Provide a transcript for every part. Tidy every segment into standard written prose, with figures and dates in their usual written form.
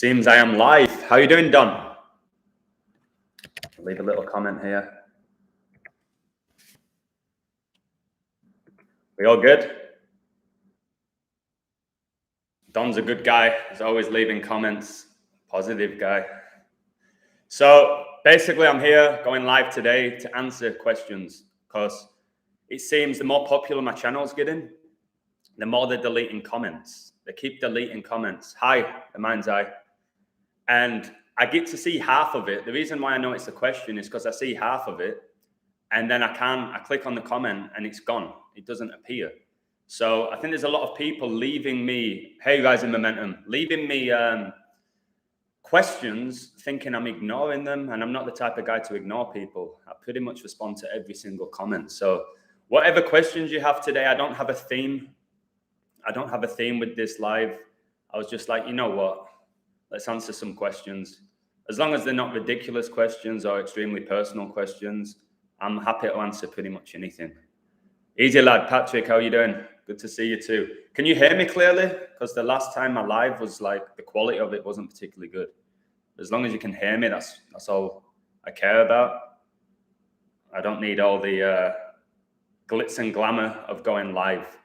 Seems I am live. How you doing, Don? Leave a little comment here. We all good? Don's a good guy. He's always leaving comments. Positive guy. So basically, I'm here going live today to answer questions because it seems the more popular my channel's getting, the more they're deleting comments. They keep deleting comments. Hi, the mind's eye. And I get to see half of it. The reason why I know it's a question is because I see half of it and then I click on the comment and it's gone. It doesn't appear. So I think there's a lot of people leaving me, hey guys in Momentum, leaving me questions thinking I'm ignoring them, and I'm not the type of guy to ignore people. I pretty much respond to every single comment. So whatever questions you have today, I don't have a theme. I don't have a theme with this live. I was just like, you know what? Let's answer some questions. As long as they're not ridiculous questions or extremely personal questions, I'm happy to answer pretty much anything. Easy lad, Patrick, how are you doing? Good to see you too. Can you hear me clearly? Because the last time my live was like, the quality of it wasn't particularly good. As long as you can hear me, that's all I care about. I don't need all the glitz and glamour of going live.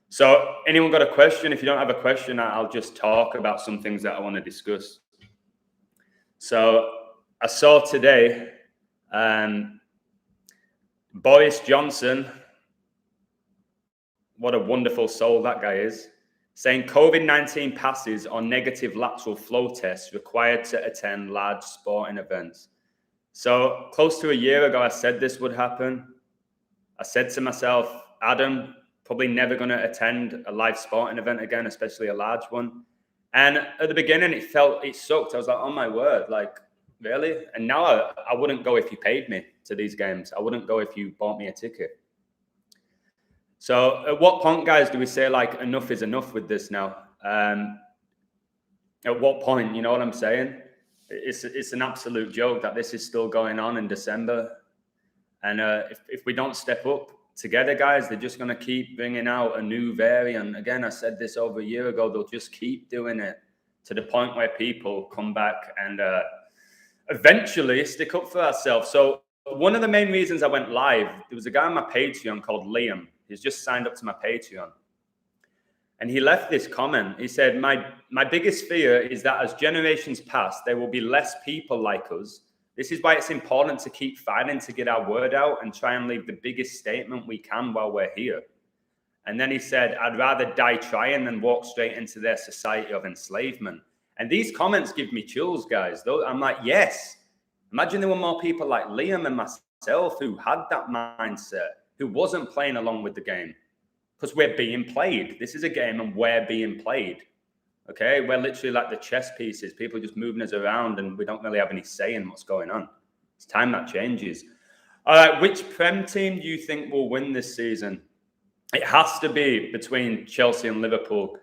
So anyone got a question? If you don't have a question, I'll just talk about some things that I want to discuss. So I saw today Boris Johnson, what a wonderful soul that guy is, saying COVID-19 passes on negative lateral flow tests required to attend large sporting events. So close to a year ago, I said this would happen. I said to myself, Adam, probably never going to attend a live sporting event again, especially a large one. And at the beginning, it sucked. I was like, oh my word, like, really? And now I wouldn't go if you paid me to these games. I wouldn't go if you bought me a ticket. So at what point, guys, do we say like enough is enough with this now? At what point, you know what I'm saying? It's an absolute joke that this is still going on in December. And if we don't step up together, guys, they're just going to keep bringing out a new variant. Again, I said this over a year ago, they'll just keep doing it to the point where people come back and eventually stick up for ourselves. So one of the main reasons I went live, there was a guy on my Patreon called Liam. He's just signed up to my Patreon. And he left this comment. He said, my biggest fear is that as generations pass, there will be less people like us. This is why it's important to keep fighting to get our word out and try and leave the biggest statement we can while we're here. And then he said, I'd rather die trying than walk straight into their society of enslavement. And these comments give me chills, guys. I'm like, yes. Imagine there were more people like Liam and myself who had that mindset, who wasn't playing along with the game. Because we're being played. This is a game and we're being played. Okay, we're literally like the chess pieces. People just moving us around and we don't really have any say in what's going on. It's time that changes. All right, which Prem team do you think will win this season? It has to be between Chelsea and Liverpool.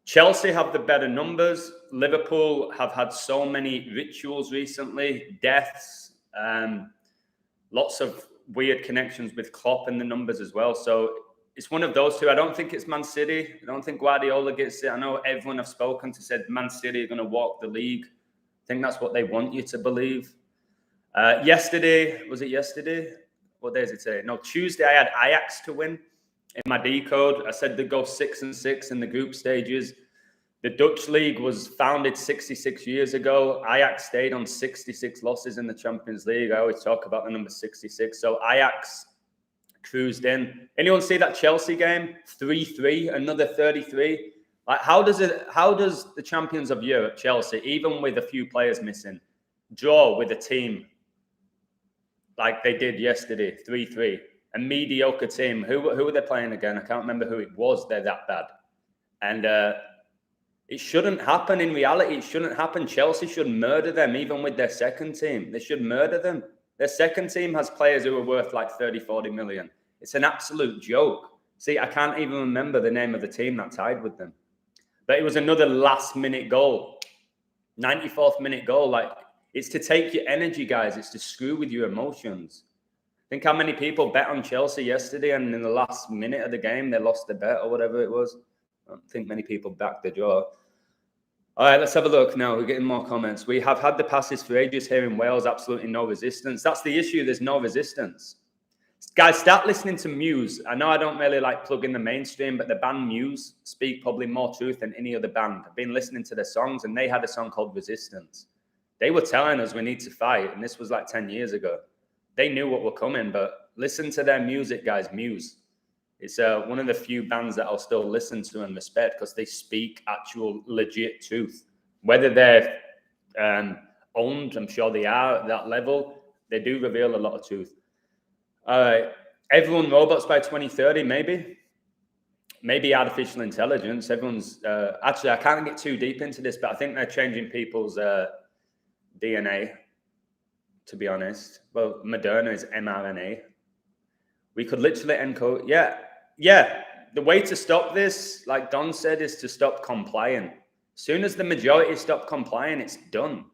Chelsea have the better numbers. Liverpool have had so many rituals recently, deaths, lots of weird connections with Klopp in the numbers as well. So it's one of those two. I don't think it's Man City. I don't think Guardiola gets it. I know everyone I've spoken to said Man City are going to walk the league. I think that's what they want you to believe. Yesterday, was it yesterday? What day is it today? No, Tuesday I had Ajax to win in my decode. I said they'd go 6-6 in the group stages. The Dutch league was founded 66 years ago. Ajax stayed on 66 losses in the Champions League. I always talk about the number 66. So Ajax cruised in. Anyone see that Chelsea game? 3-3, another 33. Like, how does the champions of Europe, Chelsea, even with a few players missing, draw with a team like they did yesterday, 3-3? A mediocre team. Who were they playing again? I can't remember who it was. They're that bad. And it shouldn't happen in reality. It shouldn't happen. Chelsea should murder them, even with their second team. They should murder them. Their second team has players who are worth like 30, 40 million. It's an absolute joke. See, I can't even remember the name of the team that tied with them. But it was another last-minute goal. 94th minute goal. Like, it's to take your energy, guys. It's to screw with your emotions. Think how many people bet on Chelsea yesterday and in the last minute of the game, they lost the bet or whatever it was. I don't think many people backed the draw. All right, let's have a look now. We're getting more comments. We have had the passes for ages here in Wales, absolutely no resistance. That's the issue. There's no resistance. Guys, start listening to Muse. I know I don't really like plug in the mainstream, but the band Muse speak probably more truth than any other band. I've been listening to their songs, and they had a song called Resistance. They were telling us we need to fight, and this was like 10 years ago. They knew what were coming, but listen to their music, guys. Muse. It's one of the few bands that I'll still listen to and respect because they speak actual legit truth. Whether they're owned, I'm sure they are at that level, they do reveal a lot of truth. All right. Everyone robots by 2030, maybe. Maybe artificial intelligence. Everyone's actually, I can't get too deep into this, but I think they're changing people's DNA, to be honest. Well, Moderna is mRNA. We could literally encode. Yeah. The way to stop this, like Don said, is to stop complying. As soon as the majority stop complying, it's done.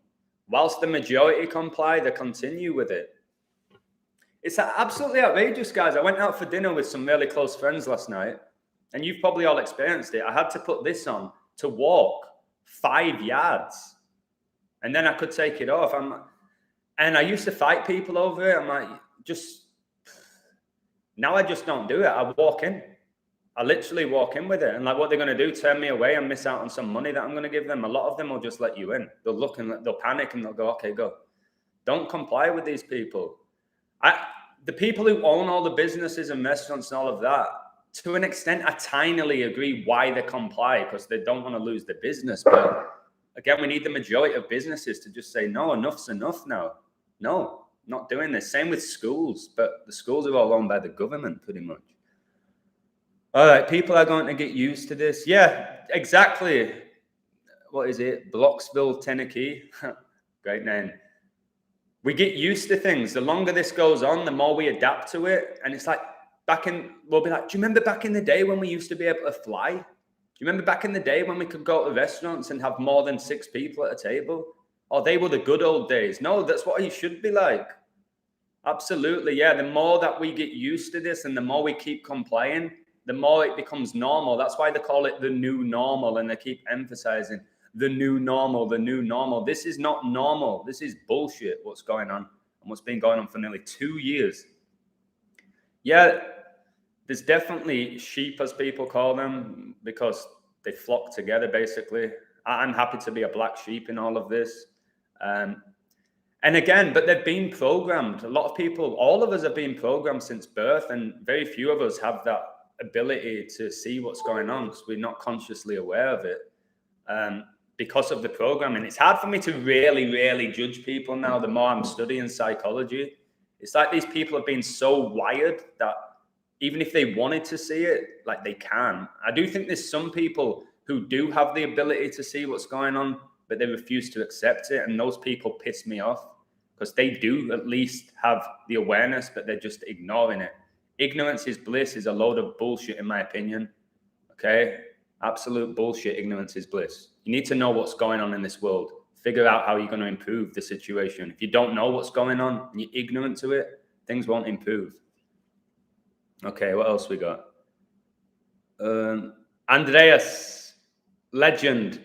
Whilst the majority comply, they continue with it. It's absolutely outrageous, guys. I went out for dinner with some really close friends last night, and you've probably all experienced it. I had to put this on to walk 5 yards, and then I could take it off. And I used to fight people over it. I'm like, now I just don't do it. I walk in. I literally walk in with it. And like, what they're going to do, turn me away and miss out on some money that I'm going to give them. A lot of them will just let you in. They'll look and they'll panic and they'll go, okay, go. Don't comply with these people. The people who own all the businesses and restaurants and all of that, to an extent, I tinily agree why they comply, because they don't want to lose their business. But again, we need the majority of businesses to just say, no, enough's enough now. No, not doing this. Same with schools, but the schools are all owned by the government pretty much. All right, people are going to get used to this. Yeah, exactly. What is it? Blocksville, Tennessee. Great name. We get used to things. The longer this goes on, the more we adapt to it. And it's like we'll be like, do you remember back in the day when we used to be able to fly? Do you remember back in the day when we could go to restaurants and have more than 6 people at a table? Oh, they were the good old days. No, that's what it should be like. Absolutely. Yeah. The more that we get used to this and the more we keep complying, the more it becomes normal. That's why they call it the new normal. And they keep emphasizing the new normal, the new normal. This is not normal. This is bullshit, what's going on and what's been going on for nearly 2 years. Yeah, there's definitely sheep, as people call them, because they flock together, basically. I'm happy to be a black sheep in all of this. And again, but they've been programmed. A lot of people, all of us have been programmed since birth, and very few of us have that ability to see what's going on because we're not consciously aware of it. Because of the programming, it's hard for me to really judge people now. The more I'm studying psychology, it's like these people have been so wired that even if they wanted to see it, like they can. I do think there's some people who do have the ability to see what's going on, but they refuse to accept it. And those people piss me off because they do at least have the awareness, but they're just ignoring it. Ignorance is bliss is a load of bullshit, in my opinion. Okay? Absolute bullshit. Ignorance is bliss. You need to know what's going on in this world. Figure out how you're going to improve the situation. If you don't know what's going on and you're ignorant to it, things won't improve. Okay, what else we got? Andreas, legend.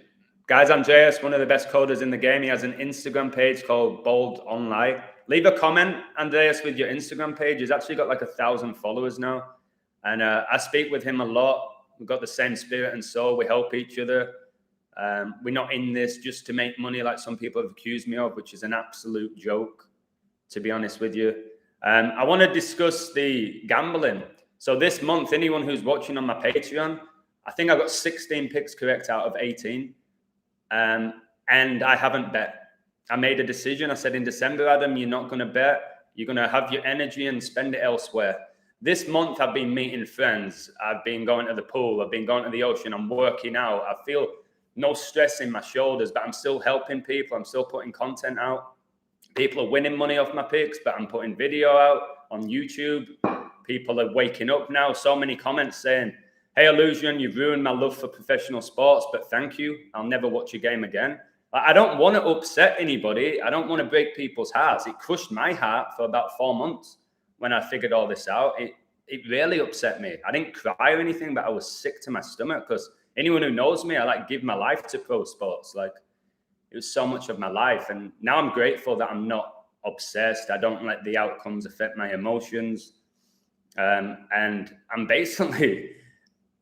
Guys, Andreas, one of the best coders in the game. He has an Instagram page called Bold Online. Leave a comment, Andreas, with your Instagram page. He's actually got like 1,000 followers now. And I speak with him a lot. We've got the same spirit and soul. We help each other. We're not in this just to make money like some people have accused me of, which is an absolute joke, to be honest with you. I want to discuss the gambling. So this month, anyone who's watching on my Patreon, I think I got 16 picks correct out of 18. And I haven't bet. I made a decision. I said in December, Adam, you're not going to bet. You're going to have your energy and spend it elsewhere. This month, I've been meeting friends. I've been going to the pool. I've been going to the ocean. I'm working out. I feel no stress in my shoulders, but I'm still helping people. I'm still putting content out. People are winning money off my picks, but I'm putting video out on YouTube. People are waking up now. So many comments saying, hey, Illusion, you've ruined my love for professional sports, but thank you. I'll never watch a game again. I don't want to upset anybody. I don't want to break people's hearts. It crushed my heart for about 4 months when I figured all this out. It really upset me. I didn't cry or anything, but I was sick to my stomach because anyone who knows me, I like give my life to pro sports. Like it was so much of my life. And now I'm grateful that I'm not obsessed. I don't let the outcomes affect my emotions. And I'm basically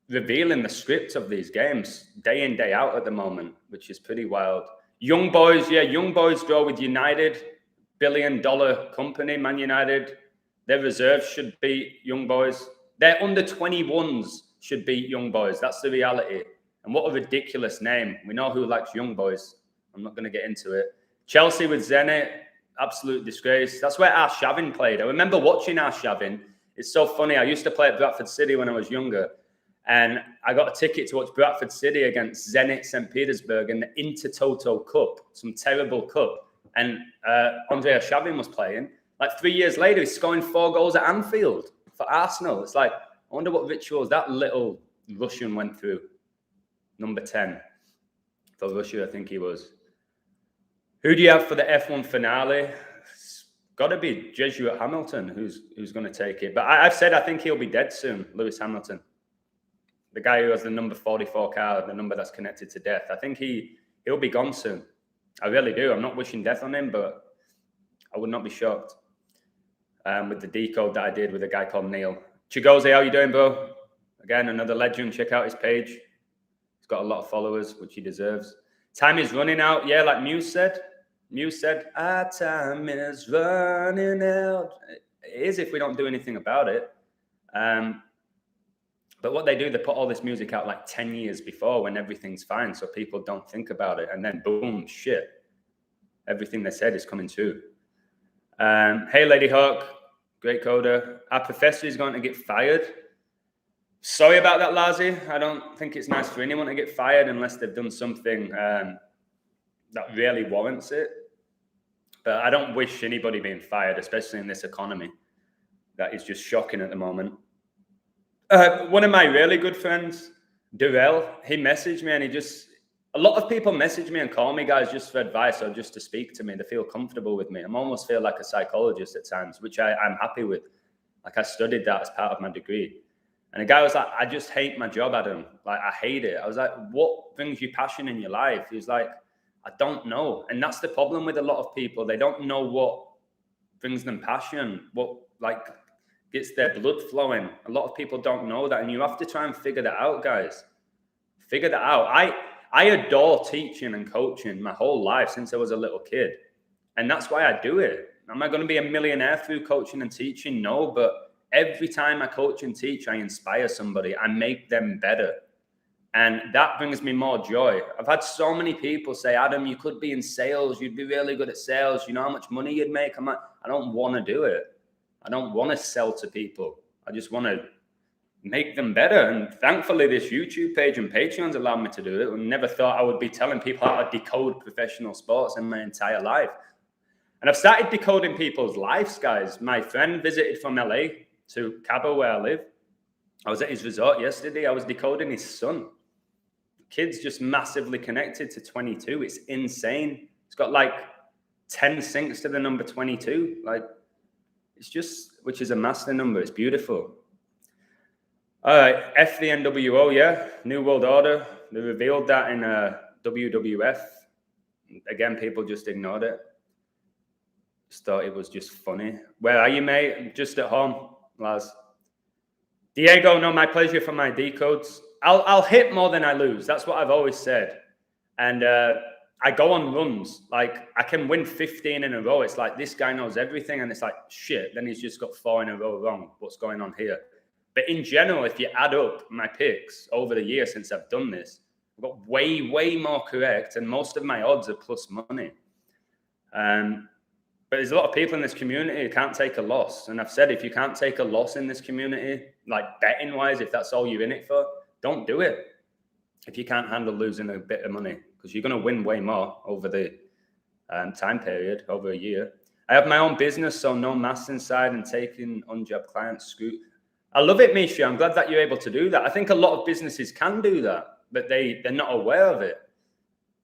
revealing the script of these games day in, day out at the moment, which is pretty wild. Young boys draw with United, billion-dollar company, Man United. Their reserves should beat Young Boys. Their under 21s should beat Young Boys. That's the reality. And what a ridiculous name. We know who likes Young Boys. I'm not going to get into it. Chelsea with Zenit, absolute disgrace. That's where Arshavin played. I remember watching Arshavin. It's so funny. I used to play at Bradford City when I was younger. And I got a ticket to watch Bradford City against Zenit St. Petersburg in the Intertoto Cup, some terrible cup. And Andrei Arshavin was playing. Like 3 years later, he's scoring 4 goals at Anfield for Arsenal. It's like, I wonder what rituals that little Russian went through. Number 10 for Russia, I think he was. Who do you have for the F1 finale? It's got to be Jesuit Hamilton, who's going to take it. But I've said I think he'll be dead soon, Lewis Hamilton. The guy who has the number 44 car, the number that's connected to death. I think he'll be gone soon. I really do. I'm not wishing death on him, but I would not be shocked. With the decode that I did with a guy called Neil. Chigoze, how you doing, bro? Again, another legend. Check out his page. He's got a lot of followers, which he deserves. Time is running out. Yeah, like Muse said. Our time is running out. It is if we don't do anything about it. But what they do, they put all this music out like 10 years before when everything's fine, so people don't think about it. And then boom, shit. Everything they said is coming true. Hey, Lady Hawk, great coder. Our professor is going to get fired. Sorry about that, Lazi. I don't think it's nice for anyone to get fired unless they've done something that really warrants it. But I don't wish anybody being fired, especially in this economy. That is just shocking at the moment. One of my really good friends, Durrell, he messaged me and a lot of people message me and call me, guys, just for advice or just to speak to me. They feel comfortable with me. I almost feel like a psychologist at times, which I'm happy with. Like I studied that as part of my degree. And the guy was like, I just hate my job, Adam. Like, I hate it. I was like, what brings you passion in your life? He was like, I don't know. And that's the problem with a lot of people. They don't know what brings them passion, what like gets their blood flowing. A lot of people don't know that. And you have to try and figure that out, guys. Figure that out. I adore teaching and coaching my whole life since I was a little kid. And that's why I do it. Am I going to be a millionaire through coaching and teaching? No, but every time I coach and teach, I inspire somebody. I make them better. And that brings me more joy. I've had so many people say, Adam, you could be in sales. You'd be really good at sales. You know how much money you'd make? I'm like, I don't want to do it. I don't want to sell to people. I just want to make them better. And thankfully, this YouTube page and Patreon's allowed me to do it. I never thought I would be telling people how to decode professional sports in my entire life. And I've started decoding people's lives, guys. My friend visited from LA to Cabo, where I live. I was at his resort yesterday. I was decoding his son. The kid's just massively connected to 22. It's insane. It's got like 10 syncs to the number 22. Like, it's just, which is a master number. It's beautiful. All right, F the NWO, yeah. New World Order. They revealed that in WWF. Again, people just ignored it. Just thought it was just funny. Where are you, mate? Just at home, Laz. Diego, no, my pleasure for my decodes. I'll hit more than I lose. That's what I've always said. And I go on runs. Like, I can win 15 in a row. It's like, this guy knows everything. And it's like, shit, then he's just got 4 in a row wrong. What's going on here? But in general, if you add up my picks over the years since I've done this, I've got way, way more correct. And most of my odds are plus money. But there's a lot of people in this community who can't take a loss. And I've said, if you can't take a loss in this community, like betting-wise, if that's all you're in it for, don't do it. If you can't handle losing a bit of money, because you're going to win way more over the time period, over a year. I have my own business, so no mass inside and taking unjabbed clients. I love it, Misha. I'm glad that you're able to do that. I think a lot of businesses can do that, but they're not aware of it.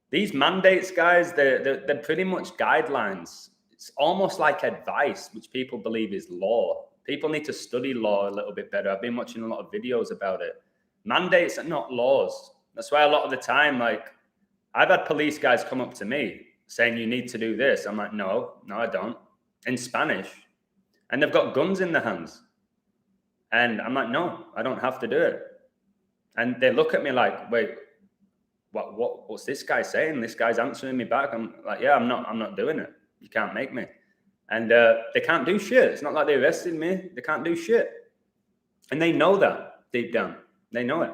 These mandates, guys, they're pretty much guidelines. It's almost like advice, which people believe is law. People need to study law a little bit better. I've been watching a lot of videos about it. Mandates are not laws. That's why a lot of the time, like, I've had police guys come up to me saying, you need to do this. I'm like, no, I don't. In Spanish. And they've got guns in their hands. And I'm like, no, I don't have to do it. And they look at me like, wait, what's this guy saying? This guy's answering me back. I'm like, yeah, I'm not doing it. You can't make me. And they can't do shit. It's not like they arrested me. They can't do shit. And they know that deep down. They know it.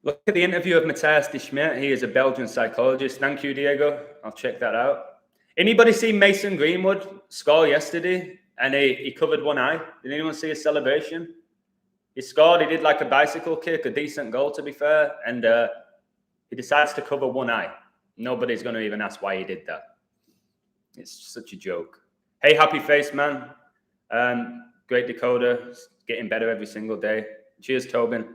Look at the interview of Matthias de Schmidt. He is a Belgian psychologist. Thank you, Diego. I'll check that out. Anybody see Mason Greenwood score yesterday? And he covered one eye. Did anyone see his celebration? He scored. He did like a bicycle kick, a decent goal, to be fair. And he decides to cover one eye. Nobody's going to even ask why he did that. It's such a joke. Hey, happy face, man. Great decoder. Getting better every single day. Cheers, Tobin.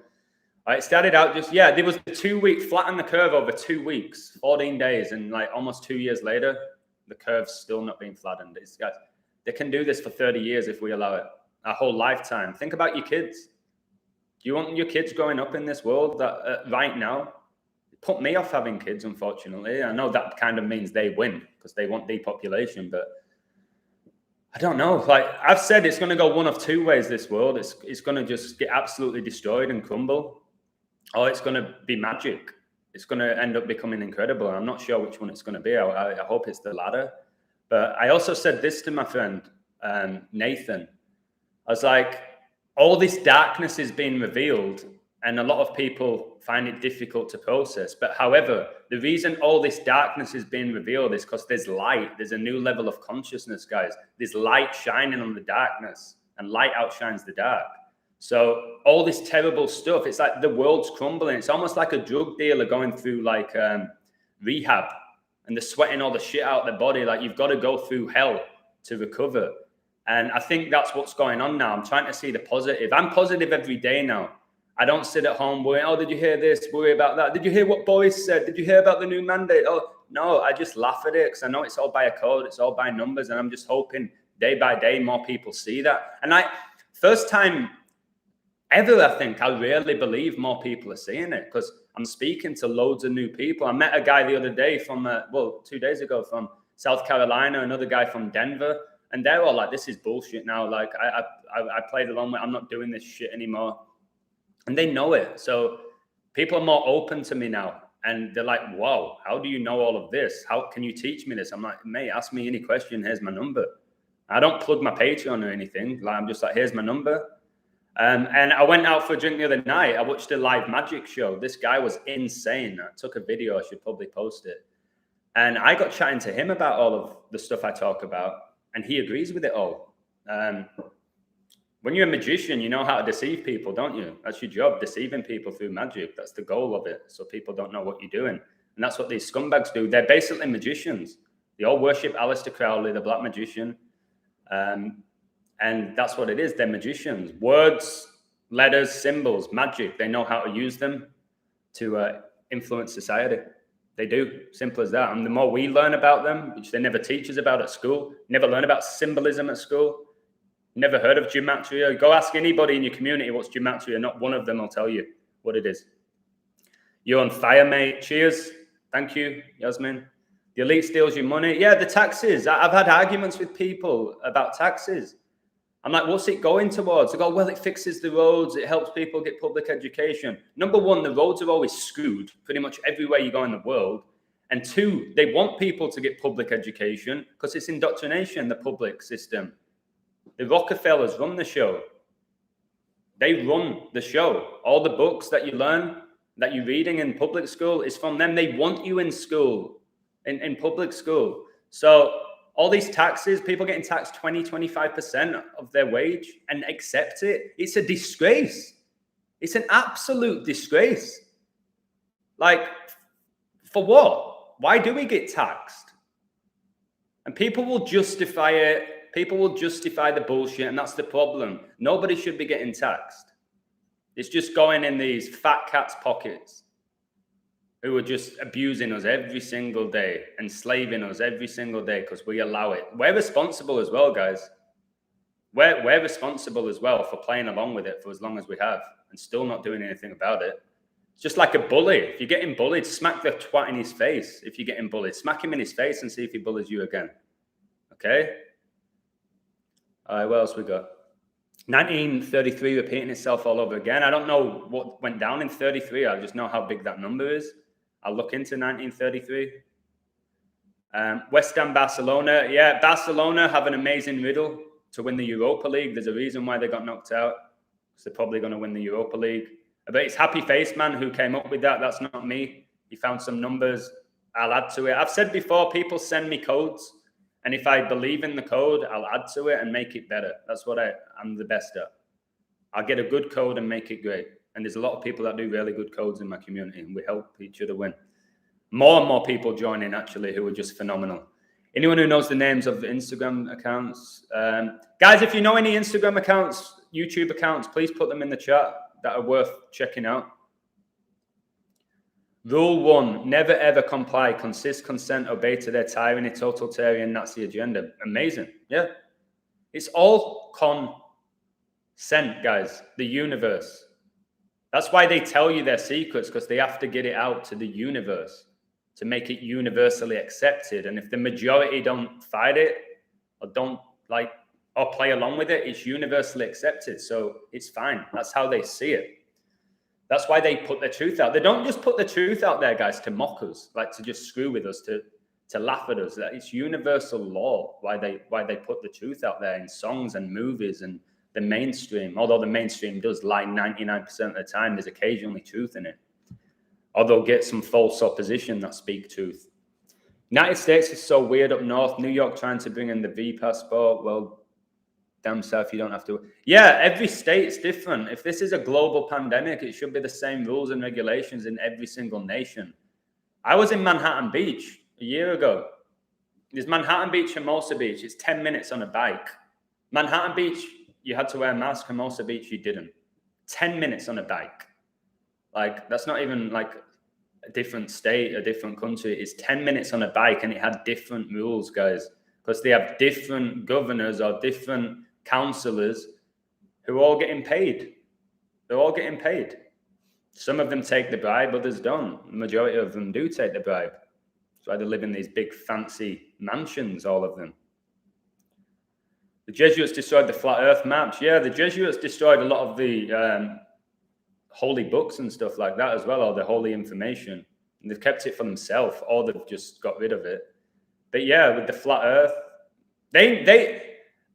It started out there was a 2 week flatten the curve over 2 weeks, 14 days. And like almost 2 years later, the curve's still not being flattened. These guys, they can do this for 30 years if we allow it. A whole lifetime. Think about your kids. Do you want your kids growing up in this world that right now? Put me off having kids, unfortunately. I know that kind of means they win because they want depopulation, but I don't know. Like I've said, it's going to go one of two ways, this world. It's going to just get absolutely destroyed and crumble, or it's going to be magic. It's going to end up becoming incredible. I'm not sure which one it's going to be. I hope it's the latter. But I also said this to my friend, Nathan. I was like, all this darkness is being revealed, and a lot of people find it difficult to process. But however, the reason all this darkness is being revealed is because there's light. There's a new level of consciousness, guys. There's light shining on the darkness, and light outshines the dark. So all this terrible stuff, it's like the world's crumbling. It's almost like a drug dealer going through like rehab, and they're sweating all the shit out of their body. Like you've got to go through hell to recover. And I think that's what's going on now. I'm trying to see the positive. I'm positive every day now. I don't sit at home worrying, oh, did you hear this? Worry about that. Did you hear what Boris said? Did you hear about the new mandate? Oh, no, I just laugh at it because I know it's all by a code. It's all by numbers. And I'm just hoping day by day more people see that. And first time ever, I think, I really believe more people are seeing it because I'm speaking to loads of new people. I met a guy the other day from, 2 days ago from South Carolina, another guy from Denver. And they're all like, this is bullshit now. Like, I played along with, I'm not doing this shit anymore. And they know it. So people are more open to me now. And they're like, wow, how do you know all of this? How can you teach me this? I'm like, mate, ask me any question. Here's my number. I don't plug my Patreon or anything. Like, I'm just like, here's my number. And I went out for a drink the other night. I watched a live magic show. This guy was insane. I took a video. I should probably post it. And I got chatting to him about all of the stuff I talk about. And he agrees with it all. When you're a magician, you know how to deceive people, don't you? That's your job, deceiving people through magic. That's the goal of it. So people don't know what you're doing. And that's what these scumbags do. They're basically magicians. They all worship Aleister Crowley, the black magician. And that's what it is. They're magicians. Words, letters, symbols, magic. They know how to use them to influence society. They do. Simple as that. And the more we learn about them, which they never teach us about at school, never learn about symbolism at school, never heard of gematria. Go ask anybody in your community what's gematria. Not one of them will tell you what it is. You're on fire, mate. Cheers. Thank you, Yasmin. The elite steals your money. Yeah, the taxes. I've had arguments with people about taxes. I'm like, what's it going towards? They go, well, it fixes the roads. It helps people get public education. Number one, the roads are always screwed pretty much everywhere you go in the world. And two, they want people to get public education because it's indoctrination, the public system. The Rockefellers run the show. They run the show. All the books that you learn, that you're reading in public school is from them. They want you in school, in public school. So all these taxes, people getting taxed 20-25% of their wage and accept it. It's a disgrace. It's an absolute disgrace. Like, for what? Why do we get taxed? And people will justify it. People will justify the bullshit, and that's the problem. Nobody should be getting taxed. It's just going in these fat cats' pockets who are just abusing us every single day, enslaving us every single day because we allow it. We're responsible as well, guys. We're responsible as well for playing along with it for as long as we have and still not doing anything about it. It's just like a bully. If you're getting bullied, smack the twat in his face. If you're getting bullied, smack him in his face and see if he bullies you again. Okay? All right, what else we got? 1933 repeating itself all over again. I don't know what went down in 33. I just know how big that number is. I'll look into 1933. West Ham, Barcelona. Yeah, Barcelona have an amazing riddle to win the Europa League. There's a reason why they got knocked out. So they're probably going to win the Europa League. But it's Happy Face Man who came up with that. That's not me. He found some numbers. I'll add to it. I've said before, people send me codes. And if I believe in the code, I'll add to it and make it better. That's what I'm the best at. I'll get a good code and make it great. And there's a lot of people that do really good codes in my community, and we help each other win. More and more people join in, actually, who are just phenomenal. Anyone who knows the names of the Instagram accounts. Guys, if you know any Instagram accounts, YouTube accounts, please put them in the chat that are worth checking out. Rule 1, never ever comply, consist, consent, obey to their tyranny, totalitarian, Nazi agenda. Amazing. Yeah. It's all consent, guys. The universe. That's why they tell you their secrets, because they have to get it out to the universe to make it universally accepted. And if the majority don't fight it or don't like or play along with it, it's universally accepted. So it's fine. That's how they see it. That's why they put the truth out. They don't just put the truth out there, guys, to mock us, like to just screw with us, to laugh at us. It's universal law why they put the truth out there in songs and movies and the mainstream. Although the mainstream does lie 99% of the time, there's occasionally truth in it. Or they'll get some false opposition that speak truth. United States is so weird up north. New York trying to bring in the V passport. Well, down south, you don't have to. Yeah, every state's different. If this is a global pandemic, it should be the same rules and regulations in every single nation. I was in Manhattan Beach a year ago. There's Manhattan Beach and Hermosa Beach. It's 10 minutes on a bike. Manhattan Beach, you had to wear a mask. Hermosa Beach, you didn't. 10 minutes on a bike. Like, that's not even like a different state, a different country. It's 10 minutes on a bike, and it had different rules, guys, because they have different governors or different councillors who are all getting paid. They're all getting paid. Some of them take the bribe, others don't. The majority of them do take the bribe. That's why they live in these big fancy mansions, all of them. The Jesuits destroyed the flat earth maps. Yeah, the Jesuits destroyed a lot of the holy books and stuff like that as well, or the holy information. And they've kept it for themselves, or they've just got rid of it. But yeah, with the flat earth, they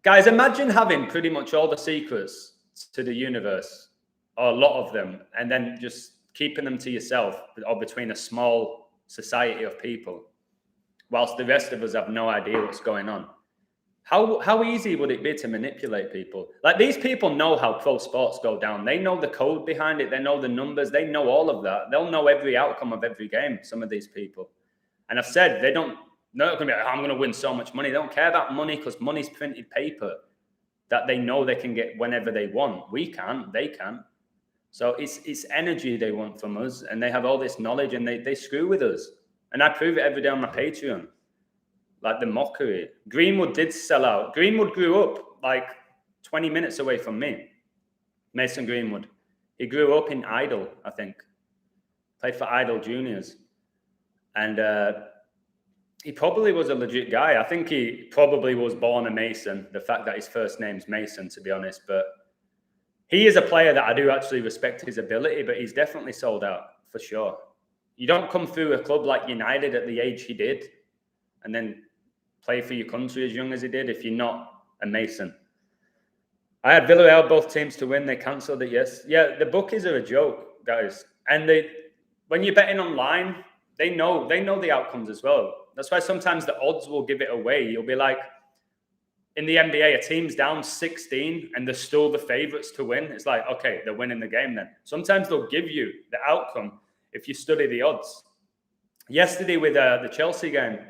guys, imagine having pretty much all the secrets to the universe, or a lot of them, and then just keeping them to yourself, or between a small society of people, whilst the rest of us have no idea what's going on. How easy would it be to manipulate people? Like, these people know how pro sports go down. They know the code behind it. They know the numbers. They know all of that. They'll know every outcome of every game, some of these people. And I've said, they're not going to be like, I'm going to win so much money. They don't care about money, because money's printed paper that they know they can get whenever they want. We can't. They can. So it's energy they want from us, and they have all this knowledge, and they screw with us. And I prove it every day on my Patreon. Like the mockery. Greenwood did sell out. Greenwood grew up like 20 minutes away from me. Mason Greenwood. He grew up in Idle, I think. Played for Idle Juniors. And he probably was a legit guy. I think he probably was born a Mason. The fact that his first name's Mason, to be honest. But he is a player that I do actually respect his ability, but he's definitely sold out, for sure. You don't come through a club like United at the age he did and then play for your country as young as he did if you're not a Mason. I had Villarreal, both teams to win. They cancelled it, yes. Yeah, the bookies are a joke, guys. And when you're betting online, they know the outcomes as well. That's why sometimes the odds will give it away. You'll be like, in the NBA, a team's down 16 and they're still the favorites to win. It's like, okay, they're winning the game then. Sometimes they'll give you the outcome if you study the odds. Yesterday with the Chelsea game,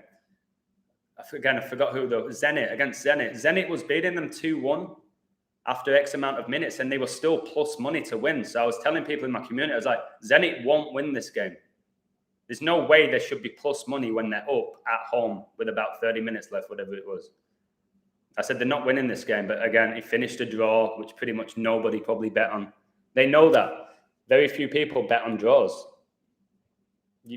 I forgot who though. Zenit, against Zenit. Zenit was beating them 2-1 after X amount of minutes, and they were still plus money to win. So I was telling people in my community, I was like, Zenit won't win this game. There's no way they should be plus money when they're up at home with about 30 minutes left, whatever it was. I said, they're not winning this game. But again, it finished a draw, which pretty much nobody probably bet on. They know that. Very few people bet on draws.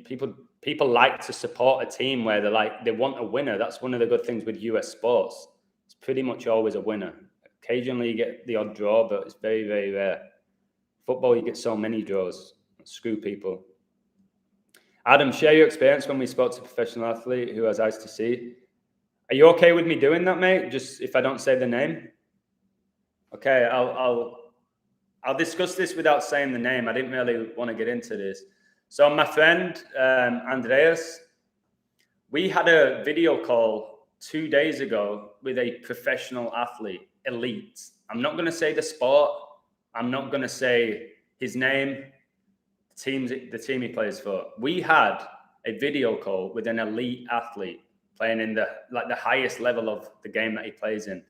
People like to support a team where they want a winner. That's one of the good things with US sports. It's pretty much always a winner. Occasionally you get the odd draw, but it's very, very rare. Football, you get so many draws. Screw people. Adam, share your experience when we spoke to a professional athlete who has eyes to see. Are you okay with me doing that, mate? Just if I don't say the name? Okay, I'll discuss this without saying the name. I didn't really want to get into this. So my friend, Andreas, we had a video call 2 days ago with a professional athlete, elite. I'm not going to say the sport. I'm not going to say his name, the team he plays for. We had a video call with an elite athlete playing in the highest level of the game that he plays in.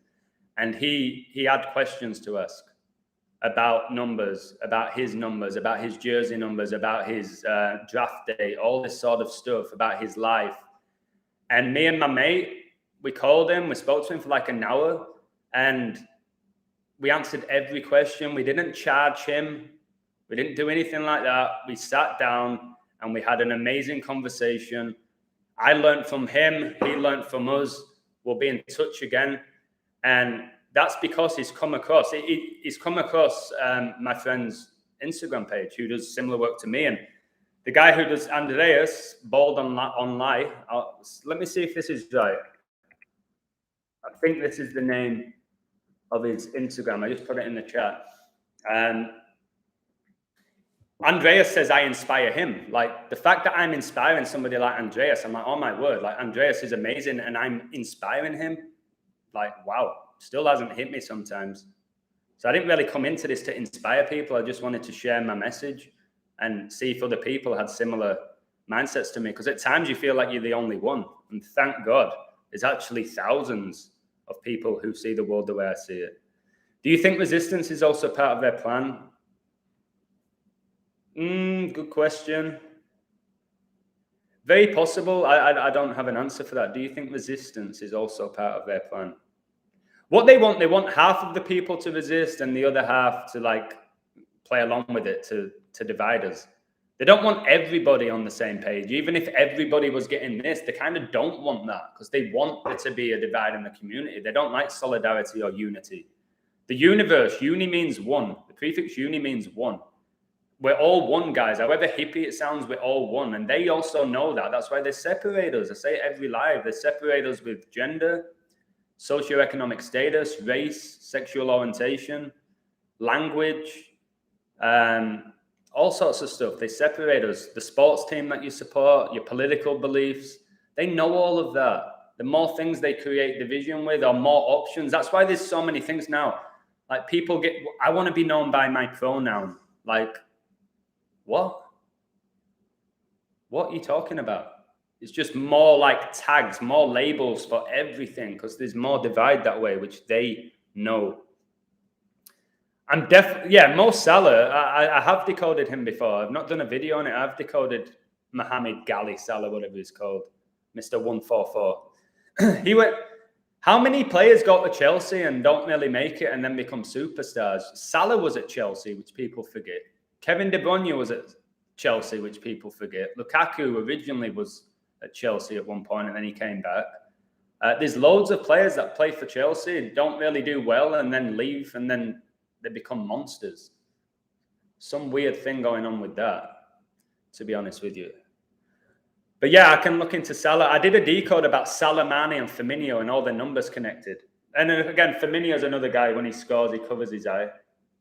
And he had questions to ask about numbers, about his jersey numbers, about his draft day, all this sort of stuff, about his life. And me and my mate, we called him, we spoke to him for like an hour, and we answered every question. We didn't charge him. We didn't do anything like that. We sat down and we had an amazing conversation. I learned from him. He learned from us. We'll be in touch again. And that's because he's come across my friend's Instagram page who does similar work to me. And the guy who does Andreas, Bald Online, let me see if this is right. I think this is the name of his Instagram. I just put it in the chat. Andreas says I inspire him. Like the fact that I'm inspiring somebody like Andreas, I'm like, oh my word, like Andreas is amazing and I'm inspiring him. Like, wow, still hasn't hit me sometimes. So I didn't really come into this to inspire people. I just wanted to share my message and see if other people had similar mindsets to me. Because at times you feel like you're the only one. And thank God, there's actually thousands of people who see the world the way I see it. Do you think resistance is also part of their plan? Good question. Very possible. I don't have an answer for that. Do you think resistance is also part of their plan? What they want half of the people to resist and the other half to like play along with it, to divide us. They don't want everybody on the same page. Even if everybody was getting this, they kind of don't want that because they want there to be a divide in the community. They don't like solidarity or unity. The universe, uni means one. The prefix uni means one. We're all one, guys. However hippie it sounds, we're all one. And they also know that. That's why they separate us. I say it every live. They separate us with gender, socioeconomic status, race, sexual orientation, language, all sorts of stuff. They separate us. The sports team that you support, your political beliefs, they know all of that. The more things they create division with or more options. That's why there's so many things now. Like people I want to be known by my pronoun. Like, what? What are you talking about? It's just more like tags, more labels for everything because there's more divide that way, which they know. I'm definitely, Mo Salah, I have decoded him before. I've not done a video on it. I've decoded Mohamed Ghali Salah, whatever he's called, Mr. 144. He went, how many players go to Chelsea and don't really make it and then become superstars? Salah was at Chelsea, which people forget. Kevin De Bruyne was at Chelsea, which people forget. Lukaku originally was at Chelsea at one point and then he came back. There's loads of players that play for Chelsea and don't really do well and then leave and then they become monsters. Some weird thing going on with that, to be honest with you. But yeah, I can look into Salah. I did a decode about Salah, Mane and Firmino and all the numbers connected. And then again, Firmino's another guy, when he scores, he covers his eye.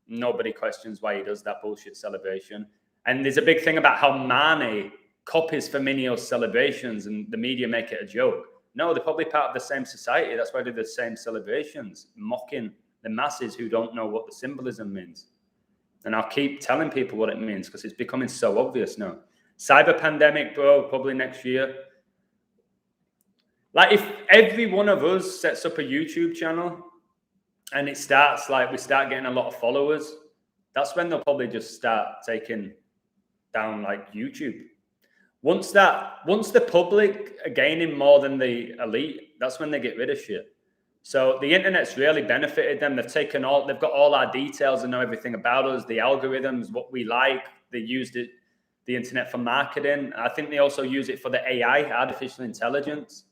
Nobody questions why he does that bullshit celebration. And there's a big thing about how Mane copies Firmino's celebrations and the media make it a joke. No, they're probably part of the same society. That's why they do the same celebrations, mocking the masses who don't know what the symbolism means. And I'll keep telling people what it means because it's becoming so obvious now. Cyber pandemic, bro, probably next year. Like if every one of us sets up a YouTube channel and it starts like we start getting a lot of followers, that's when they'll probably just start taking down like YouTube. Once the public are gaining more than the elite, that's when they get rid of shit. So the internet's really benefited them. They've got all our details and know everything about us, the algorithms, what we like. They used it, the internet, for marketing. I think they also use it for the AI, artificial intelligence.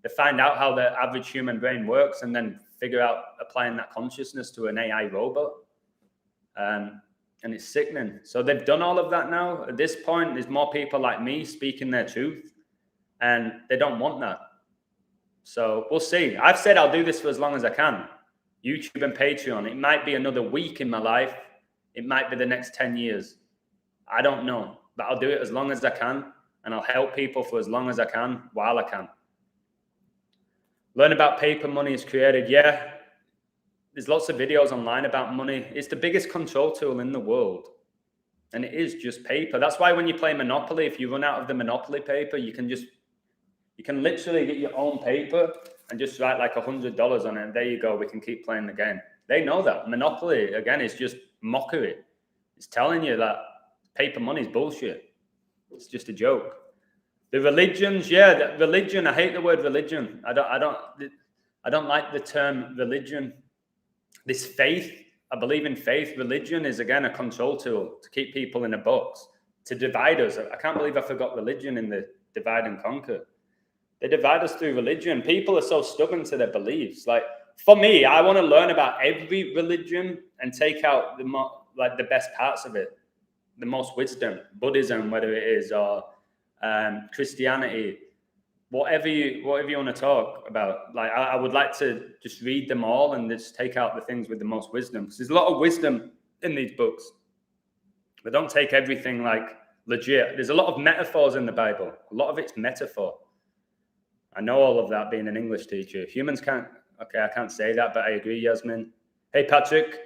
They find out how the average human brain works and then figure out applying that consciousness to an AI robot. And it's sickening. So they've done all of that now. At this point, there's more people like me speaking their truth, and they don't want that. So we'll see. I've said I'll do this for as long as I can. YouTube and Patreon. It might be another week in my life. It might be the next 10 years. I don't know. But I'll do it as long as I can. And I'll help people for as long as I can while I can. Learn about paper money is created. Yeah. There's lots of videos online about money. It's the biggest control tool in the world. And it is just paper. That's why when you play Monopoly, if you run out of the Monopoly paper, you can literally get your own paper and just write like $100 on it. And there you go. We can keep playing the game. They know that. Monopoly, again, is just mockery. It's telling you that paper money is bullshit. It's just a joke. The religions, yeah, religion. I hate the word religion. I don't like the term religion. This faith, I believe in faith. Religion is, again, a control tool to keep people in a box, to divide us. I can't believe I forgot religion in the divide and conquer. They divide us through religion. People are so stubborn to their beliefs. Like, for me, I want to learn about every religion and take out the best parts of it, the most wisdom. Buddhism, whether it is, or Christianity, whatever you want to talk about. Like, I would like to just read them all and just take out the things with the most wisdom. Because there's a lot of wisdom in these books. But don't take everything like legit. There's a lot of metaphors in the Bible. A lot of it's metaphor. I know all of that being an English teacher. Humans can't. Okay, I can't say that, but I agree, Yasmin. Hey, Patrick.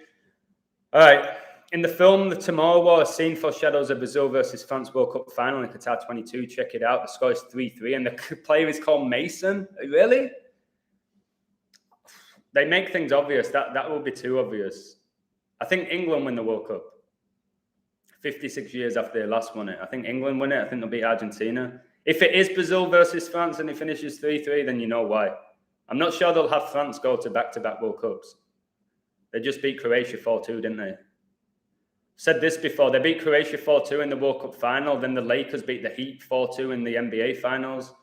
All right. In the film, The Tomorrow War, a scene foreshadows a Brazil versus France World Cup final in Qatar 22. Check it out. The score is 3-3, and the player is called Mason. Really? They make things obvious. That will be too obvious. I think England win the World Cup. 56 years after they last won it. I think England win it. I think they'll beat Argentina. If it is Brazil versus France and it finishes 3-3, then you know why. I'm not sure they'll have France go to back-to-back World Cups. They just beat Croatia 4-2, didn't they? Said this before. They beat Croatia 4-2 in the World Cup final. Then the Lakers beat the Heat 4-2 in the NBA finals.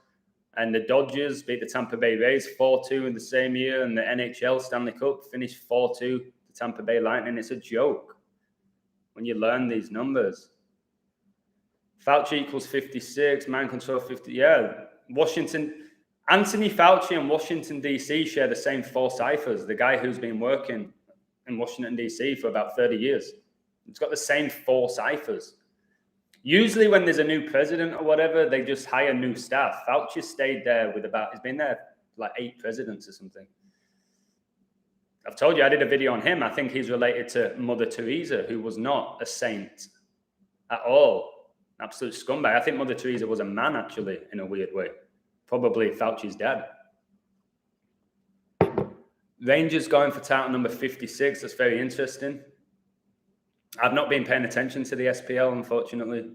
And the Dodgers beat the Tampa Bay Rays 4-2 in the same year. And the NHL Stanley Cup finished 4-2 to Tampa Bay Lightning. It's a joke when you learn these numbers. Fauci equals 56, mind control 50. Yeah, Washington, Anthony Fauci and Washington, D.C. share the same 4 ciphers. The guy who's been working in Washington, D.C. for about 30 years. It's got the same 4 ciphers. Usually when there's a new president or whatever, they just hire new staff. Fauci stayed there he's been there like 8 presidents or something. I've told you, I did a video on him. I think he's related to Mother Teresa, who was not a saint at all. Absolute scumbag. I think Mother Teresa was a man, actually, in a weird way. Probably Fauci's dad. Rangers going for title number 56. That's very interesting. I've not been paying attention to the SPL, unfortunately.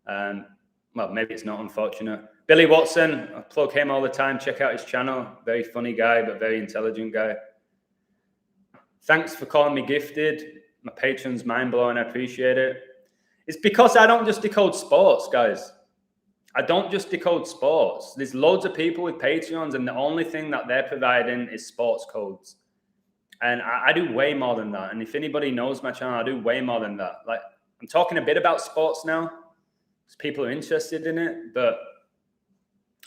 Well, maybe it's not unfortunate. Billy Watson, I plug him all the time. Check out his channel. Very funny guy, but very intelligent guy. Thanks for calling me gifted. My patron's mind-blowing. I appreciate it. It's because I don't just decode sports, guys. I don't just decode sports. There's loads of people with Patreons, and the only thing that they're providing is sports codes. And I do way more than that. And if anybody knows my channel, I do way more than that. Like, I'm talking a bit about sports now because people are interested in it, but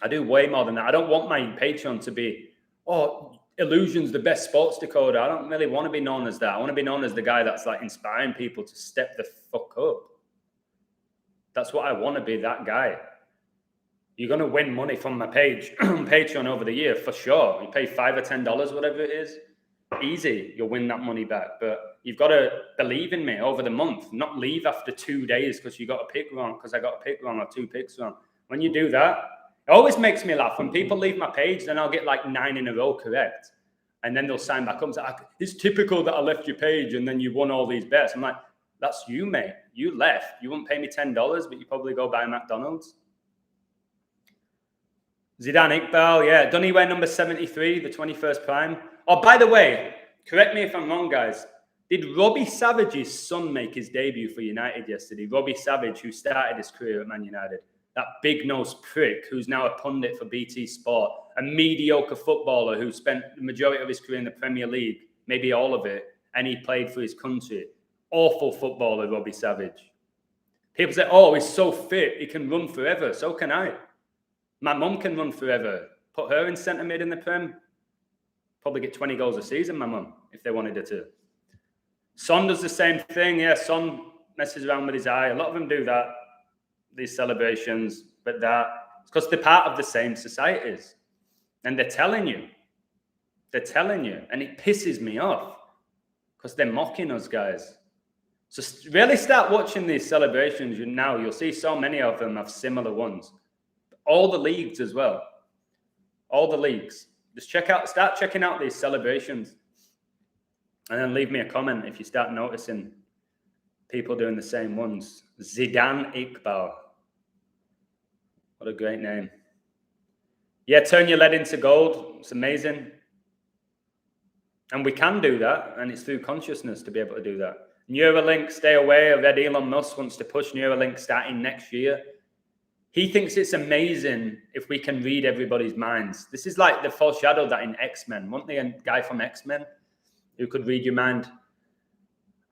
I do way more than that. I don't want my Patreon to be, Illusion's the best sports decoder. I don't really want to be known as that. I want to be known as the guy that's like inspiring people to step the fuck up. That's what I want to be, that guy. You're going to win money from my page, Patreon over the year, for sure. You pay $5 or $10, whatever it is. Easy, you'll win that money back. But you've got to believe in me over the month, not leave after 2 days because you got a pick wrong, because I got a pick wrong or 2 picks wrong. When you do that, it always makes me laugh. When people leave my page, then I'll get like 9 in a row correct. And then they'll sign back up and say, it's typical that I left your page and then you won all these bets. I'm like, that's you, mate. You left. You wouldn't pay me $10, but you probably go buy McDonald's. Zidane Iqbal, yeah. Doesn't he wear number 73, the 21st prime? Oh, by the way, correct me if I'm wrong, guys. Did Robbie Savage's son make his debut for United yesterday? Robbie Savage, who started his career at Man United. That big-nosed prick who's now a pundit for BT Sport, a mediocre footballer who spent the majority of his career in the Premier League, maybe all of it, and he played for his country. Awful footballer, Robbie Savage. People say, oh, he's so fit, he can run forever. So can I. My mum can run forever. Put her in centre mid in the Prem. Probably get 20 goals a season, my mum, if they wanted her to. Son does the same thing. Yeah, Son messes around with his eye. A lot of them do that, these celebrations, but that, it's because they're part of the same societies. And they're telling you. They're telling you. And it pisses me off because they're mocking us, guys. So really start watching these celebrations now. You'll see so many of them have similar ones. All the leagues as well. All the leagues. Just start checking out these celebrations. And then leave me a comment if you start noticing people doing the same ones. Zidane Iqbal. What a great name. Yeah, turn your lead into gold. It's amazing. And we can do that. And it's through consciousness to be able to do that. Neuralink, stay away. I read Elon Musk wants to push Neuralink starting next year. He thinks it's amazing if we can read everybody's minds. This is like the foreshadow that in X-Men. Wasn't there a guy from X-Men who could read your mind?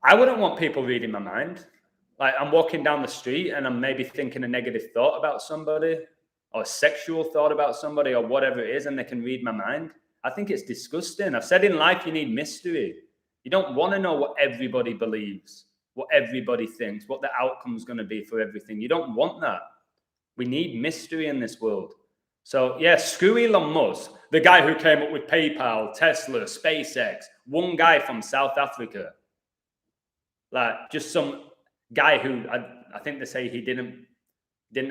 I wouldn't want people reading my mind. Like I'm walking down the street and I'm maybe thinking a negative thought about somebody or a sexual thought about somebody or whatever it is, and they can read my mind. I think it's disgusting. I've said in life you need mystery. You don't want to know what everybody believes, what everybody thinks, what the outcome's going to be for everything. You don't want that. We need mystery in this world. So, yeah, screw Elon Musk, the guy who came up with PayPal, Tesla, SpaceX, one guy from South Africa. Like, just some guy who, I think they say he didn't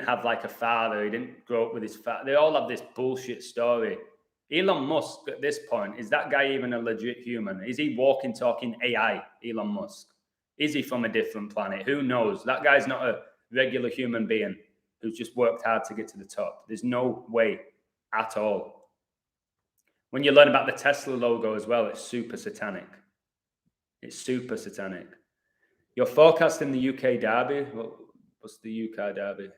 have like a father. He didn't grow up with his father. They all have this bullshit story. Elon Musk, at this point, is that guy even a legit human? Is he walking, talking AI, Elon Musk? Is he from a different planet? Who knows? That guy's not a regular human being who's just worked hard to get to the top. There's no way at all. When you learn about the Tesla logo as well, it's super satanic. It's super satanic. You're forecasting the UK derby. What's the UK derby?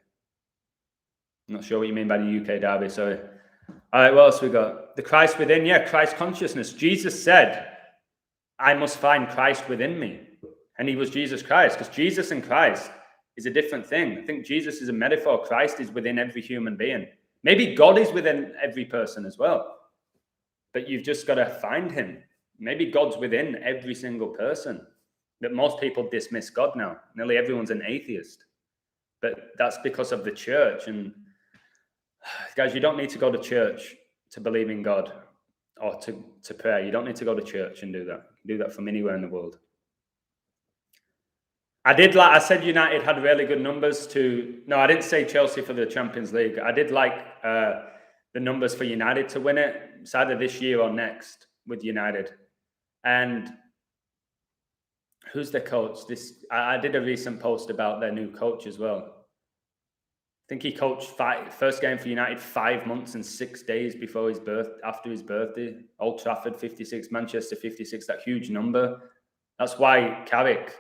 I'm not sure what you mean by the UK derby, sorry. All right, what else we got? The Christ within, yeah, Christ consciousness. Jesus said, I must find Christ within me. And he was Jesus Christ, because Jesus and Christ is a different thing. I think Jesus is a metaphor. Christ is within every human being. Maybe God is within every person as well. But you've just got to find him. Maybe God's within every single person. But most people dismiss God now. Nearly everyone's an atheist. But that's because of the church. And guys, you don't need to go to church to believe in God or to pray. You don't need to go to church and do that. You can do that from anywhere in the world. I said United had really good numbers no, I didn't say Chelsea for the Champions League. I did like the numbers for United to win it. It's either this year or next with United. And who's their coach? I did a recent post about their new coach as well. I think he coached first game for United 5 months and 6 days after his birthday. Old Trafford 56, Manchester 56, that huge number. That's why Carrick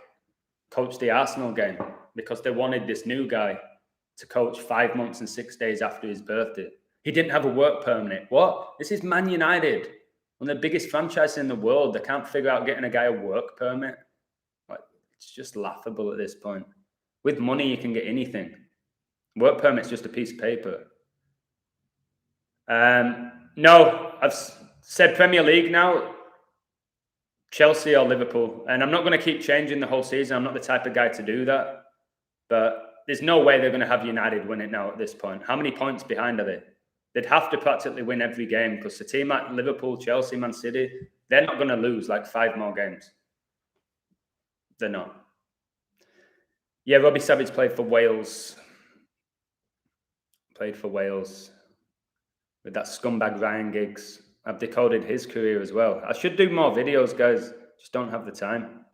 coached the Arsenal game, because they wanted this new guy to coach 5 months and 6 days after his birthday. He didn't have a work permit. What? This is Man United, one of the biggest franchises in the world. They can't figure out getting a guy a work permit. Like, it's just laughable at this point. With money, you can get anything. Work permit's just a piece of paper. No, I've said Premier League now. Chelsea or Liverpool. And I'm not going to keep changing the whole season. I'm not the type of guy to do that. But there's no way they're going to have United win it now at this point. How many points behind are they? They'd have to practically win every game, because the team like Liverpool, Chelsea, Man City, they're not going to lose like 5 more games. They're not. Yeah, Robbie Savage played for Wales. Played for Wales with that scumbag Ryan Giggs. I've decoded his career as well. I should do more videos, guys. Just don't have the time.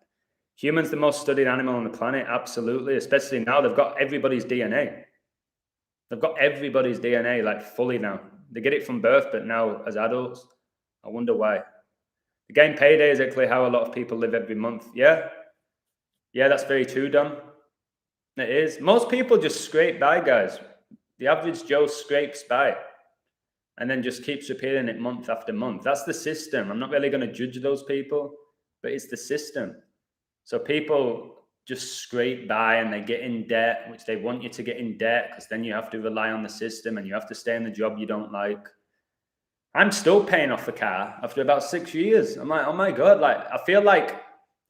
Humans, the most studied animal on the planet. Absolutely. Especially now they've got everybody's DNA. They've got everybody's DNA like fully now. They get it from birth, but now as adults, I wonder why. Again, payday is actually how a lot of people live every month. Yeah, that's very true, Don. It is. Most people just scrape by, guys. The average Joe scrapes by and then just keeps repeating it month after month. That's the system. I'm not really going to judge those people, but it's the system. So people just scrape by and they get in debt, which they want you to get in debt because then you have to rely on the system and you have to stay in the job you don't like. I'm still paying off the car after about 6 years. I'm like, oh my God, like I feel like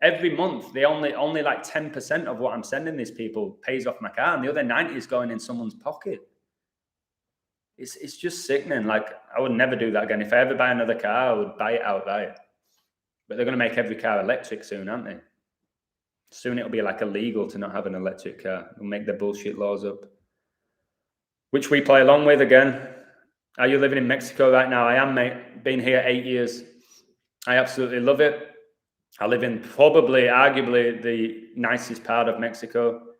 every month they only like 10% of what I'm sending these people pays off my car and the other 90 is going in someone's pocket. It's just sickening. Like I would never do that again. If I ever buy another car, I would buy it outright. But they're going to make every car electric soon, aren't they? Soon it'll be like illegal to not have an electric car. They'll make their bullshit laws up, which we play along with again. Are you living in Mexico right now? I am, mate. Been here 8 years. I absolutely love it. I live in probably, arguably, the nicest part of Mexico.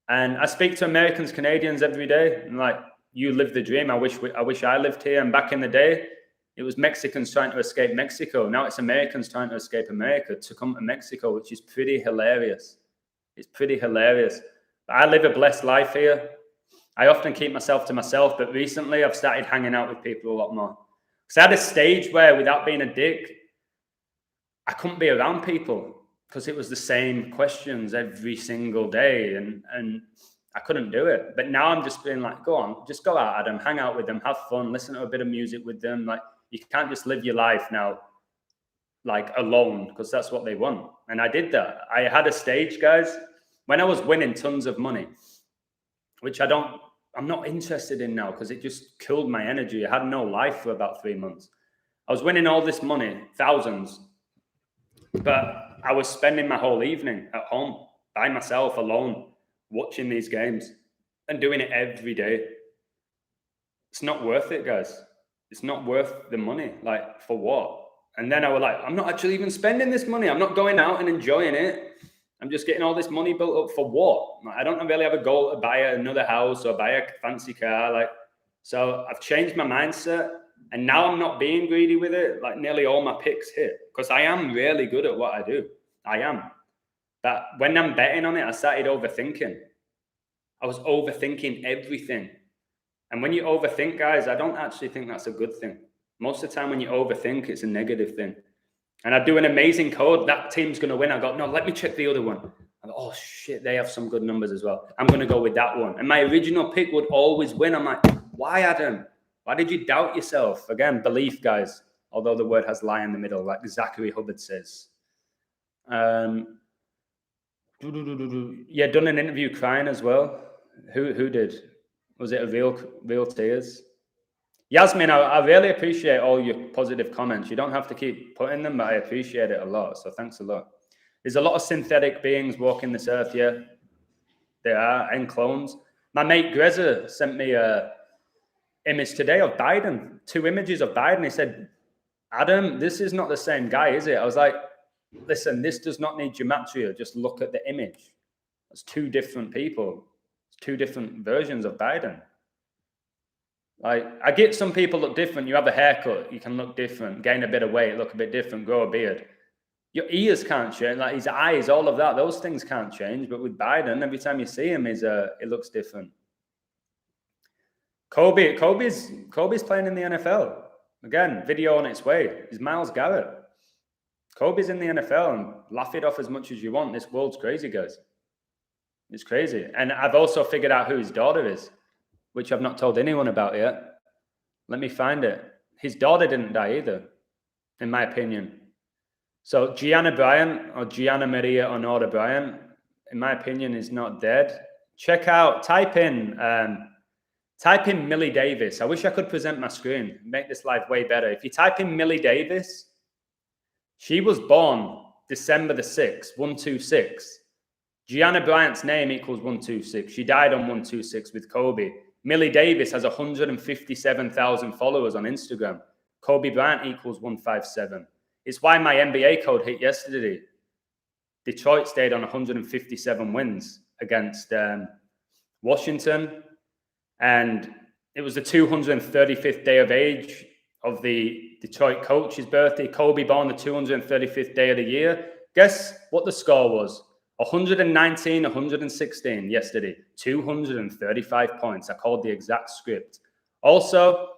And I speak to Americans, Canadians every day. And like, you live the dream. I wish I lived here. And back in the day, it was Mexicans trying to escape Mexico. Now it's Americans trying to escape America to come to Mexico, which is pretty hilarious. It's pretty hilarious. But I live a blessed life here. I often keep myself to myself, but recently I've started hanging out with people a lot more. Because I had a stage where, without being a dick, I couldn't be around people because it was the same questions every single day, and I couldn't do it. But now I'm just being like, go on, just go out, Adam, hang out with them, have fun, listen to a bit of music with them. Like, you can't just live your life now like alone because that's what they want. And I did that. I had a stage, guys, when I was winning tons of money, which I'm not interested in now because it just killed my energy. I had no life for about 3 months. I was winning all this money, thousands, but I was spending my whole evening at home by myself alone, watching these games and doing it every day. It's not worth it, guys. It's not worth the money. Like, for what? And then I was like, I'm not actually even spending this money. I'm not going out and enjoying it. I'm just getting all this money built up for what? I don't really have a goal to buy another house or buy a fancy car. Like, so I've changed my mindset, and now I'm not being greedy with it. Like, nearly all my picks hit because I am really good at what I do. I am. But when I'm betting on it, I started overthinking. I was overthinking everything. And when you overthink, guys, I don't actually think that's a good thing. Most of the time when you overthink, it's a negative thing. And I do an amazing code. That team's going to win. I go, no, let me check the other one. I go, oh, shit, they have some good numbers as well. I'm going to go with that one. And my original pick would always win. I'm like, why, Adam? Why did you doubt yourself? Again, belief, guys. Although the word has lie in the middle, like Zachary Hubbard says. Yeah, done an interview crying as well. Who did? Was it a real tears? Yasmin, I really appreciate all your positive comments. You don't have to keep putting them, but I appreciate it a lot. So thanks a lot. There's a lot of synthetic beings walking this earth, yeah. There are, and clones. My mate Greza sent me a image today of Biden, 2 images of Biden. He said, Adam, this is not the same guy, is it? I was like, listen, this does not need gematria. Just look at the image. It's 2 different people. It's 2 different versions of Biden. Like, I get some people look different. You have a haircut, you can look different. Gain a bit of weight, look a bit different. Grow a beard. Your ears can't change. Like his eyes, all of that. Those things can't change. But with Biden, every time you see him, it looks different. Kobe's playing in the NFL. Again, video on its way. He's Myles Garrett. Kobe's in the NFL, and laugh it off as much as you want. This world's crazy, guys. It's crazy. And I've also figured out who his daughter is, which I've not told anyone about yet. Let me find it. His daughter didn't die either, in my opinion. So Gianna Bryant, or Gianna Maria Honora Bryant, in my opinion, is not dead. Check out, type in Millie Davis. I wish I could present my screen, make this live way better. If you type in Millie Davis, she was born December the 6th, 126. Gianna Bryant's name equals 126. She died on 126 with Kobe. Millie Davis has 157,000 followers on Instagram. Kobe Bryant equals 157. It's why my NBA code hit yesterday. Detroit stayed on 157 wins against Washington. And It was the 235th day of age of the Detroit coach's birthday. Kobe born the 235th day of the year. Guess what the score was? 119, 116 yesterday. 235 points. I called the exact script. Also,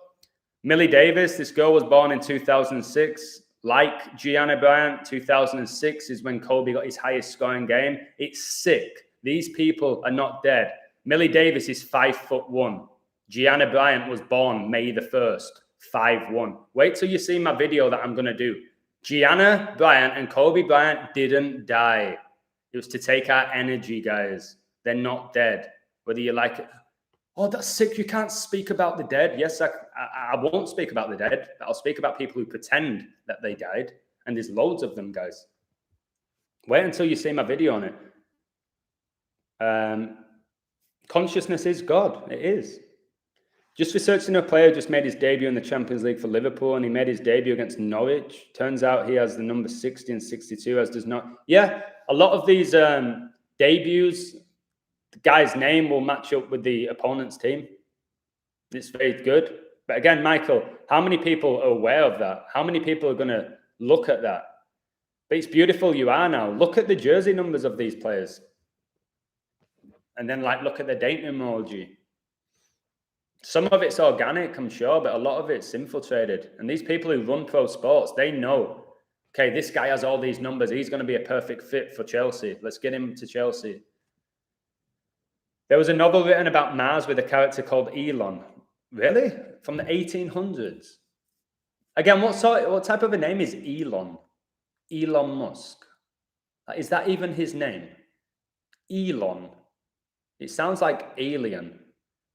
Millie Davis, this girl was born in 2006. Like Gianna Bryant, 2006 is when Kobe got his highest scoring game. It's sick. These people are not dead. Millie Davis is 5'1". Gianna Bryant was born May the 1st, 5'1". Wait till you see my video that I'm going to do. Gianna Bryant and Kobe Bryant didn't die. It was to take our energy, guys. They're not dead. Whether you like it. Oh, that's sick. You can't speak about the dead. Yes, I won't speak about the dead. I'll speak about people who pretend that they died. And there's loads of them, guys. Wait until you see my video on it. Consciousness is God. It is. Just researching a player just made his debut in the Champions League for Liverpool, and he made his debut against Norwich. Turns out he has the number 60 and 62, as does not. Yeah, a lot of these debuts, the guy's name will match up with the opponent's team. It's very good. But again, Michael, how many people are aware of that? How many people are going to look at that? But it's beautiful you are now. Look at the jersey numbers of these players. And then look at the date numerology. Some of it's organic, I'm sure, but a lot of it's infiltrated. And these people who run pro sports, they know, okay, this guy has all these numbers. He's going to be a perfect fit for Chelsea. Let's get him to Chelsea. There was a novel written about Mars with a character called Elon. Really? From the 1800s? Again, what type of a name is Elon? Elon Musk. Is that even his name? Elon. It sounds like alien.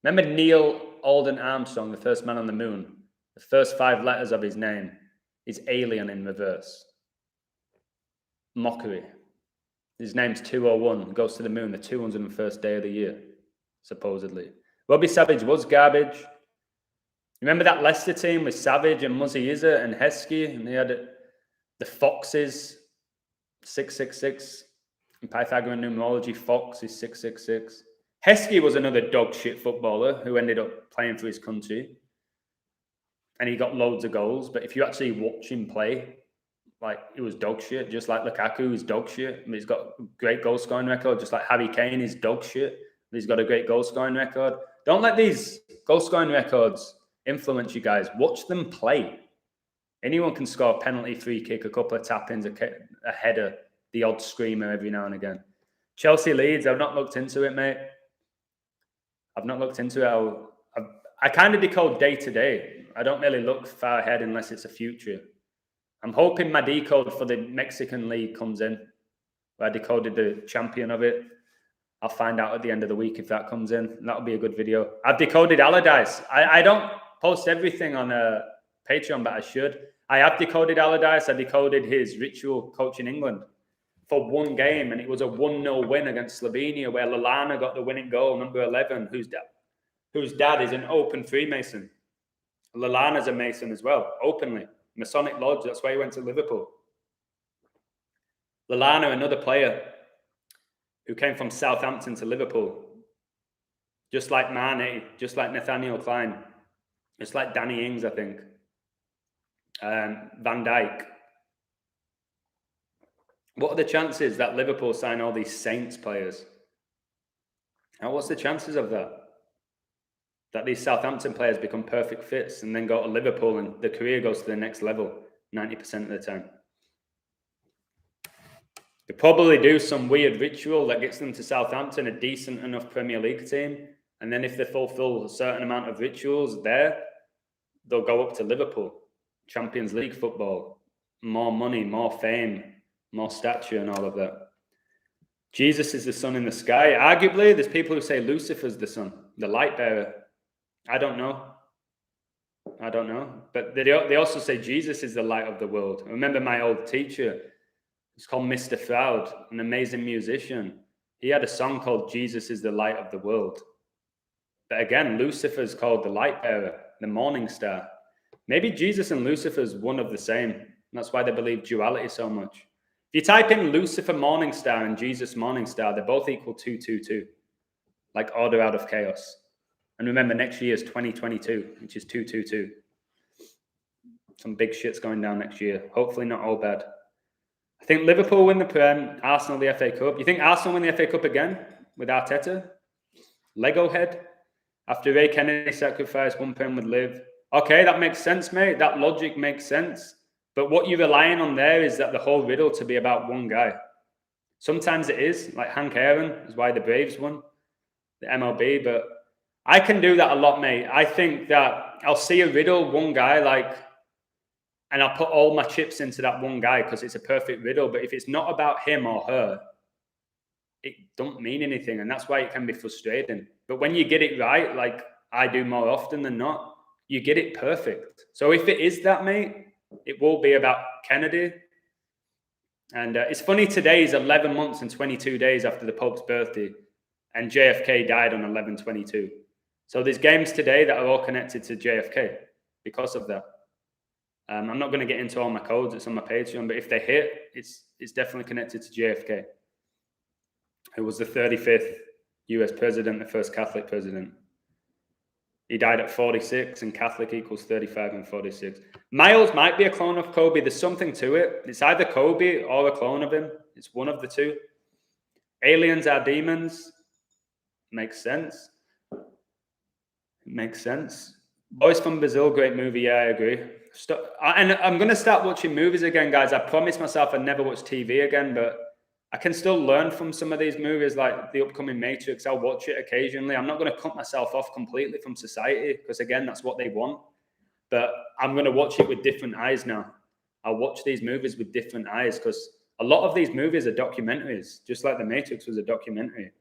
Remember Neil Alden Armstrong, the first man on the moon? The first 5 letters of his name is alien in reverse. Mockery. His name's 201, goes to the moon the 201st day of the year, supposedly. Robbie Savage was garbage. Remember that Leicester team with Savage and Muzzy Izzet and Heskey? And they had the Foxes, 666. In Pythagorean numerology, Fox is 666. Heskey was another dog shit footballer who ended up playing for his country. And he got loads of goals. But if you actually watch him play, it was dog shit. Just like Lukaku is dog shit. He's got a great goal scoring record. Just like Harry Kane is dog shit. He's got a great goal scoring record. Don't let these goal scoring records influence you guys. Watch them play. Anyone can score a penalty, free kick, a couple of tap-ins, a header, the odd screamer every now and again. Chelsea Leeds, I've not looked into it, mate. I've not looked into it. I kind of decode day to day. I don't really look far ahead unless it's a future. I'm hoping my decode for the Mexican League comes in, where I decoded the champion of it. I'll find out at the end of the week if that comes in. That'll be a good video. I've decoded Allardyce. I don't post everything on Patreon, but I should. I have decoded Allardyce. I decoded his ritual coach in England for one game, and it was a 1-0 win against Slovenia, where Lallana got the winning goal, number 11, whose dad is an open Freemason. Lallana's a Mason as well, openly. Masonic Lodge, that's why he went to Liverpool. Lallana, another player who came from Southampton to Liverpool. Just like Mane, just like Nathaniel Klein, just like Danny Ings, I think. Van Dijk. What are the chances that Liverpool sign all these Saints players? And what's the chances of that? That these Southampton players become perfect fits and then go to Liverpool and the career goes to the next level 90% of the time. They probably do some weird ritual that gets them to Southampton, a decent enough Premier League team. And then if they fulfill a certain amount of rituals there, they'll go up to Liverpool. Champions League football, more money, more fame, more stature and all of that. Jesus is the sun in the sky. Arguably, there's people who say Lucifer's the sun, the light bearer. I don't know. But they also say Jesus is the light of the world. I remember my old teacher, he's called Mr. Froud, an amazing musician. He had a song called Jesus is the light of the world. But again, Lucifer's called the light bearer, the morning star. Maybe Jesus and Lucifer's one of the same. And that's why they believe duality so much. If you type in Lucifer morning star and Jesus morning star, they're both equal 222. Like order out of chaos. And remember, next year is 2022, which is 222. Some big shit's going down next year. Hopefully not all bad. I think Liverpool win the Prem, Arsenal the FA Cup. You think Arsenal win the FA Cup again with Arteta? Lego head? After Ray Kennedy sacrificed 1 Prem with Liv. Okay, that makes sense, mate. That logic makes sense. But what you're relying on there is that the whole riddle to be about one guy. Sometimes it is, like Hank Aaron is why the Braves won the MLB. But I can do that a lot, mate. I think that I'll see a riddle, one guy, like, and I'll put all my chips into that one guy because it's a perfect riddle. But if it's not about him or her, it don't mean anything. And that's why it can be frustrating. But when you get it right, like I do more often than not, you get it perfect. So if it is that, mate, it will be about Kennedy. And it's funny, today is 11 months and 22 days after the Pope's birthday. And JFK died on 11/22. So there's games today that are all connected to JFK because of that. I'm not going to get into all my codes. It's on my Patreon. But if they hit, it's definitely connected to JFK, who was the 35th US president, the first Catholic president. He died at 46, and Catholic equals 35 and 46. Miles might be a clone of Kobe. There's something to it. It's either Kobe or a clone of him. It's one of the two. Aliens are demons. Makes sense. Makes sense. Boys from Brazil, great movie. Yeah, I agree. And I'm going to start watching movies again, guys. I promised myself I'd never watch TV again, but I can still learn from some of these movies, like the upcoming Matrix. I'll watch it occasionally. I'm not going to cut myself off completely from society because, again, that's what they want. But I'm going to watch it with different eyes now. I'll watch these movies with different eyes because a lot of these movies are documentaries, just like the Matrix was a documentary.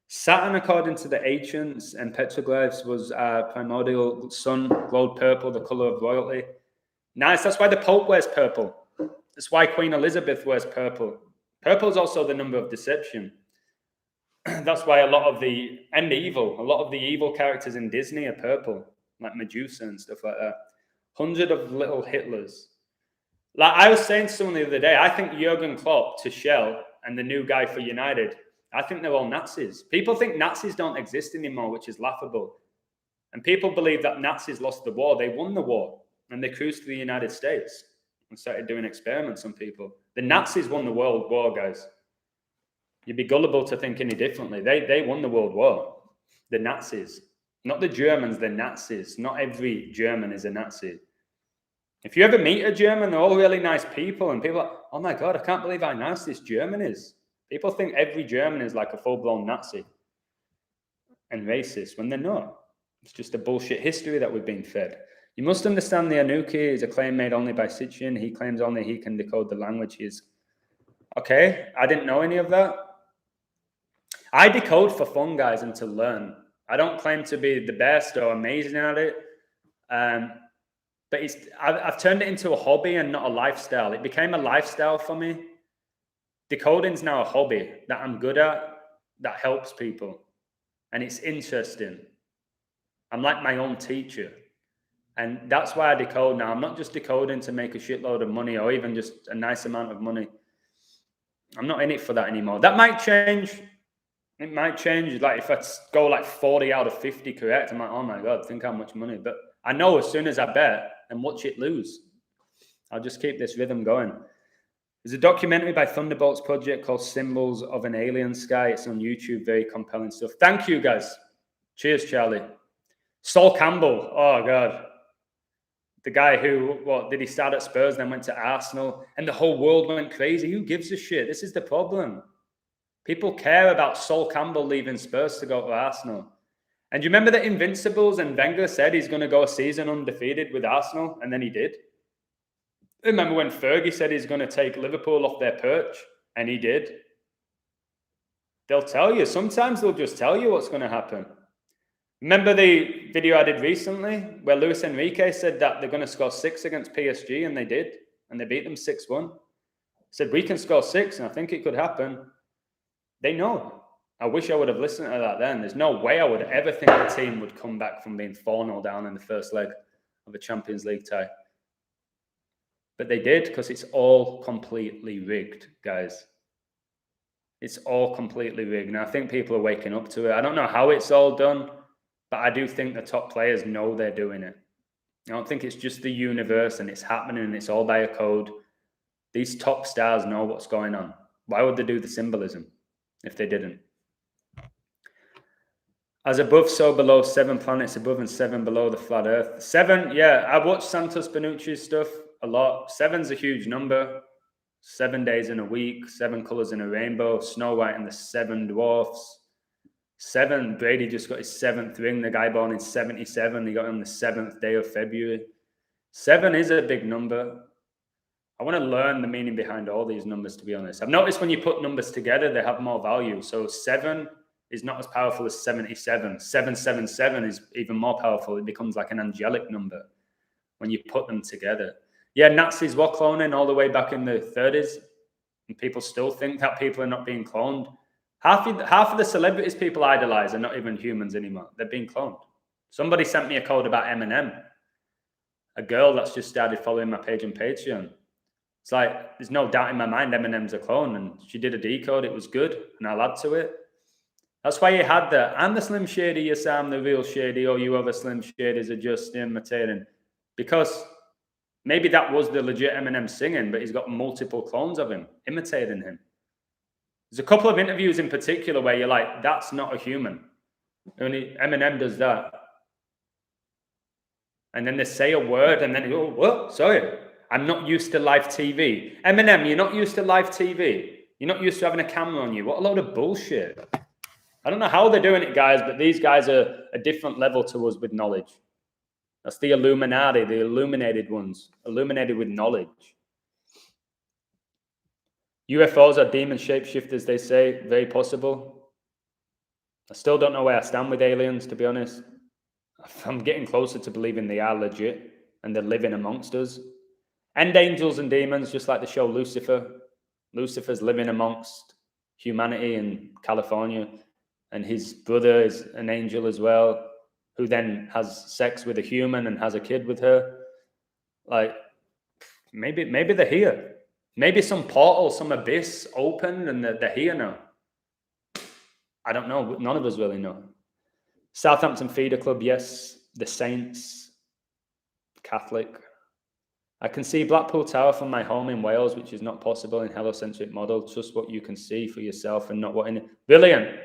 Saturn, according to the ancients and petroglyphs, was primordial sun, glowed purple, the color of royalty. Nice. That's why the Pope wears purple. That's why Queen Elizabeth wears purple. Purple is also the number of deception. That's why a lot of the evil characters in Disney are purple, like Medusa and stuff like that. 100 of little Hitlers. Like I was saying to someone the other day, I think Jurgen Klopp, Tuchel, and the new guy for United, I think they're all Nazis. People think Nazis don't exist anymore, which is laughable. And people believe that Nazis lost the war. They won the war, and they cruised to the United States and started doing experiments on people. The Nazis won the World War, guys. You'd be gullible to think any differently. They won the World War. The Nazis. Not the Germans, the Nazis. Not every German is a Nazi. If you ever meet a German, they're all really nice people. And people are like, oh my God, I can't believe how nice this German is. People think every German is like a full-blown Nazi and racist when they're not. It's just a bullshit history that we've been fed. You must understand the Anunnaki is a claim made only by Sitchin. He claims only he can decode the language. Okay, I didn't know any of that. I decode for fun, guys, and to learn. I don't claim to be the best or amazing at it. But I've turned it into a hobby and not a lifestyle. It became a lifestyle for me. Decoding's now a hobby that I'm good at, that helps people. And it's interesting. I'm like my own teacher. And that's why I decode now. I'm not just decoding to make a shitload of money or even just a nice amount of money. I'm not in it for that anymore. That might change. It might change. Like if I go like 40 out of 50 correct, I'm like, oh my God, think how much money. But I know as soon as I bet and watch it lose, I'll just keep this rhythm going. There's a documentary by Thunderbolts Project called Symbols of an Alien Sky. It's on YouTube. Very compelling stuff. Thank you, guys. Cheers, Charlie. Sol Campbell. Oh, God. The guy who, did he start at Spurs, then went to Arsenal, and the whole world went crazy? Who gives a shit? This is the problem. People care about Sol Campbell leaving Spurs to go to Arsenal. And you remember the Invincibles, and Wenger said he's going to go a season undefeated with Arsenal, and then he did. Remember when Fergie said he's going to take Liverpool off their perch, and he did. They'll tell you. Sometimes they'll just tell you what's going to happen. Remember the video I did recently where Luis Enrique said that they're going to score 6 against PSG, and they did, and they beat them 6-1. Said, we can score 6, and I think it could happen. They know. I wish I would have listened to that then. There's no way I would ever think the team would come back from being 4-0 down in the first leg of a Champions League tie. But they did, because it's all completely rigged, guys. It's all completely rigged. And I think people are waking up to it. I don't know how it's all done. But I do think the top players know they're doing it. I don't think it's just the universe and it's happening and it's all by a code. These top stars know what's going on. Why would they do the symbolism if they didn't? As above, so below, 7 planets above and 7 below the flat Earth. 7, yeah, I watched Santos Benucci's stuff a lot. 7's a huge number. 7 days in a week, 7 colors in a rainbow, Snow White and the 7 dwarfs. 7, Brady just got his 7th ring. The guy born in 77, he got it on the 7th day of February. 7 is a big number. I want to learn the meaning behind all these numbers, to be honest. I've noticed when you put numbers together, they have more value. So 7 is not as powerful as 77. 777 is even more powerful. It becomes like an angelic number when you put them together. Yeah, Nazis were cloning all the way back in the 30s, and people still think that people are not being cloned. Half of the celebrities people idolize are not even humans anymore. They're being cloned. Somebody sent me a code about Eminem. A girl that's just started following my page on Patreon. It's like, there's no doubt in my mind Eminem's a clone, and she did a decode. It was good, and I'll add to it. That's why you had that. I'm the Slim Shady, yes, I'm the real Shady, or you other Slim Shadys are just imitating. Because maybe that was the legit Eminem singing, but he's got multiple clones of him imitating him. There's a couple of interviews in particular where you're like, that's not a human. Only Eminem does that. And then they say a word, and then you go, what? Sorry, I'm not used to live TV. Eminem, you're not used to live TV. You're not used to having a camera on you. What a load of bullshit. I don't know how they're doing it, guys, but these guys are a different level to us with knowledge. That's the Illuminati, the illuminated ones, illuminated with knowledge. UFOs are demon shapeshifters, they say. Very possible. I still don't know where I stand with aliens, to be honest. I'm getting closer to believing they are legit and they're living amongst us. And angels and demons, just like the show Lucifer. Lucifer's living amongst humanity in California. And his brother is an angel as well, who then has sex with a human and has a kid with her. Like, maybe they're here. Maybe some portal, some abyss opened and they're here now. I don't know. None of us really know. Southampton Feeder Club, yes. The Saints, Catholic. I can see Blackpool Tower from my home in Wales, which is not possible in heliocentric model. Trust what you can see for yourself and not what in it. Brilliant.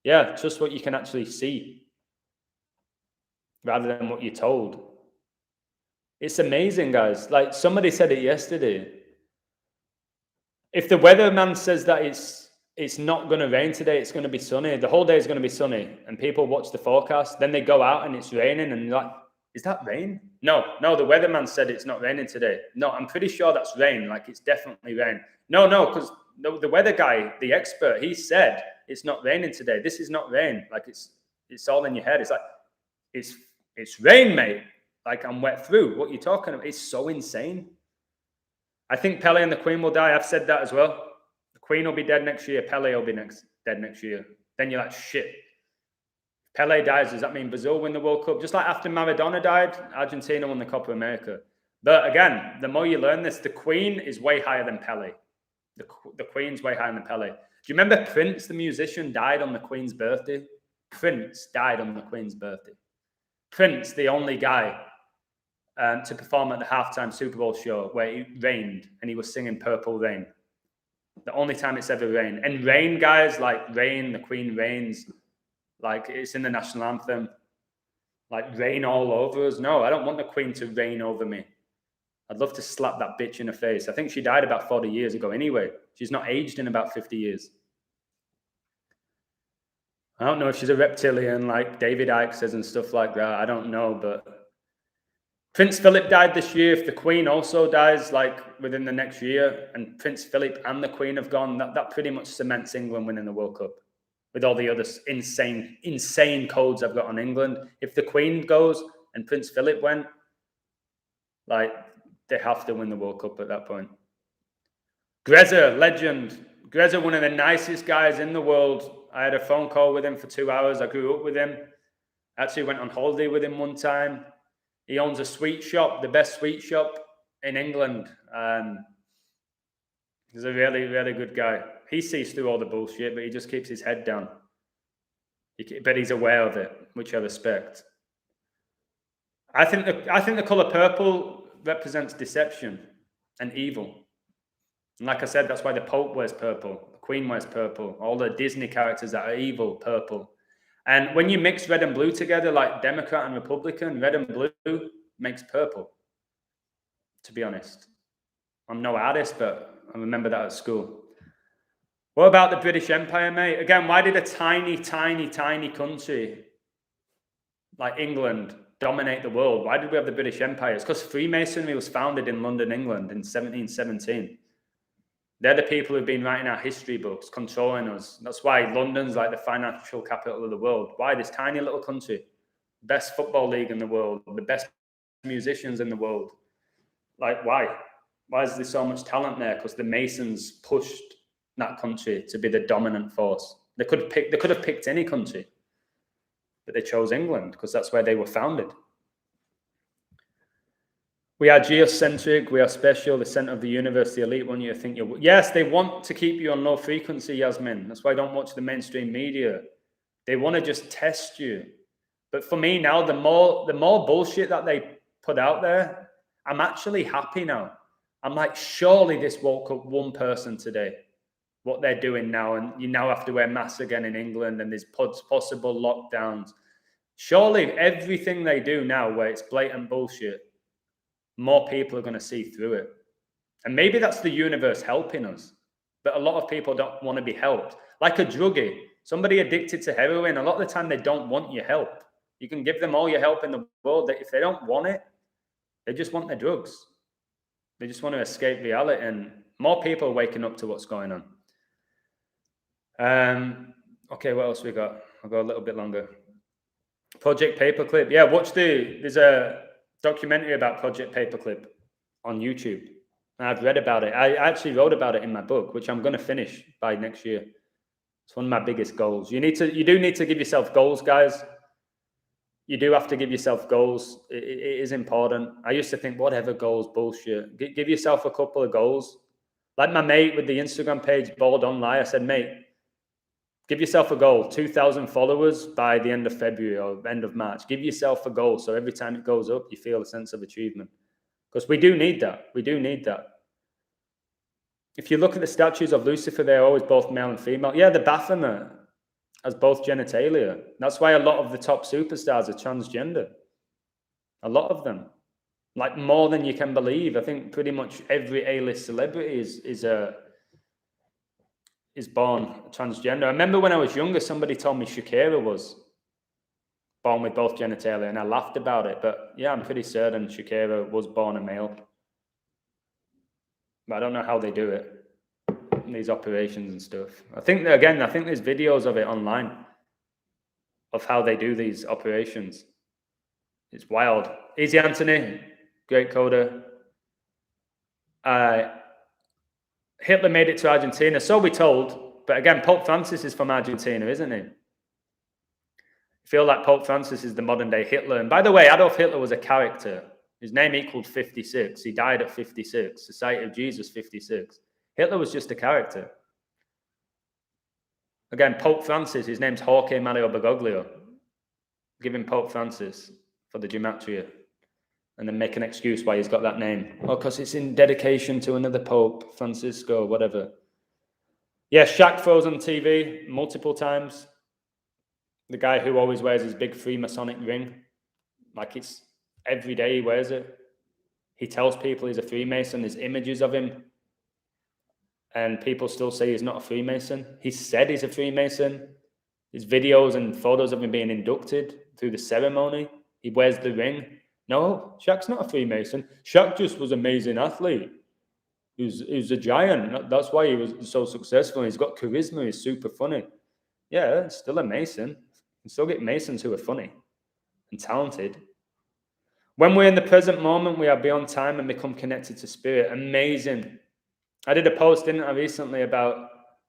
Yeah, trust what you can actually see rather than what you're told. It's amazing, guys. Like somebody said it yesterday. If the weatherman says that it's not going to rain today, it's going to be sunny, the whole day is going to be sunny, and people watch the forecast, then they go out and it's raining and you're like, is that rain? No, the weatherman said it's not raining today. No, I'm pretty sure that's rain. Like it's definitely rain. No, because the weather guy, the expert, he said it's not raining today. This is not rain. Like it's all in your head. It's like, it's rain, mate. Like I'm wet through. What you're talking about? It's so insane. I think Pele and the Queen will die. I've said that as well. The Queen will be dead next year. Pele will be dead next year. Then you're like, shit. Pele dies, does that mean Brazil win the World Cup? Just like after Maradona died, Argentina won the Copa America. But again, the more you learn this, the Queen is way higher than Pele. The Queen's way higher than Pele. Do you remember Prince, the musician, died on the Queen's birthday? Prince died on the Queen's birthday. Prince, the only guy to perform at the halftime Super Bowl show where it rained and he was singing Purple Rain. The only time it's ever rained. And rain, guys, like rain, the Queen reigns. Like it's in the national anthem. Like rain all over us. No, I don't want the Queen to reign over me. I'd love to slap that bitch in the face. I think she died about 40 years ago anyway. She's not aged in about 50 years. I don't know if she's a reptilian like David Icke says and stuff like that. I don't know, but Prince Philip died this year. If the Queen also dies like within the next year and Prince Philip and the Queen have gone, that pretty much cements England winning the World Cup. With all the other insane codes I've got on England. If the Queen goes and Prince Philip went, like, they have to win the World Cup at that point. Greza, legend. Greza, one of the nicest guys in the world. I had a phone call with him for 2 hours. I grew up with him. I actually went on holiday with him one time. He owns a sweet shop, the best sweet shop in England. He's a really, really good guy. He sees through all the bullshit, but he just keeps his head down. But he's aware of it, which I respect. I think the color purple represents deception and evil. And like I said, that's why the Pope wears purple, the Queen wears purple, all the Disney characters that are evil, purple. And when you mix red and blue together, like Democrat and Republican, red and blue makes purple, to be honest. I'm no artist, but I remember that at school. What about the British Empire, mate? Again, why did a tiny, tiny, tiny country like England dominate the world? Why did we have the British Empire? It's because Freemasonry was founded in London, England in 1717. They're the people who've been writing our history books, controlling us. That's why London's like the financial capital of the world. Why? This tiny little country, best football league in the world, the best musicians in the world. Like, why? Why is there so much talent there? Because the Masons pushed that country to be the dominant force. They could have picked any country, but they chose England because that's where they were founded. We are geocentric, we are special, the center of the universe, the elite want you to think you're... Yes, they want to keep you on low frequency, Yasmin. That's why I don't watch the mainstream media. They want to just test you. But for me now, the more bullshit that they put out there, I'm actually happy now. I'm like, surely this woke up one person today, what they're doing now, and you now have to wear masks again in England, and there's possible lockdowns. Surely everything they do now where it's blatant bullshit, more people are going to see through it. And maybe that's the universe helping us. But a lot of people don't want to be helped. Like a druggie, somebody addicted to heroin, a lot of the time they don't want your help. You can give them all your help in the world. If they don't want it, they just want their drugs. They just want to escape reality. And more people are waking up to what's going on. Okay, what else we got? I'll go a little bit longer. Project Paperclip. Yeah, there's a documentary about Project Paperclip on YouTube. And I've read about it. I actually wrote about it in my book, which I'm going to finish by next year. It's one of my biggest goals. You do need to give yourself goals, guys. You do have to give yourself goals. It is important. I used to think whatever goals, bullshit. Give yourself a couple of goals. Like my mate with the Instagram page, Bald On Lie, I said, mate, give yourself a goal, 2,000 followers by the end of February or end of March. Give yourself a goal so every time it goes up, you feel a sense of achievement. Because we do need that. We do need that. If you look at the statues of Lucifer, they're always both male and female. Yeah, the Baphomet has both genitalia. That's why a lot of the top superstars are transgender. A lot of them. Like more than you can believe. I think pretty much every A-list celebrity is born transgender. I remember when I was younger, somebody told me Shakira was born with both genitalia, and I laughed about it. But yeah, I'm pretty certain Shakira was born a male. But I don't know how they do it, these operations and stuff. I think there's videos of it online of how they do these operations. It's wild. Easy Anthony, great coder. Hitler made it to Argentina, so we're told. But again, Pope Francis is from Argentina, isn't he? I feel like Pope Francis is the modern day Hitler. And by the way, Adolf Hitler was a character. His name equaled 56. He died at 56. Society of Jesus, 56. Hitler was just a character. Again, Pope Francis, his name's Jorge Mario Bergoglio. Give him Pope Francis for the gematria. And then make an excuse why he's got that name. Oh, because it's in dedication to another Pope, Francisco, whatever. Yeah, Shaq throws on TV multiple times. The guy who always wears his big Freemasonic ring. Like it's every day he wears it. He tells people he's a Freemason. There's images of him. And people still say he's not a Freemason. He said he's a Freemason. There's videos and photos of him being inducted through the ceremony. He wears the ring. No, Shaq's not a Freemason. Shaq just was an amazing athlete. He was a giant. That's why he was so successful. He's got charisma. He's super funny. Yeah, still a Mason. You can still get Masons who are funny and talented. When we're in the present moment, we are beyond time and become connected to spirit. Amazing. I did a post, didn't I, recently about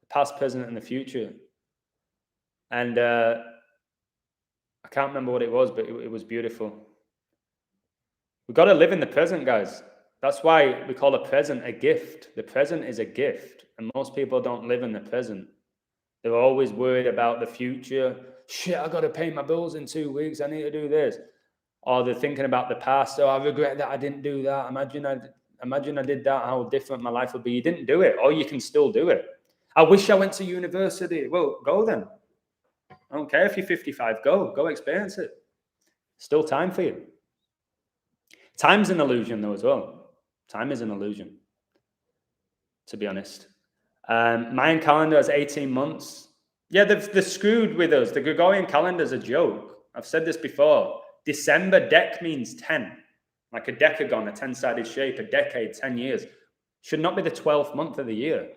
the past, present, and the future. And I can't remember what it was, but it was beautiful. We've got to live in the present, guys. That's why we call the present a gift. The present is a gift. And most people don't live in the present. They're always worried about the future. shit, I got to pay my bills in 2 weeks. I need to do this. Or they're thinking about the past. Oh, I regret that I didn't do that. Imagine I did that, how different my life would be. You didn't do it, or you can still do it. I wish I went to university. Well, go then. I don't care if you're 55. Go experience it. Still time for you. Time's an illusion though as well. Time is an illusion, to be honest. Mayan calendar is 18 months. Yeah, they're screwed with us. The Gregorian calendar is a joke. I've said this before. December dec means 10, like a decagon, a 10-sided shape, a decade, 10 years. Should not be the 12th month of the year.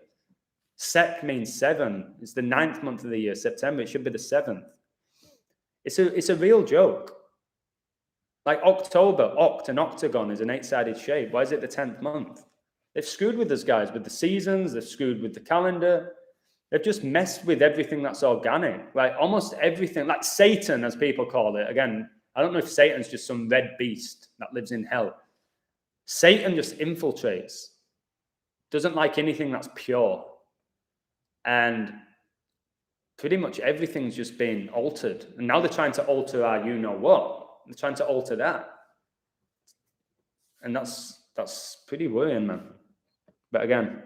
Sep means 7. It's the 9th month of the year, September. It should be the 7th. It's a real joke. Like October, oct, an octagon is an 8-sided shape. Why is it the 10th month? They've screwed with us, guys, with the seasons. They've screwed with the calendar. They've just messed with everything that's organic. Like almost everything, like Satan, as people call it. Again, I don't know if Satan's just some red beast that lives in hell. Satan just infiltrates. Doesn't like anything that's pure. And pretty much everything's just been altered. And now they're trying to alter our you-know-what. They're trying to alter that. And that's pretty worrying, man. But again,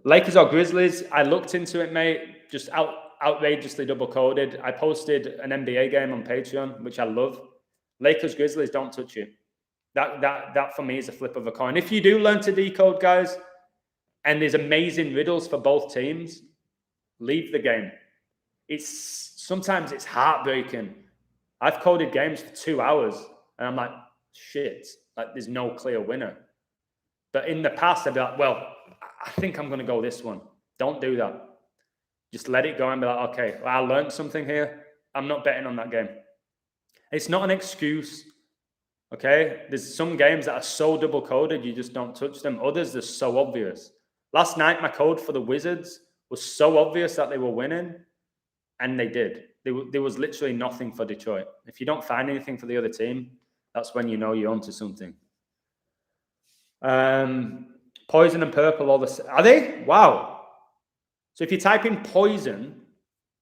Lakers or Grizzlies, I looked into it, mate. Just outrageously double-coded. I posted an NBA game on Patreon, which I love. Lakers, Grizzlies, don't touch it. That for me is a flip of a coin. If you do learn to decode, guys, and there's amazing riddles for both teams, leave the game. Sometimes it's heartbreaking. I've coded games for 2 hours, and I'm like, shit, like there's no clear winner. But in the past, I'd be like, well, I think I'm going to go this one. Don't do that. Just let it go and be like, okay, well, I learned something here. I'm not betting on that game. It's not an excuse, okay? There's some games that are so double-coded, you just don't touch them. Others are so obvious. Last night, my code for the Wizards was so obvious that they were winning, and they did. There was literally nothing for Detroit. If you don't find anything for the other team, that's when you know you're onto something. Poison and purple, all the... Are they? Wow. So if you type in poison,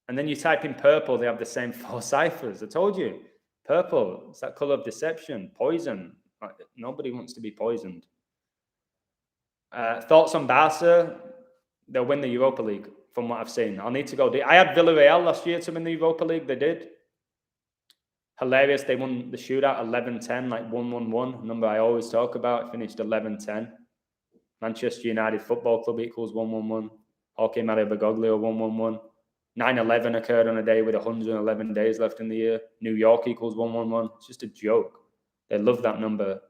and then you type in purple, they have the same 4 ciphers. I told you. Purple, it's that color of deception. Poison. Nobody wants to be poisoned. Thoughts on Barca? They'll win the Europa League, from what I've seen. I'll need to go. I had Villarreal last year to win the Europa League. They did. Hilarious. They won the shootout 11-10, like 1-1-1. Number I always talk about. It finished 11-10. Manchester United Football Club equals 1-1-1. Hockey Mario Bergoglio 1-1-1. 9/11 occurred on a day with 111 days left in the year. New York equals 1-1-1. It's just a joke. They love that number.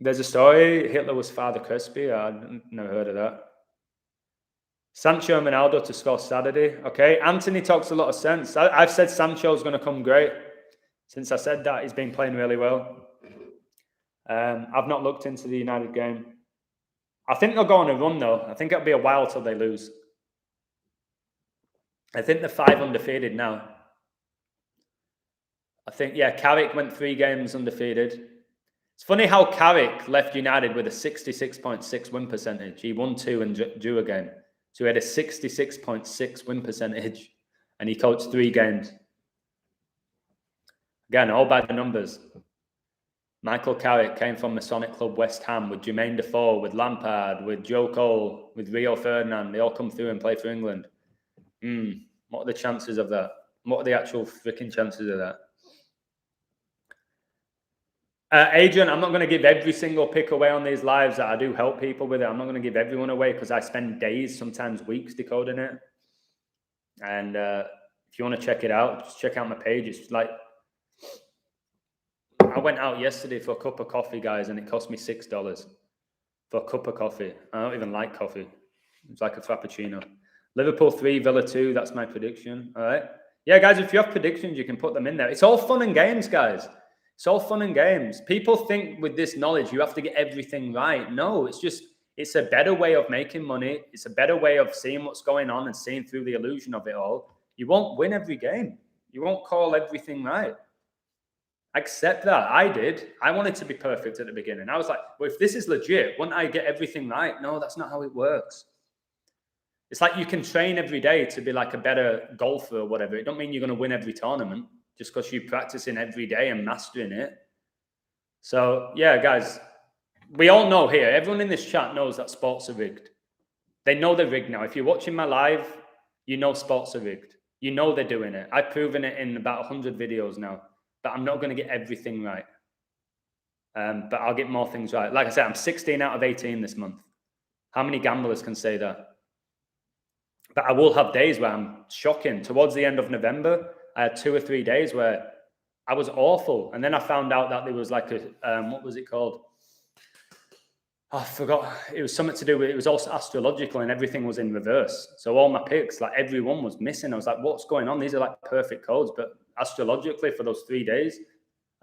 There's a story. Hitler was Father Crispy. I've never heard of that. Sancho and Ronaldo to score Saturday. Okay. Anthony talks a lot of sense. I've said Sancho's going to come great. Since I said that, he's been playing really well. I've not looked into the United game. I think they'll go on a run, though. I think it'll be a while till they lose. I think they're 5 undefeated now. I think, yeah, Carrick went 3 games undefeated. It's funny how Carrick left United with a 66.6 win percentage. He won 2 and drew a game. So he had a 66.6 win percentage, and he coached 3 games. Again, all by the numbers. Michael Carrick came from Masonic Club West Ham with Jermaine Defoe, with Lampard, with Joe Cole, with Rio Ferdinand. They all come through and play for England. What are the chances of that? What are the actual freaking chances of that? Adrian, I'm not going to give every single pick away on these lives that I do help people with it. I'm not going to give everyone away because I spend days, sometimes weeks decoding it. And if you want to check it out, just check out my page. It's like, I went out yesterday for a cup of coffee, guys, and it cost me $6 for a cup of coffee. I don't even like coffee. It's like a Frappuccino. Liverpool 3, Villa 2. That's my prediction. All right. Yeah, guys, if you have predictions, you can put them in there. It's all fun and games, guys. It's all fun and games. People think with this knowledge, you have to get everything right. No, it's a better way of making money. It's a better way of seeing what's going on and seeing through the illusion of it all. You won't win every game. You won't call everything right. Accept that. I did. I wanted to be perfect at the beginning. I was like, well, if this is legit, wouldn't I get everything right? No, that's not how it works. It's like you can train every day to be like a better golfer or whatever. It don't mean you're going to win every tournament just because you're practicing every day and mastering it. So, yeah, guys, we all know here, everyone in this chat knows that sports are rigged. They know they're rigged now. If you're watching my live, you know sports are rigged. You know they're doing it. I've proven it in about 100 videos now, but I'm not going to get everything right. But I'll get more things right. Like I said, I'm 16 out of 18 this month. How many gamblers can say that? But I will have days where I'm shocking. Towards the end of November, I had 2 or 3 days where I was awful. And then I found out that there was like a, what was it called? Oh, I forgot. It was something to do with, it was also astrological and everything was in reverse. So all my picks, like everyone was missing. I was like, what's going on? These are like perfect codes. But astrologically for those 3 days,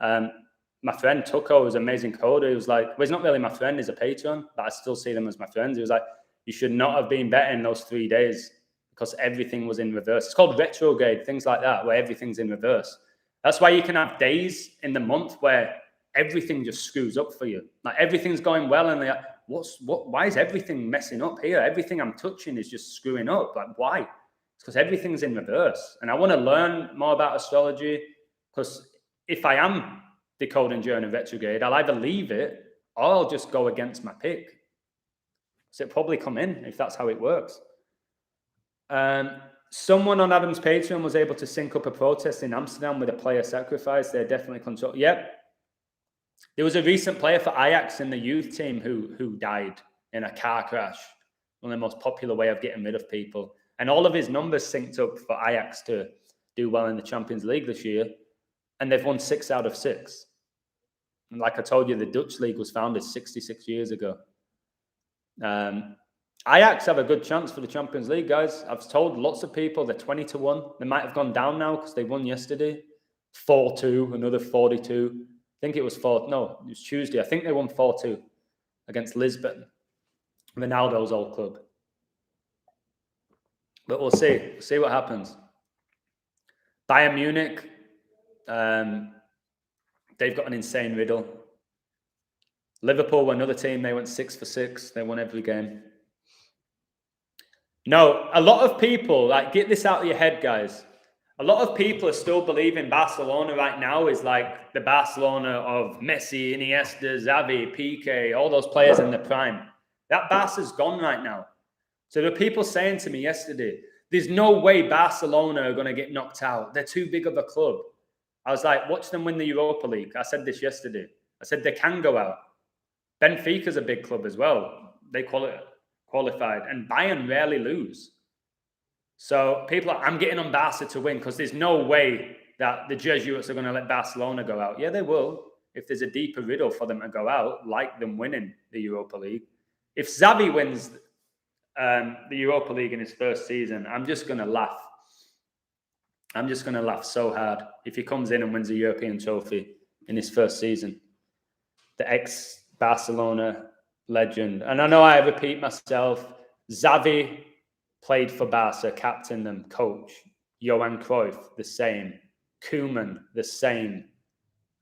my friend Tucko was an amazing coder. He was like, well, he's not really my friend, he's a patron, but I still see them as my friends. He was like, you should not have been betting those 3 days because everything was in reverse. It's called retrograde, things like that, where everything's in reverse. That's why you can have days in the month where everything just screws up for you. Like everything's going well and they're like, why is everything messing up here? Everything I'm touching is just screwing up. Like, why? It's because everything's in reverse. And I want to learn more about astrology because if I am decoding during a retrograde, I'll either leave it or I'll just go against my pick. So it'll probably come in if that's how it works. Someone on Adam's Patreon was able to sync up a protest in Amsterdam with a player sacrifice. They're definitely control. Yep. There was a recent player for Ajax in the youth team who died in a car crash. One of the most popular way of getting rid of people. And all of his numbers synced up for Ajax to do well in the Champions League this year. And they've won 6 out of 6. And like I told you, the Dutch league was founded 66 years ago. Ajax have a good chance for the Champions League, guys. I've told lots of people they're 20-1. They might have gone down now because they won yesterday. 4-2, another 42. I think it was it was Tuesday. I think they won 4-2 against Lisbon, Ronaldo's old club. But we'll see. We'll see what happens. Bayern Munich, they've got an insane riddle. Liverpool were another team. They went 6 for 6. They won every game. No, a lot of people, like, get this out of your head, guys. A lot of people are still believing Barcelona right now is like the Barcelona of Messi, Iniesta, Xavi, Piqué, all those players in the prime. That Barca's gone right now. So there were people saying to me yesterday, there's no way Barcelona are going to get knocked out. They're too big of a club. I was like, watch them win the Europa League. I said this yesterday. I said they can go out. Benfica's a big club as well. They qualified. And Bayern rarely lose. So people are, I'm getting on Barca to win because there's no way that the Jesuits are going to let Barcelona go out. Yeah, they will. If there's a deeper riddle for them to go out, like them winning the Europa League. If Xavi wins the Europa League in his first season, I'm just going to laugh. I'm just going to laugh so hard if he comes in and wins a European trophy in his first season. The ex-Barcelona legend. And I know I repeat myself. Xavi played for Barca, captained them, coach. Johan Cruyff, the same. Koeman, the same.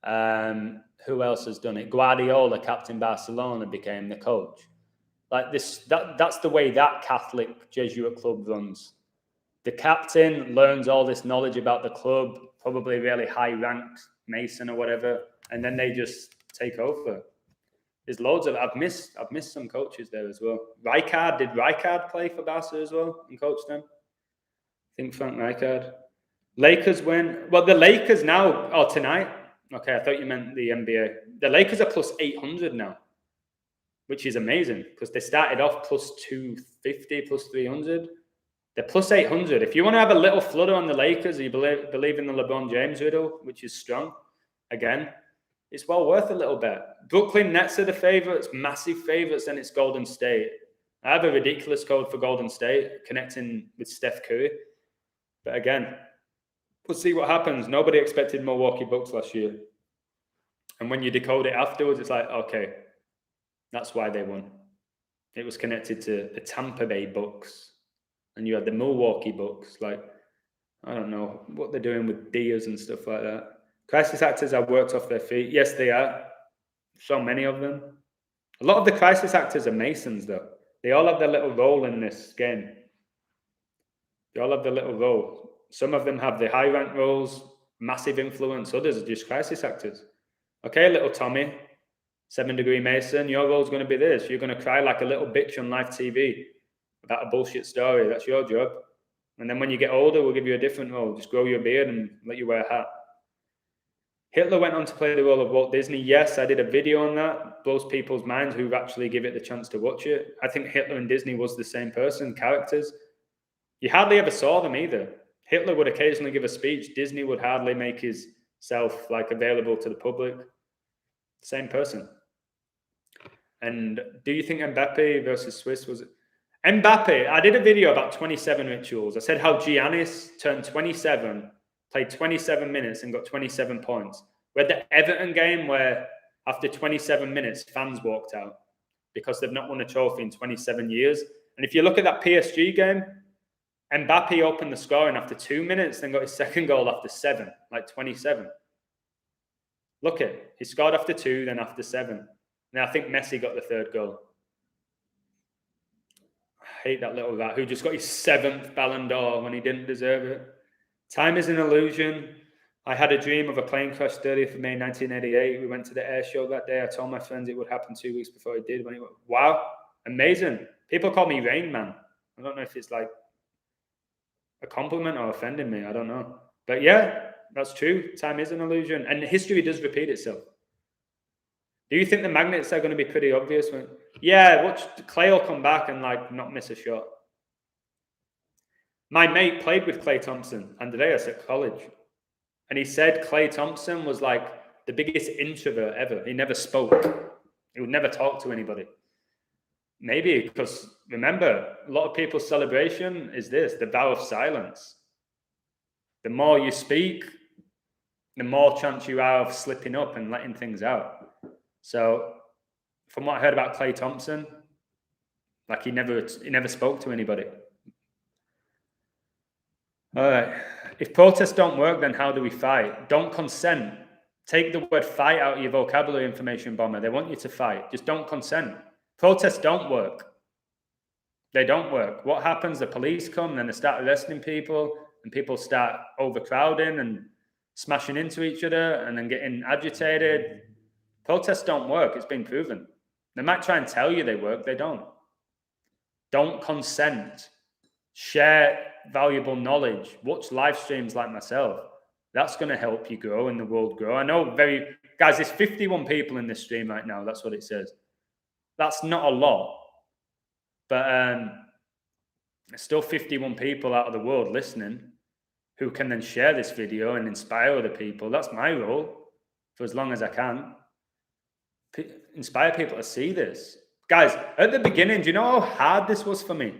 Who else has done it? Guardiola, captain Barcelona, became the coach. Like this, that's the way that Catholic Jesuit club runs. The captain learns all this knowledge about the club, probably really high-ranked Mason or whatever, and then they just take over. There's loads of I've missed some coaches there as well. Rijkaard, did Rijkaard play for Barca as well and coach them? I think Frank Rijkaard. Lakers win. Well, the Lakers now, tonight. Okay, I thought you meant the NBA. The Lakers are plus 800 now, which is amazing because they started off plus 250, plus 300. They're plus 800. If you want to have a little flutter on the Lakers, you believe in the LeBron James riddle, which is strong, again, it's well worth a little bet. Brooklyn Nets are the favorites, massive favorites, and it's Golden State. I have a ridiculous code for Golden State connecting with Steph Curry. But again, we'll see what happens. Nobody expected Milwaukee Bucks last year. And when you decode it afterwards, it's like, okay, that's why they won. It was connected to the Tampa Bay Bucks. And you had the Milwaukee Bucks. Like, I don't know what they're doing with Diaz and stuff like that. Crisis actors are worked off their feet. Yes, they are. So many of them. A lot of the crisis actors are Masons, though. They all have their little role in this game. They all have their little role. Some of them have the high rank roles, massive influence. Others are just crisis actors. Okay, little Tommy, 7-degree Mason, your role's going to be this. You're going to cry like a little bitch on live TV about a bullshit story. That's your job. And then when you get older, we'll give you a different role. Just grow your beard and let you wear a hat. Hitler went on to play the role of Walt Disney. Yes, I did a video on that. Blows people's minds who actually give it the chance to watch it. I think Hitler and Disney was the same person, characters. You hardly ever saw them either. Hitler would occasionally give a speech. Disney would hardly make himself like available to the public. Same person. And do you think Mbappe versus Swiss was... Mbappe, I did a video about 27 rituals. I said how Giannis turned 27, played 27 minutes and got 27 points. We had the Everton game where after 27 minutes, fans walked out because they've not won a trophy in 27 years. And if you look at that PSG game, Mbappe opened the scoring after 2 minutes, then got his second goal after 7, like 27. Look at it. He scored after 2, then after 7. Now I think Messi got the third goal. I hate that little rat who just got his 7th Ballon d'Or when he didn't deserve it. Time is an illusion. I had a dream of a plane crash 30th of May 1988. We went to the air show that day. I told my friends it would happen 2 weeks before it did. When it went, wow, amazing. People call me Rain Man. I don't know if it's like a compliment or offending me. I don't know. But yeah, that's true. Time is an illusion. And history does repeat itself. Do you think the magnets are going to be pretty obvious? Yeah, watch Clay will come back and like not miss a shot. My mate played with Klay Thompson, Andreas, at college. And he said Klay Thompson was like the biggest introvert ever. He never spoke. He would never talk to anybody. Maybe because, remember, a lot of people's celebration is this, the vow of silence. The more you speak, the more chance you are of slipping up and letting things out. So, from what I heard about Klay Thompson, like he never spoke to anybody. All right. If protests don't work, then how do we fight? Don't consent. Take the word fight out of your vocabulary, information bomber. They want you to fight. Just don't consent. Protests don't work. They don't work. What happens? The police come, and then they start arresting people, and people start overcrowding and smashing into each other and then getting agitated. Protests don't work. It's been proven. They might try and tell you they work. They don't. Don't consent. Share valuable knowledge. Watch live streams like myself. That's going to help you grow and the world grow. I know guys, there's 51 people in this stream right now. That's what it says. That's not a lot. But there's still 51 people out of the world listening who can then share this video and inspire other people. That's my role for as long as I can. Inspire people to see this. Guys, at the beginning, do you know how hard this was for me?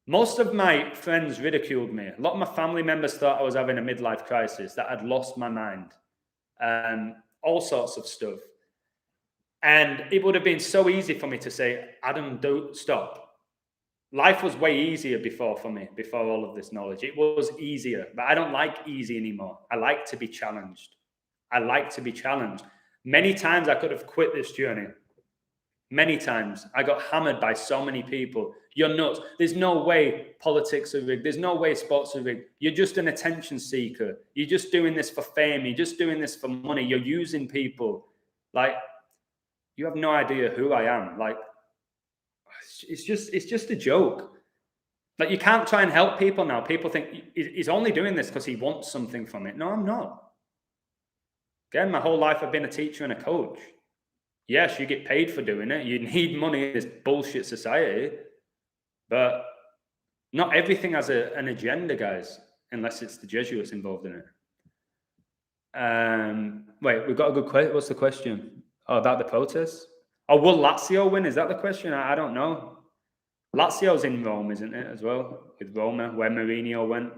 Most of my friends ridiculed me. A lot of my family members thought I was having a midlife crisis, that I'd lost my mind, all sorts of stuff. And it would have been so easy for me to say, Adam, don't stop. Life was way easier before for me, before all of this knowledge. It was easier, but I don't like easy anymore. I like to be challenged. I like to be challenged. Many times I could have quit this journey. Many times I got hammered by so many people. You're nuts. There's no way politics are rigged. There's no way sports are rigged. You're just an attention seeker. You're just doing this for fame. You're just doing this for money. You're using people. Like, you have no idea who I am. Like, it's just a joke. Like, you can't try and help people now. People think he's only doing this because he wants something from it. No, I'm not. Again, my whole life I've been a teacher and a coach. Yes, you get paid for doing it. You need money in this bullshit society. But not everything has an agenda, guys, unless it's the Jesuits involved in it. Wait, we've got a good question. What's the question? Oh, about the protests? Oh, will Lazio win? Is that the question? I don't know. Lazio's in Rome, isn't it, as well? With Roma, where Mourinho went.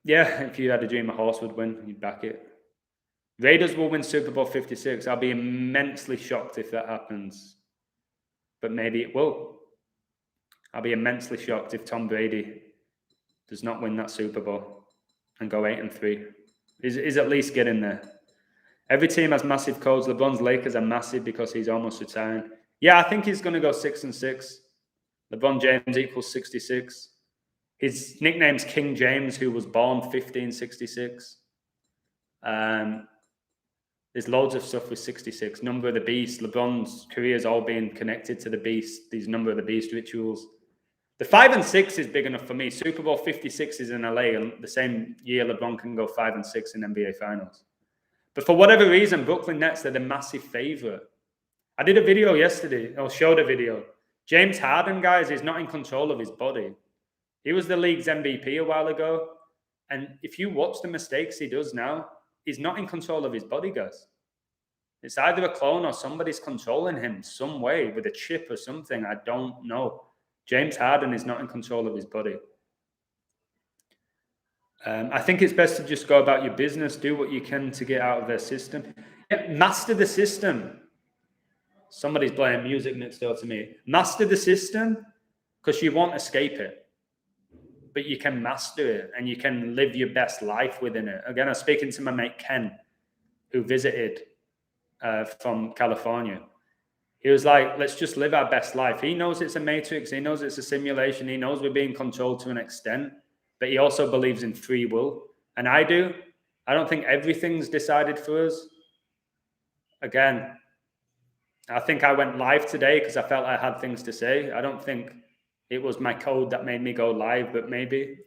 Yeah, if you had a dream a horse would win, you'd back it. Raiders will win Super Bowl 56. I'll be immensely shocked if that happens. But maybe it will. I'll be immensely shocked if Tom Brady does not win that Super Bowl and go 8-3. He's at least getting there. Every team has massive codes. LeBron's Lakers are massive because he's almost retiring. Yeah, I think he's going to go 6-6. LeBron James equals 66. His nickname's King James, who was born 1566. There's loads of stuff with 66. Number of the Beast. LeBron's career's all been connected to the Beast. These Number of the Beast rituals. The 5 and 6 is big enough for me. Super Bowl 56 is in LA, and the same year LeBron can go 5 and 6 in NBA Finals. But for whatever reason, Brooklyn Nets, they're the massive favorite. I did a video yesterday. I'll show the video. James Harden, guys, is not in control of his body. He was the league's MVP a while ago. And if you watch the mistakes he does now, he's not in control of his body, guys. It's either a clone or somebody's controlling him some way with a chip or something. I don't know. James Harden is not in control of his body. I think it's best to just go about your business, do what you can to get out of their system. Yeah, master the system. Somebody's playing music next door to me. Master the system because you won't escape it. But you can master it and you can live your best life within it. Again, I was speaking to my mate Ken, who visited from California. He was like, let's just live our best life. He knows it's a matrix. He knows it's a simulation. He knows we're being controlled to an extent. But he also believes in free will. And I do. I don't think everything's decided for us. Again, I think I went live today because I felt I had things to say. I don't think it was my code that made me go live, but maybe.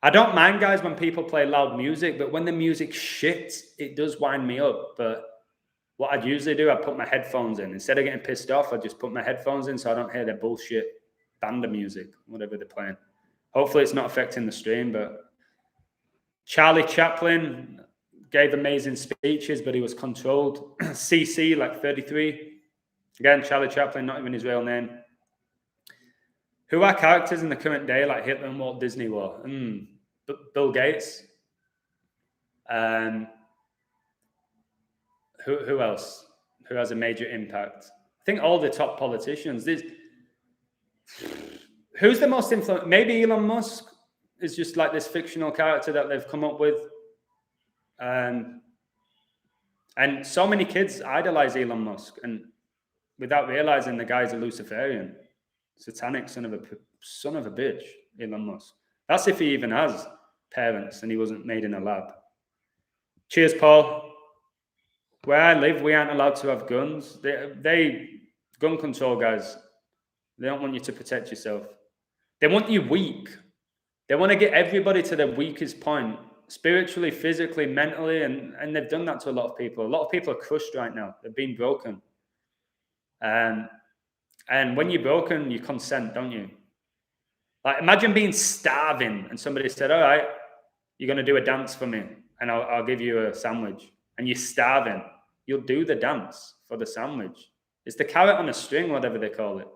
I don't mind, guys, when people play loud music, but when the music shits, it does wind me up. But what I'd usually do, I'd put my headphones in. Instead of getting pissed off, I'd just put my headphones in so I don't hear their bullshit band of music, whatever they're playing. Hopefully it's not affecting the stream, but Charlie Chaplin gave amazing speeches, but he was controlled. CC, like 33. Again, Charlie Chaplin, not even his real name. Who are characters in the current day like Hitler and Walt Disney were? Bill Gates. Who else? Who has a major impact? I think all the top politicians. Who's the most influential? Maybe Elon Musk is just like this fictional character that they've come up with. And so many kids idolize Elon Musk, and without realizing the guy's a Luciferian, satanic son of a bitch, Elon Musk. That's if he even has parents and he wasn't made in a lab. Cheers, Paul. Where I live, we aren't allowed to have guns. They gun control, guys. They don't want you to protect yourself. They want you weak. They want to get everybody to their weakest point, spiritually, physically, mentally, and they've done that to a lot of people. A lot of people are crushed right now. They've been broken. And when you're broken, you consent, don't you? Like, imagine being starving and somebody said, all right, you're going to do a dance for me and I'll give you a sandwich. And you're starving. You'll do the dance for the sandwich. It's the carrot on a string, whatever they call it.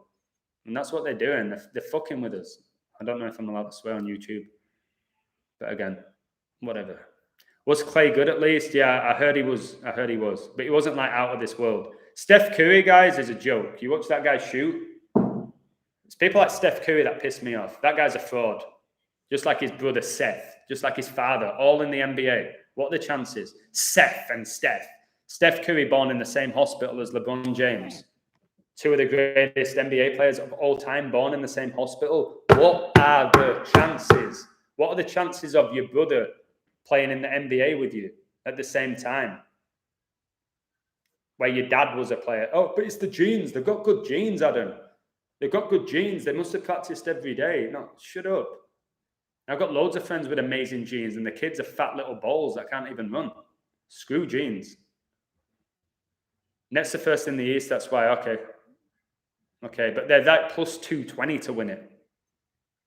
And that's what they're doing. They're fucking with us. I don't know if I'm allowed to swear on YouTube. But again, whatever. Was Clay good at least? Yeah, I heard he was. But he wasn't like out of this world. Steph Curry, guys, is a joke. You watch that guy shoot. It's people like Steph Curry that piss me off. That guy's a fraud. Just like his brother Seth. Just like his father. All in the NBA. What are the chances? Seth and Steph. Steph Curry born in the same hospital as LeBron James. Two of the greatest NBA players of all time born in the same hospital. What are the chances? What are the chances of your brother playing in the NBA with you at the same time? Where your dad was a player. Oh, but it's the genes. They've got good genes, Adam. They've got good genes. They must have practiced every day. No, shut up. I've got loads of friends with amazing genes, and the kids are fat little balls that can't even run. Screw genes. Nets are first in the East. That's why, okay, but they're that plus 220 to win it.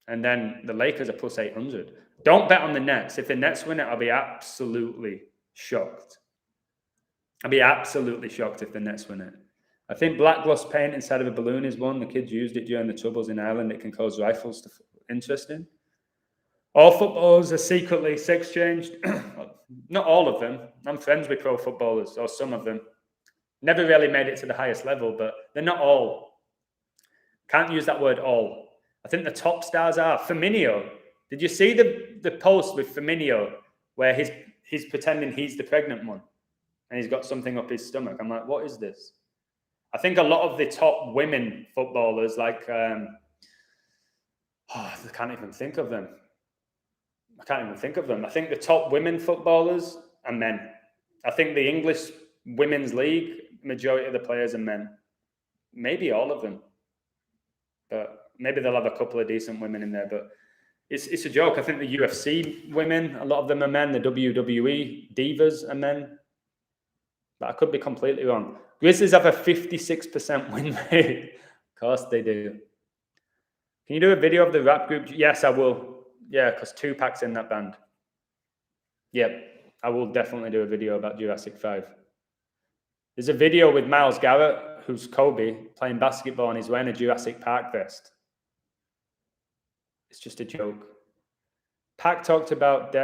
And then the Lakers are plus 800. Don't bet on the Nets. If the Nets win it, I'll be absolutely shocked. I'll be absolutely shocked if the Nets win it. I think black gloss paint inside of a balloon is one. The kids used it during the Troubles in Ireland. It can cause rifles to... Interesting. All footballers are secretly sex changed. Not all of them. I'm friends with pro footballers, or some of them. Never really made it to the highest level, but they're not all. Can't use that word all. I think the top stars are. Firmino. Did you see the post with Firmino where he's pretending he's the pregnant one and he's got something up his stomach? I'm like, what is this? I think a lot of the top women footballers, like, I can't even think of them. I think the top women footballers are men. I think the English Women's League, majority of the players are men. Maybe all of them. But maybe they'll have a couple of decent women in there. But it's a joke. I think the UFC women, a lot of them are men. The WWE divas are men. But I could be completely wrong. Grizzlies have a 56% win rate. Of course they do. Can you do a video of the rap group? Yes, I will. Yeah, because Tupac's in that band. Yep, I will definitely do a video about Jurassic 5. There's a video with Myles Garrett, who's Kobe, playing basketball, and he's wearing a Jurassic Park vest. It's just a joke. Pac talked about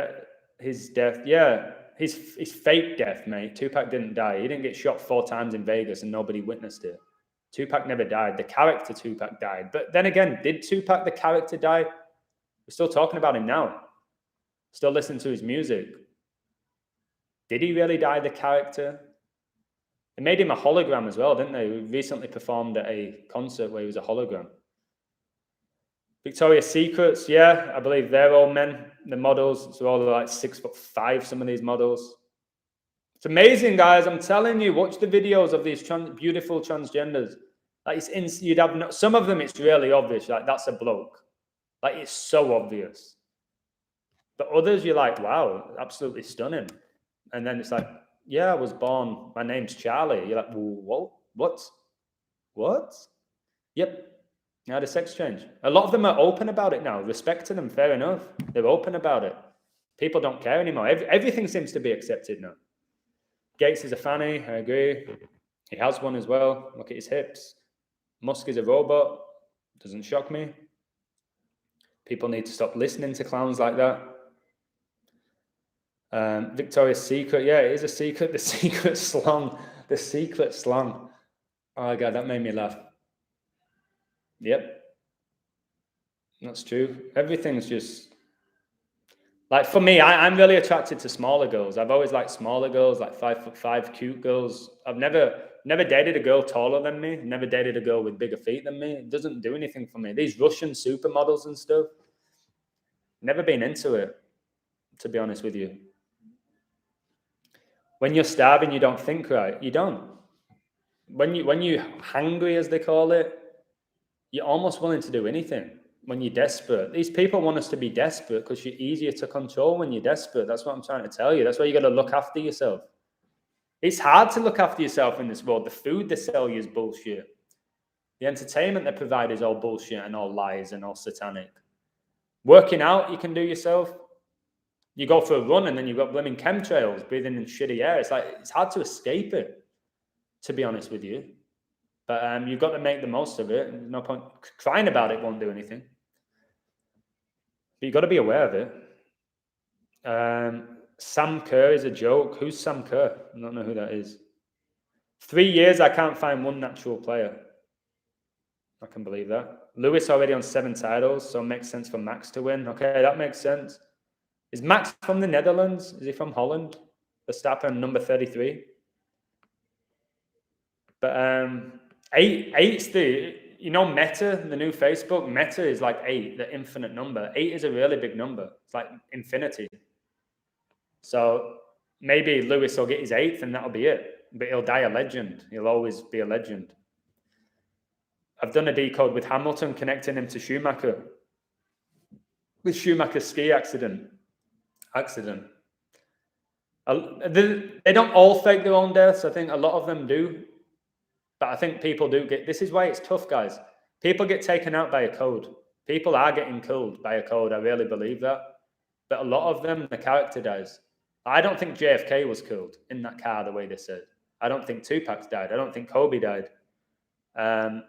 his death. Yeah, his fake death, mate. Tupac didn't die. He didn't get shot 4 times in Vegas and nobody witnessed it. Tupac never died. The character Tupac died. But then again, did Tupac, the character, die? We're still talking about him now. Still listening to his music. Did he really die, the character? They made him a hologram as well, didn't they? We recently performed at a concert where he was a hologram. Victoria's Secrets, yeah, I believe they're all men. The models, so all like 6'5", some of these models. It's amazing, guys. I'm telling you, watch the videos of these beautiful transgenders. Like you'd have some of them. It's really obvious. Like that's a bloke. Like it's so obvious. But others, you're like, wow, absolutely stunning. And then it's like, yeah, I was born. My name's Charlie. You're like, whoa, what? Yep. I had a sex change. A lot of them are open about it now. Respect to them, fair enough. They're open about it. People don't care anymore. Everything seems to be accepted now. Gates is a fanny, I agree. He has one as well. Look at his hips. Musk is a robot. Doesn't shock me. People need to stop listening to clowns like that. Victoria's Secret. Yeah, it is a secret. The secret slong. The secret slong. Oh, God, that made me laugh. Yep. That's true. Everything's just... Like, for me, I'm really attracted to smaller girls. I've always liked smaller girls, like 5'5", cute girls. I've never dated a girl taller than me. Never dated a girl with bigger feet than me. It doesn't do anything for me. These Russian supermodels and stuff, never been into it, to be honest with you. When you're starving, you don't think right. You don't. When you're hungry, as they call it, you're almost willing to do anything. When you're desperate, these people want us to be desperate because you're easier to control when you're desperate. That's what I'm trying to tell you. That's why you got to look after yourself. It's hard to look after yourself in this world. The food they sell you is bullshit. The entertainment they provide is all bullshit and all lies and all satanic. Working out, you can do yourself. You go for a run and then you've got blooming chemtrails, breathing in shitty air. It's like, it's hard to escape it, to be honest with you. But you've got to make the most of it. There's no point crying about it, won't do anything. But you've got to be aware of it. Sam Kerr is a joke. Who's Sam Kerr? I don't know who that is. 3 years, I can't find one natural player. I can believe that. Lewis already on 7 titles, so it makes sense for Max to win. Okay, that makes sense. Is Max from the Netherlands? Is he from Holland? Verstappen, number 33. But eight's the... You know, Meta, the new Facebook, Meta is like 8, the infinite number. 8 is a really big number. It's like infinity. So maybe Lewis will get his 8th and that'll be it. But he'll die a legend. He'll always be a legend. I've done a decode with Hamilton, connecting him to Schumacher. With Schumacher's ski accident. They don't all fake their own deaths. I think a lot of them do. But I think people do get... This is why it's tough, guys. People get taken out by a code. People are getting killed by a code. I really believe that. But a lot of them, the character dies. I don't think JFK was killed in that car the way they said. I don't think Tupac died. I don't think Kobe died. I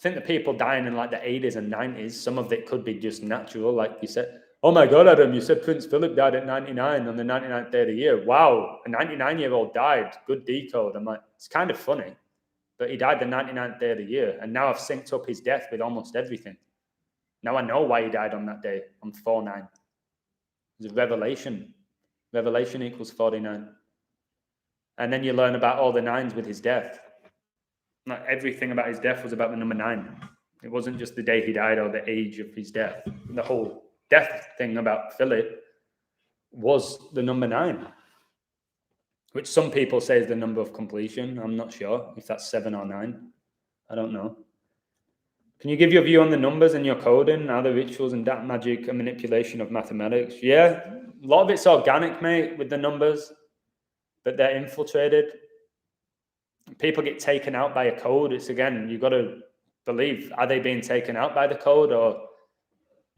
think the people dying in like the 80s and 90s, some of it could be just natural, like you said. Oh my God, Adam, you said Prince Philip died at 99 on the 99th day of the year. Wow, a 99-year-old died. Good decode. I'm like, it's kind of funny. But he died the 99th day of the year. And now I've synced up his death with almost everything. Now I know why he died on that day, on 4/9. It's a revelation. Revelation equals 49. And then you learn about all the nines with his death. Like everything about his death was about the number 9. It wasn't just the day he died or the age of his death. The whole death thing about Philip was the number 9, which some people say is the number of completion. I'm not sure if that's 7 or 9. I don't know. Can you give your view on the numbers and your coding, how the rituals and that magic and manipulation of mathematics? Yeah, a lot of it's organic, mate, with the numbers, but they're infiltrated. People get taken out by a code. It's, again, you've got to believe, are they being taken out by the code, or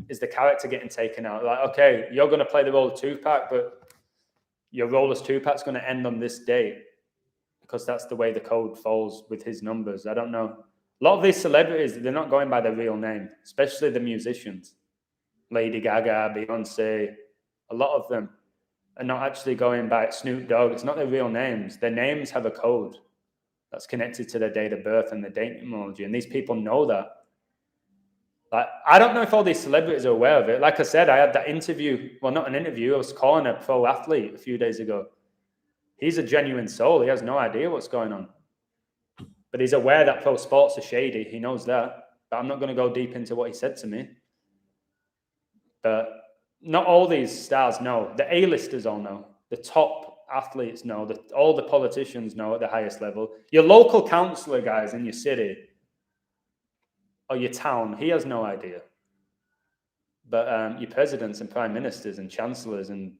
is the character getting taken out? Like, okay, you're going to play the role of Tupac, but your role as Tupac's going to end on this date because that's the way the code falls with his numbers. I don't know. A lot of these celebrities, they're not going by their real name, especially the musicians. Lady Gaga, Beyonce, a lot of them are not actually going by Snoop Dogg. It's not their real names. Their names have a code that's connected to their date of birth and the date numerology, and these people know that. Like, I don't know if all these celebrities are aware of it. Like I said, I had that interview. Well, not an interview. I was calling a pro athlete a few days ago. He's a genuine soul. He has no idea what's going on. But he's aware that pro sports are shady. He knows that. But I'm not going to go deep into what he said to me. But not all these stars know. The A-listers all know. The top athletes know. All the politicians know at the highest level. Your local councillor, guys, in your city or your town, he has no idea. But your presidents and prime ministers and chancellors and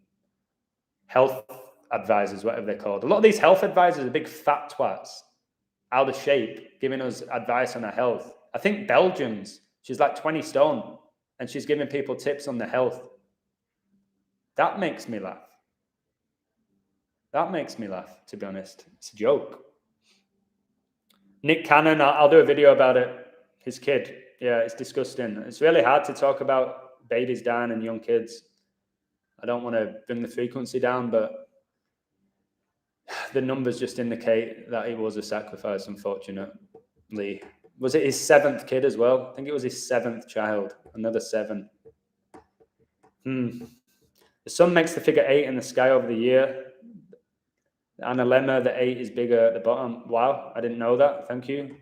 health advisors, whatever they're called. A lot of these health advisors are big fat twats, out of shape, giving us advice on our health. I think Belgians, she's like 20 stone, and she's giving people tips on their health. That makes me laugh. That makes me laugh, to be honest. It's a joke. Nick Cannon, I'll do a video about it. His kid. Yeah, it's disgusting. It's really hard to talk about babies dying and young kids. I don't want to bring the frequency down, but the numbers just indicate that it was a sacrifice, unfortunately. Was it his 7th kid as well? I think it was his 7th child. Another 7. The sun makes the figure 8 in the sky over the year. The analemma, the 8 is bigger at the bottom. Wow, I didn't know that. Thank you.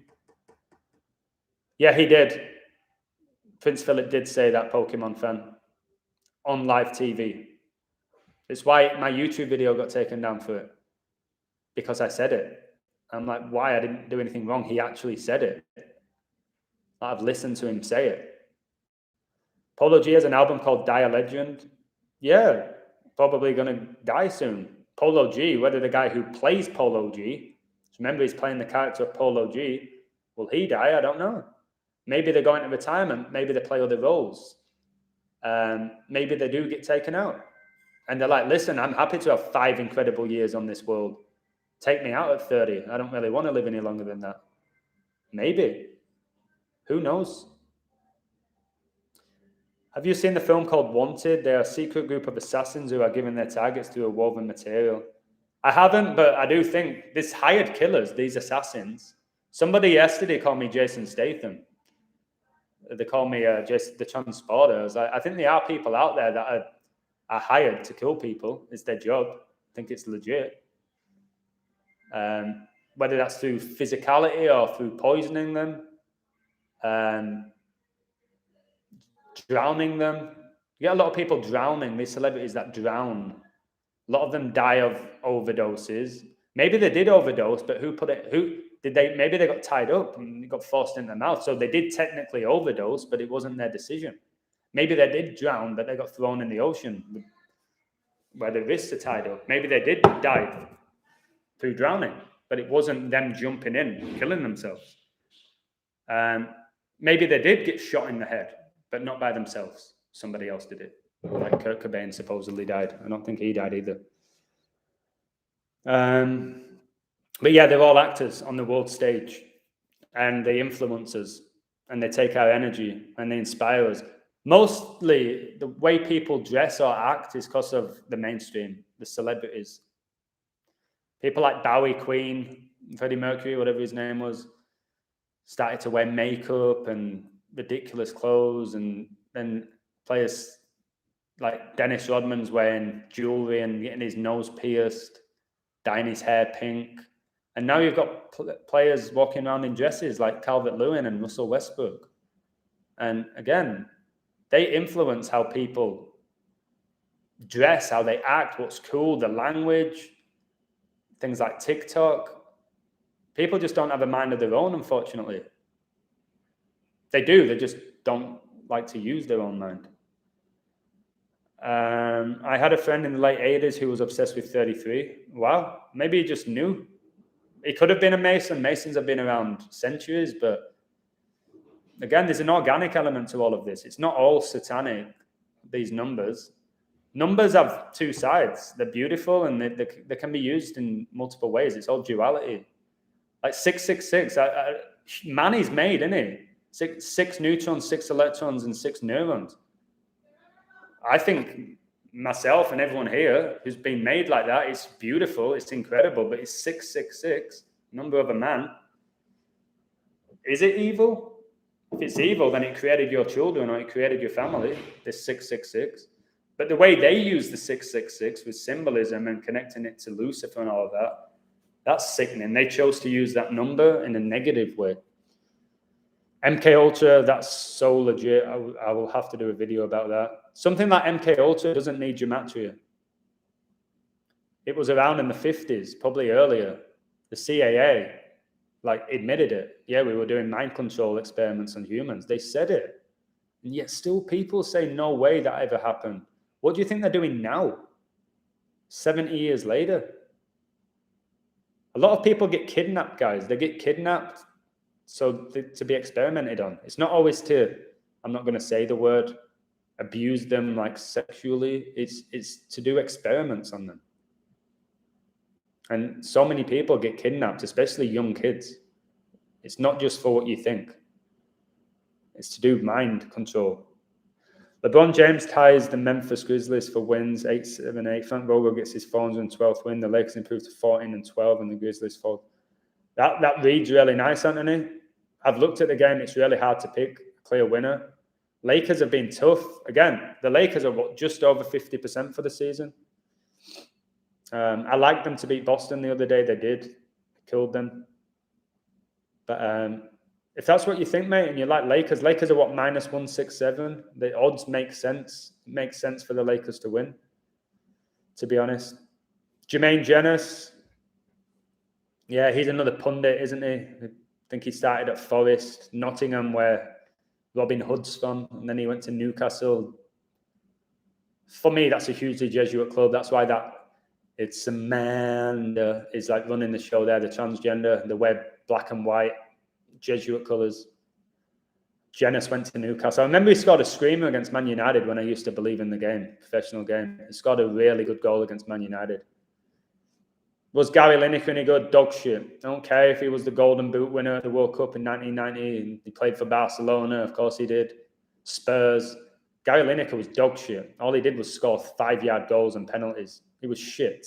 Yeah, he did. Prince Philip did say that, Pokemon fan, on live TV. It's why my YouTube video got taken down for it. Because I said it. I'm like, why? I didn't do anything wrong. He actually said it. I've listened to him say it. Polo G has an album called Die a Legend. Yeah, probably going to die soon. Polo G, whether the guy who plays Polo G, remember he's playing the character of Polo G, will he die? I don't know. Maybe they're going to retirement. Maybe they play other roles. Maybe they do get taken out. And they're like, listen, I'm happy to have 5 incredible years on this world. Take me out at 30. I don't really want to live any longer than that. Maybe. Who knows? Have you seen the film called Wanted? They're a secret group of assassins who are given their targets through a woven material. I haven't, but I do think this hired killers, these assassins. Somebody yesterday called me Jason Statham. They call me just the transporter. I think there are people out there that are hired to kill people. It's their job. I think it's legit. Whether that's through physicality or through poisoning them, drowning them. You get a lot of people drowning, these celebrities that drown. A lot of them die of overdoses. Maybe they did overdose, but maybe they got tied up and got forced in their mouth. So they did technically overdose, but it wasn't their decision. Maybe they did drown, but they got thrown in the ocean where the wrists are tied up. Maybe they did die through drowning, but it wasn't them jumping in, killing themselves. Maybe they did get shot in the head, but not by themselves. Somebody else did it. Like Kurt Cobain supposedly died. I don't think he died either. But yeah, they're all actors on the world stage, and they influence us, and they take our energy, and they inspire us. Mostly, the way people dress or act is because of the mainstream, the celebrities. People like Bowie, Queen, Freddie Mercury, whatever his name was, started to wear makeup and ridiculous clothes, and then players like Dennis Rodman's wearing jewelry and getting his nose pierced. dyeing his hair pink. And now you've got players walking around in dresses like Calvert-Lewin and Russell Westbrook. And again, they influence how people dress, how they act, what's cool, the language, things like TikTok. People just don't have a mind of their own, unfortunately. They do, they just don't like to use their own mind. I had a friend in the late 80s who was obsessed with 33. Wow, maybe he just knew. He could have been a Mason. Masons have been around centuries, but again, there's an organic element to all of this. It's not all satanic, these numbers. Numbers have two sides. They're beautiful and they can be used in multiple ways. It's all duality. Like 666, man is made, isn't he? Six neutrons, 6 electrons, and 6 neurons. I think myself and everyone here who's been made like that, it's beautiful, it's incredible, but it's 666, number of a man. Is it evil? If it's evil, then it created your children or it created your family, this 666. But the way they use the 666 with symbolism and connecting it to Lucifer and all of that, that's sickening. They chose to use that number in a negative way. MK Ultra, that's so legit. I will have to do a video about that. Something like MK Ultra doesn't need gematria. It was around in the 50s, probably earlier. The CAA admitted it. Yeah, we were doing mind control experiments on humans. They said it. And yet still people say no way that ever happened. What do you think they're doing now? 70 years later? A lot of people get kidnapped, guys. They get kidnapped to be experimented on. It's not always to, I'm not going to say the word, abuse them like sexually. It's to do experiments on them. And so many people get kidnapped, especially young kids. It's not just for what you think. It's to do mind control. LeBron James ties the Memphis Grizzlies for wins 8-7-8. Frank Vogel gets his 412th win. The Lakers improve to 14-12, and the Grizzlies fall. That reads really nice, Anthony. I've looked at the game. It's really hard to pick a clear winner. Lakers have been tough. Again, the Lakers are just over 50% for the season. I liked them to beat Boston the other day. They did. Killed them. But if that's what you think, mate, and you like Lakers are what, -167? The odds make sense. It makes sense for the Lakers to win, to be honest. Jermaine Jennings. Yeah, he's another pundit, isn't he? I think he started at Forest, Nottingham, where Robin Hood's from, and then he went to Newcastle. For me, that's a hugely Jesuit club. That's why it's Amanda is like running the show there, the transgender, the wear black and white Jesuit colours. Jennings went to Newcastle. I remember he scored a screamer against Man United when I used to believe in the game, professional game. He scored a really good goal against Man United. Was Gary Lineker any good? Dog shit. I don't care if he was the Golden Boot winner at the World Cup in 1990 and he played for Barcelona. Of course he did. Spurs. Gary Lineker was dog shit. All he did was score 5-yard goals and penalties. He was shit.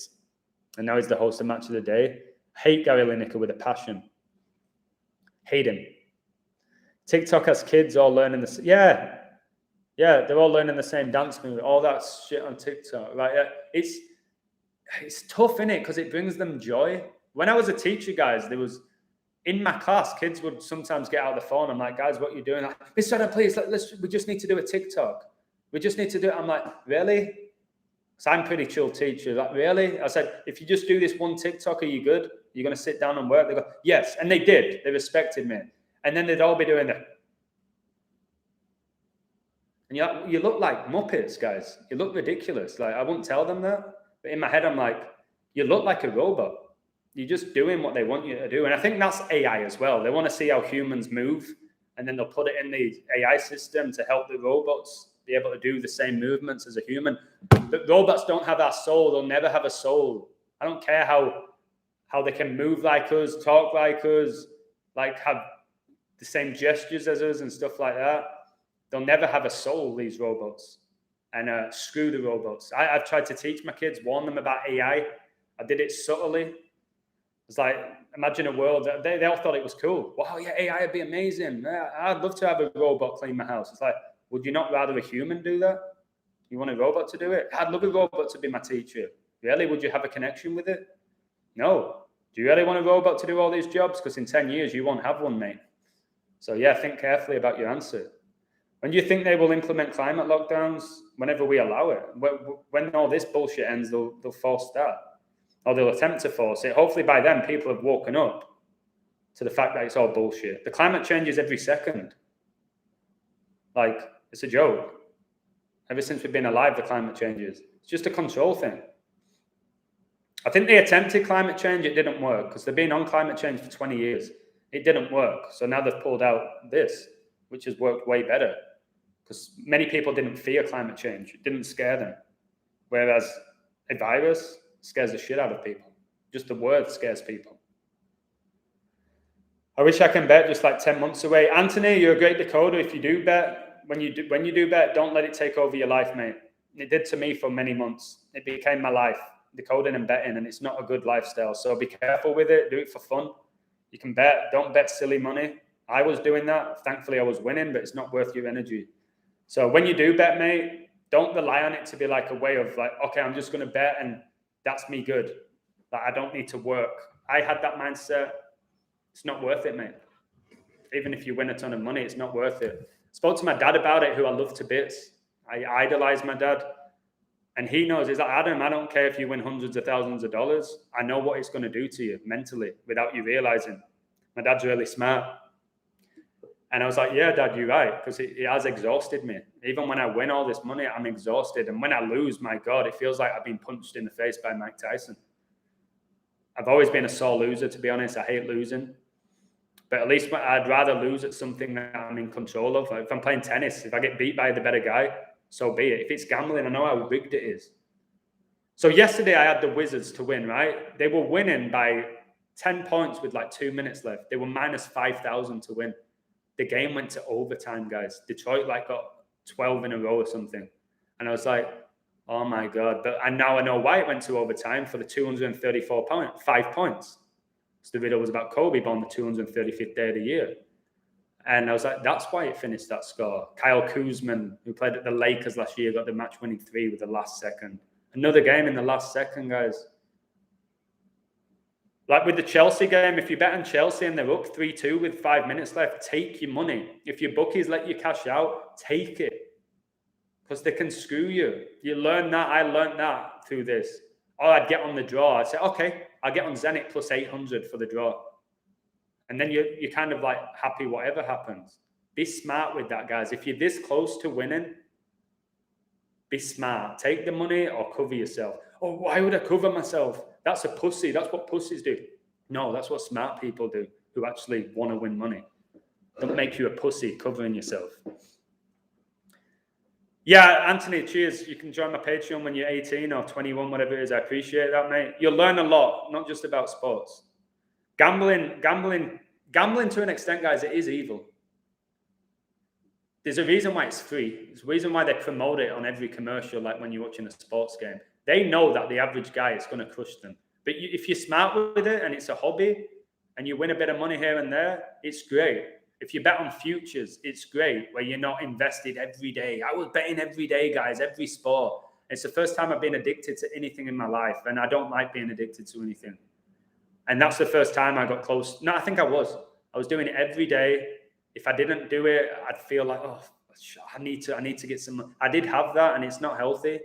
And now he's the host of Match of the Day. Hate Gary Lineker with a passion. Hate him. TikTok has kids all learning this. Yeah, they're all learning the same dance move. All that shit on TikTok. Like, it's tough, innit? Because it brings them joy. When I was a teacher, guys, there was, in my class, kids would sometimes get out the phone. I'm like, guys, what are you doing? Like, Mr. Adam, please, we just need to do a TikTok. We just need to do it. I'm like, really? Because I'm a pretty chill teacher. Like, really? I said, if you just do this one TikTok, are you good? You're going to sit down and work? They go, yes. And they did. They respected me. And then they'd all be doing that. And you look like Muppets, guys. You look ridiculous. Like, I wouldn't tell them that. But in my head, I'm like, you look like a robot. You're just doing what they want you to do. And I think that's AI as well. They want to see how humans move. And then they'll put it in the AI system to help the robots be able to do the same movements as a human. But robots don't have our soul. They'll never have a soul. I don't care how they can move like us, talk like us, like have the same gestures as us and stuff like that. They'll never have a soul, these robots. And screw the robots. I've tried to teach my kids, warn them about AI. I did it subtly. It's like, imagine a world that they all thought it was cool. Wow, yeah, AI would be amazing. I'd love to have a robot clean my house. It's like, would you not rather a human do that? You want a robot to do it? I'd love a robot to be my teacher. Really? Would you have a connection with it? No. Do you really want a robot to do all these jobs? Because in 10 years, you won't have one, mate. So yeah, think carefully about your answer. When do you think they will implement climate lockdowns? Whenever we allow it. When all this bullshit ends, they'll force that. Or they'll attempt to force it. Hopefully by then, people have woken up to the fact that it's all bullshit. The climate changes every second. Like, it's a joke. Ever since we've been alive, the climate changes. It's just a control thing. I think they attempted climate change. It didn't work because they've been on climate change for 20 years. It didn't work. So now they've pulled out this, which has worked way better because many people didn't fear climate change. It didn't scare them. Whereas a virus scares the shit out of people. Just the word scares people. I wish I can bet just like 10 months away. Anthony, you're a great decoder. If you do bet, when you do bet, don't let it take over your life, mate. It did to me for many months. It became my life, decoding and betting, and it's not a good lifestyle. So be careful with it. Do it for fun. You can bet. Don't bet silly money. I was doing that. Thankfully, I was winning, but it's not worth your energy. So when you do bet, mate, don't rely on it to be like a way of like, okay, I'm just going to bet and that's me good. Like, I don't need to work. I had that mindset. It's not worth it, mate. Even if you win a ton of money, it's not worth it. Spoke to my dad about it, who I love to bits. I idolize my dad. And he knows, he's like, Adam, I don't care if you win hundreds of thousands of dollars. I know what it's going to do to you mentally without you realizing. My dad's really smart. And I was like, yeah, Dad, you're right. Because it has exhausted me. Even when I win all this money, I'm exhausted. And when I lose, my God, it feels like I've been punched in the face by Mike Tyson. I've always been a sore loser, to be honest. I hate losing. But at least I'd rather lose at something that I'm in control of. Like if I'm playing tennis, if I get beat by the better guy, so be it. If it's gambling, I know how rigged it is. So yesterday I had the Wizards to win, right? They were winning by 10 points with like 2 minutes left. They were minus 5,000 to win. The game went to overtime, guys. Detroit like got 12 in a row or something. And I was like, oh my God. And now I know why it went to overtime for the 234 points, 5 points. So the video was about Kobe born the 235th day of the year. And I was like, that's why it finished that score. Kyle Kuzma, who played at the Lakers last year, got the match-winning 3 with the last second. Another game in the last second, guys. Like with the Chelsea game, if you bet on Chelsea and they're up 3-2 with 5 minutes left, take your money. If your bookies let you cash out, take it. Because they can screw you. You learn that. I learned that through this. Or I'd get on the draw. I'd say, okay, I'll get on Zenit plus 800 for the draw. And then you're kind of like happy whatever happens. Be smart with that, guys. If you're this close to winning, be smart. Take the money or cover yourself. Oh, why would I cover myself? That's a pussy. That's what pussies do. No, that's what smart people do who actually want to win money. Don't make you a pussy covering yourself. Yeah, Anthony, cheers. You can join my Patreon when you're 18 or 21, whatever it is. I appreciate that, mate. You'll learn a lot, not just about sports. Gambling to an extent, guys, it is evil. There's a reason why it's free. There's a reason why they promote it on every commercial, like when you're watching a sports game. They know that the average guy is going to crush them. But if you're smart with it and it's a hobby and you win a bit of money here and there, it's great. If you bet on futures, it's great, where you're not invested every day. I was betting every day, guys, every sport. It's the first time I've been addicted to anything in my life, and I don't like being addicted to anything. And that's the first time I got close. No, I think I was doing it every day. If I didn't do it, I'd feel like, oh, I need to get some. I did have that, and it's not healthy.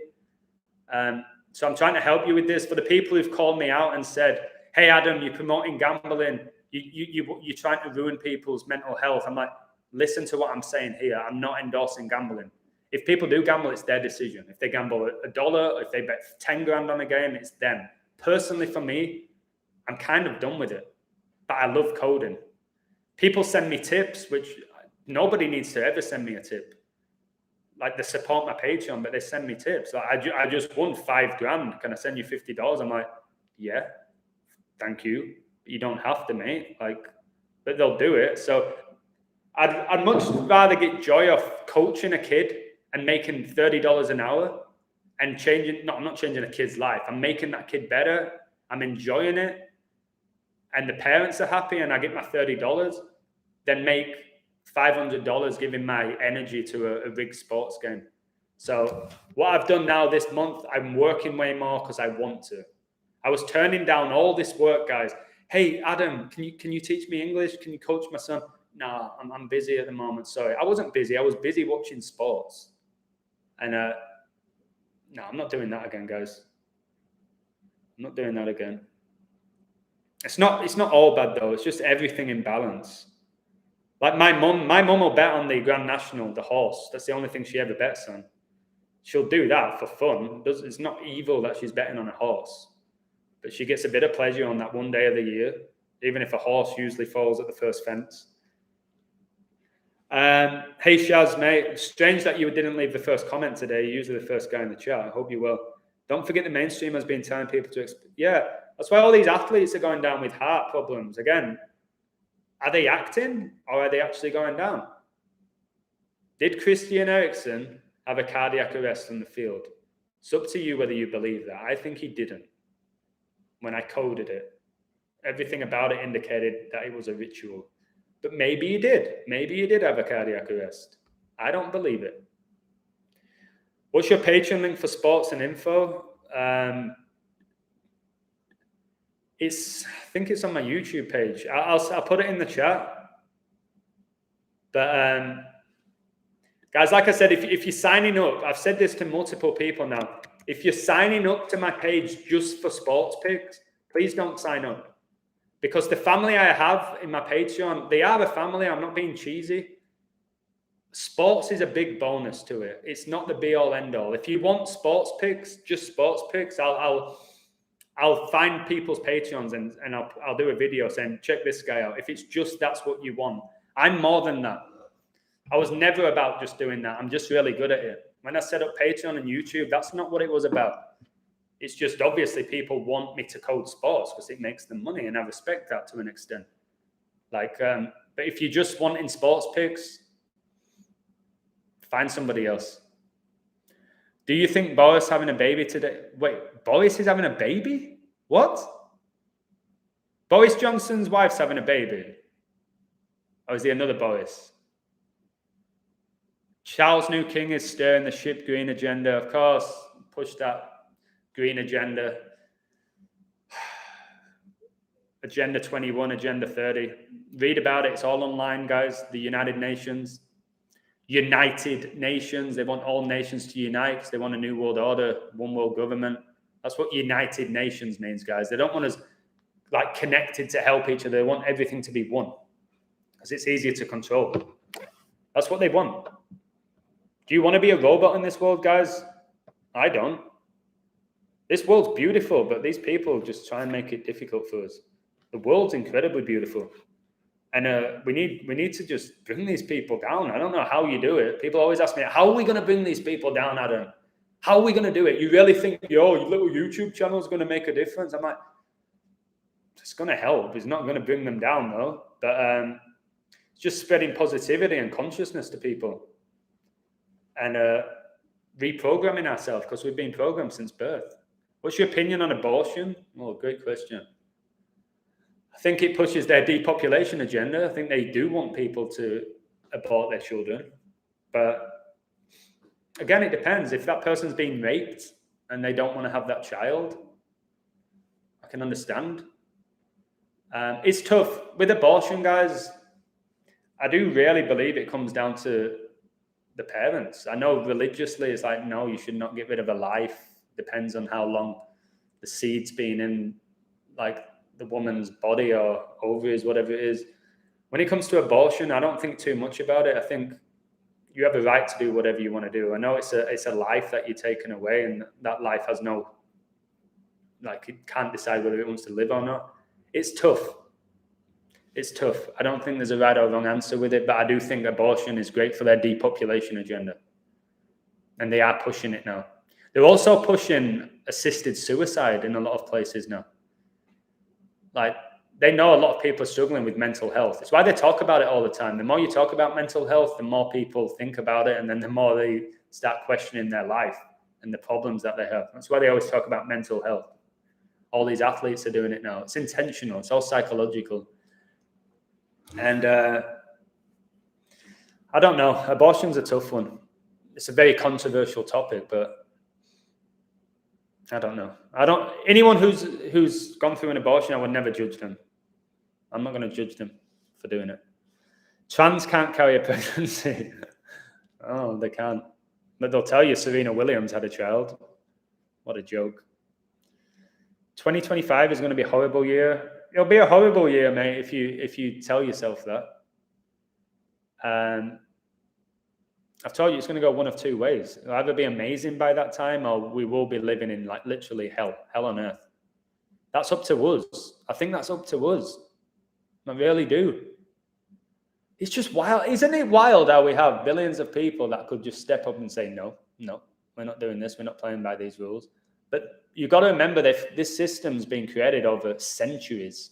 So I'm trying to help you with this. For the people who've called me out and said, hey, Adam, you're promoting gambling. You're trying to ruin people's mental health. I'm like, listen to what I'm saying here. I'm not endorsing gambling. If people do gamble, it's their decision. If they gamble $1, if they bet 10 grand on a game, it's them. Personally, for me, I'm kind of done with it. But I love coding. People send me tips, which nobody needs to ever send me a tip. Like, they support my Patreon, but they send me tips. Like, I just won 5 grand. Can I send you $50? I'm like, yeah, thank you. You don't have to, mate. Like, but they'll do it. So I'd much rather get joy off coaching a kid and making $30 an hour and changing. No, I'm not changing a kid's life. I'm making that kid better. I'm enjoying it, and the parents are happy, and I get my $30. Then make $500 giving my energy to a rigged sports game. So what I've done now this month, I'm working way more because I want to. I was turning down all this work, guys. Hey, Adam, can you teach me English? Can you coach my son? No, I'm busy at the moment. Sorry. I wasn't busy. I was busy watching sports. And no, I'm not doing that again, guys. I'm not doing that again. It's not all bad though. It's just everything in balance. Like my mum will bet on the Grand National, the horse. That's the only thing she ever bets on. She'll do that for fun. It's not evil that she's betting on a horse, but she gets a bit of pleasure on that one day of the year, even if a horse usually falls at the first fence. Hey Shaz, mate, strange that you didn't leave the first comment today. You're usually the first guy in the chat. I hope you will. Don't forget the mainstream has been telling people to yeah, that's why all these athletes are going down with heart problems. Again, are they acting or are they actually going down? Did Christian Eriksen have a cardiac arrest on the field? It's up to you whether you believe that. I think he didn't. When I coded it, everything about it indicated that it was a ritual. But maybe he did. Maybe he did have a cardiac arrest. I don't believe it. What's your Patreon link for sports and info? I think it's on my YouTube page. I'll put it in the chat. But guys, like I said, if you're signing up, I've said this to multiple people now. If you're signing up to my page just for sports picks, please don't sign up. Because the family I have in my Patreon, they are a family. I'm not being cheesy. Sports is a big bonus to it. It's not the be-all, end-all. If you want sports picks, just sports picks, I'll find people's Patreons and I'll do a video saying, check this guy out. If it's just that's what you want. I'm more than that. I was never about just doing that. I'm just really good at it. When I set up Patreon and YouTube, that's not what it was about. It's just obviously people want me to code sports because it makes them money, and I respect that to an extent. Like, but if you just want in sports picks, find somebody else. Do you think Boris having a baby today? Wait, Boris is having a baby? What? Boris Johnson's wife's having a baby? Or is he another Boris? Charles New King is stirring the ship green agenda. Of course, push that green agenda. Agenda 21, Agenda 30. Read about it. It's all online, guys. The United Nations. United Nations. They want all nations to unite because they want a new world order, one world government. That's what United Nations means, guys. They don't want us like connected to help each other. They want everything to be one because it's easier to control. That's what they want. Do you want to be a robot in this world, guys? I don't. This world's beautiful, but these people just try and make it difficult for us. The world's incredibly beautiful. And we need to just bring these people down. I don't know how you do it. People always ask me, how are we going to bring these people down, Adam? How are we going to do it? You really think, your little YouTube channel is going to make a difference? I'm like, it's going to help. It's not going to bring them down, though. But it's just spreading positivity and consciousness to people. And reprogramming ourselves because we've been programmed since birth. What's your opinion on abortion? Oh, great question. I think it pushes their depopulation agenda. I think they do want people to abort their children. But again, it depends. If that person's been raped and they don't want to have that child, I can understand. It's tough. With abortion, guys, I do really believe it comes down to the parents. I know religiously it's like, no, you should not get rid of a life. Depends on how long the seed's been in like the woman's body or ovaries, whatever it is. When it comes to abortion, I don't think too much about it. I think you have a right to do whatever you want to do. I know it's a life that you're taking away, and that life has no, like, it can't decide whether it wants to live or not. It's tough. It's tough. I don't think there's a right or wrong answer with it, but I do think abortion is great for their depopulation agenda. And they are pushing it now. They're also pushing assisted suicide in a lot of places now. Like, they know a lot of people are struggling with mental health. It's why they talk about it all the time. The more you talk about mental health, the more people think about it, and then the more they start questioning their life and the problems that they have. That's why they always talk about mental health. All these athletes are doing it now. It's intentional. It's all psychological. And I don't know. Abortion's a tough one. It's a very controversial topic, but I don't know. Anyone who's gone through an abortion, I would never judge them. I'm not going to judge them for doing it. Trans can't carry a pregnancy. Oh, they can't. But they'll tell you Serena Williams had a child. What a joke. 2025 is going to be a horrible year. It'll be a horrible year, mate, if you tell yourself that. I've told you it's going to go one of two ways. It'll either be amazing by that time, or we will be living in like literally hell on earth. That's up to us. I think that's up to us. I really do. It's just wild. Isn't it wild how we have billions of people that could just step up and say, no, we're not doing this. We're not playing by these rules. But you've got to remember that this system's been created over centuries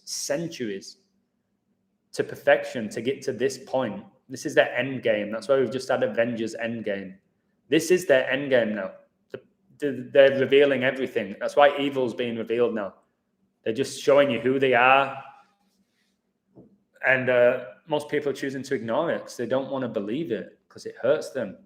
to perfection to get to this point. This is their end game. That's why we've just had Avengers Endgame. This is their end game now. They're revealing everything. That's why evil's being revealed now. They're just showing you who they are. And most people are choosing to ignore it because they don't want to believe it because it hurts them.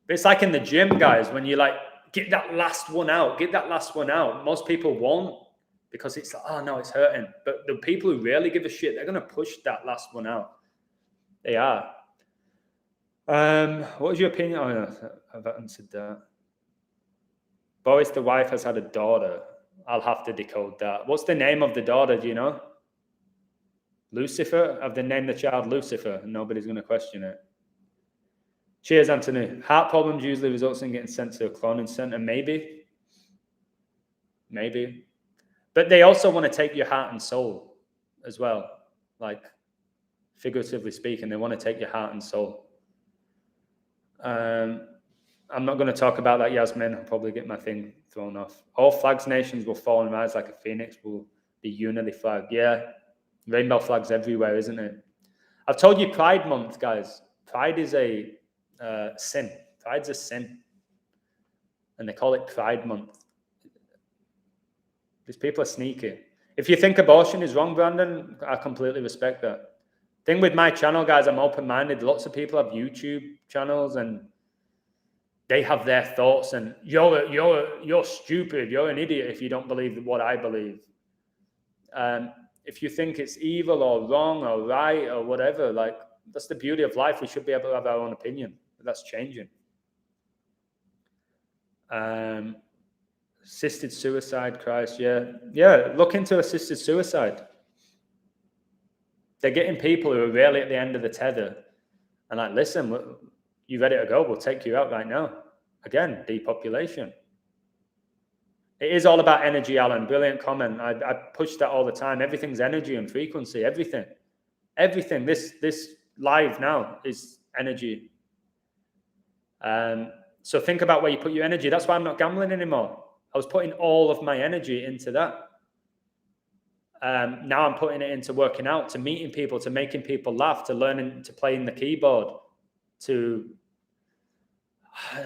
But it's like in the gym, guys, when you like, get that last one out. Most people won't because it's like, oh no, it's hurting. But the people who really give a shit, they're going to push that last one out. They are. What was your opinion? Oh, no, I've answered that. Boris, the wife, has had a daughter. I'll have to decode that. What's the name of the daughter? Do you know? Lucifer? I've named the child Lucifer. Nobody's going to question it. Cheers, Anthony. Heart problems usually results in getting sent to a cloning center. Maybe. But they also want to take your heart and soul as well. Like, figuratively speaking, they want to take your heart and soul. I'm not going to talk about that, Yasmin. I'll probably get my thing thrown off. All flags nations will fall and rise like a phoenix, will be unity flag. Yeah. Rainbow flags everywhere, isn't it? I've told you Pride Month, guys. Pride is a sin. Pride's a sin. And they call it Pride Month. These people are sneaky. If you think abortion is wrong, Brandon, I completely respect that. Thing with my channel, guys, I'm open-minded. Lots of people have YouTube channels and they have their thoughts and you're stupid, you're an idiot if you don't believe what I believe. If you think it's evil or wrong or right or whatever, like, that's the beauty of life. We should be able to have our own opinion, but that's changing. Assisted suicide, Christ, yeah. Look into assisted suicide. They're getting people who are really at the end of the tether and like, listen, you ready to go? We'll take you out right now. Again, depopulation. It is all about energy, Alan. Brilliant comment. I push that all the time. Everything's energy and frequency. Everything. This live now is energy. So think about where you put your energy. That's why I'm not gambling anymore. I was putting all of my energy into that. Now I'm putting it into working out, to meeting people, to making people laugh, to learning to playing the keyboard, to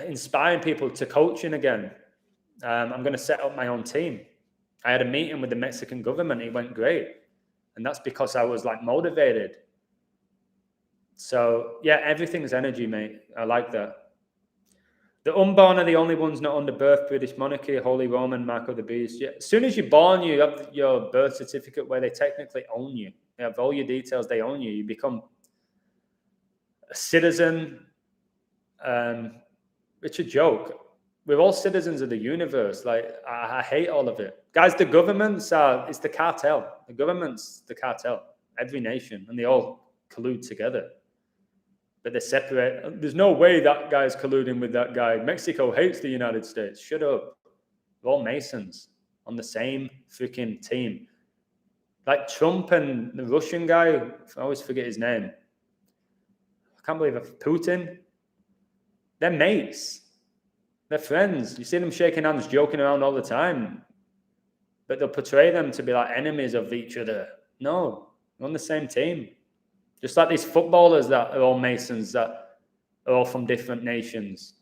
inspiring people, to coaching again. I'm going to set up my own team. I had a meeting with the Mexican government. It went great. And that's because I was like motivated. So yeah, everything's energy, mate. I like that. The unborn are the only ones not under birth. British monarchy, Holy Roman, Mark of the Beast. Yeah. As soon as you're born, you have your birth certificate where they technically own you. They have all your details. They own you. You become a citizen. It's a joke. We're all citizens of the universe. Like, I hate all of it. Guys, the governments it's the cartel. The government's the cartel. Every nation. And they all collude together. But they're separate. There's no way that guy's colluding with that guy. Mexico hates the United States. Shut up. We're all Masons on the same freaking team. Like Trump and the Russian guy, I always forget his name. I can't believe it. Putin. They're mates. They're friends. You see them shaking hands, joking around all the time. But they'll portray them to be like enemies of each other. No, we're on the same team. Just like these footballers that are all Masons, that are all from different nations.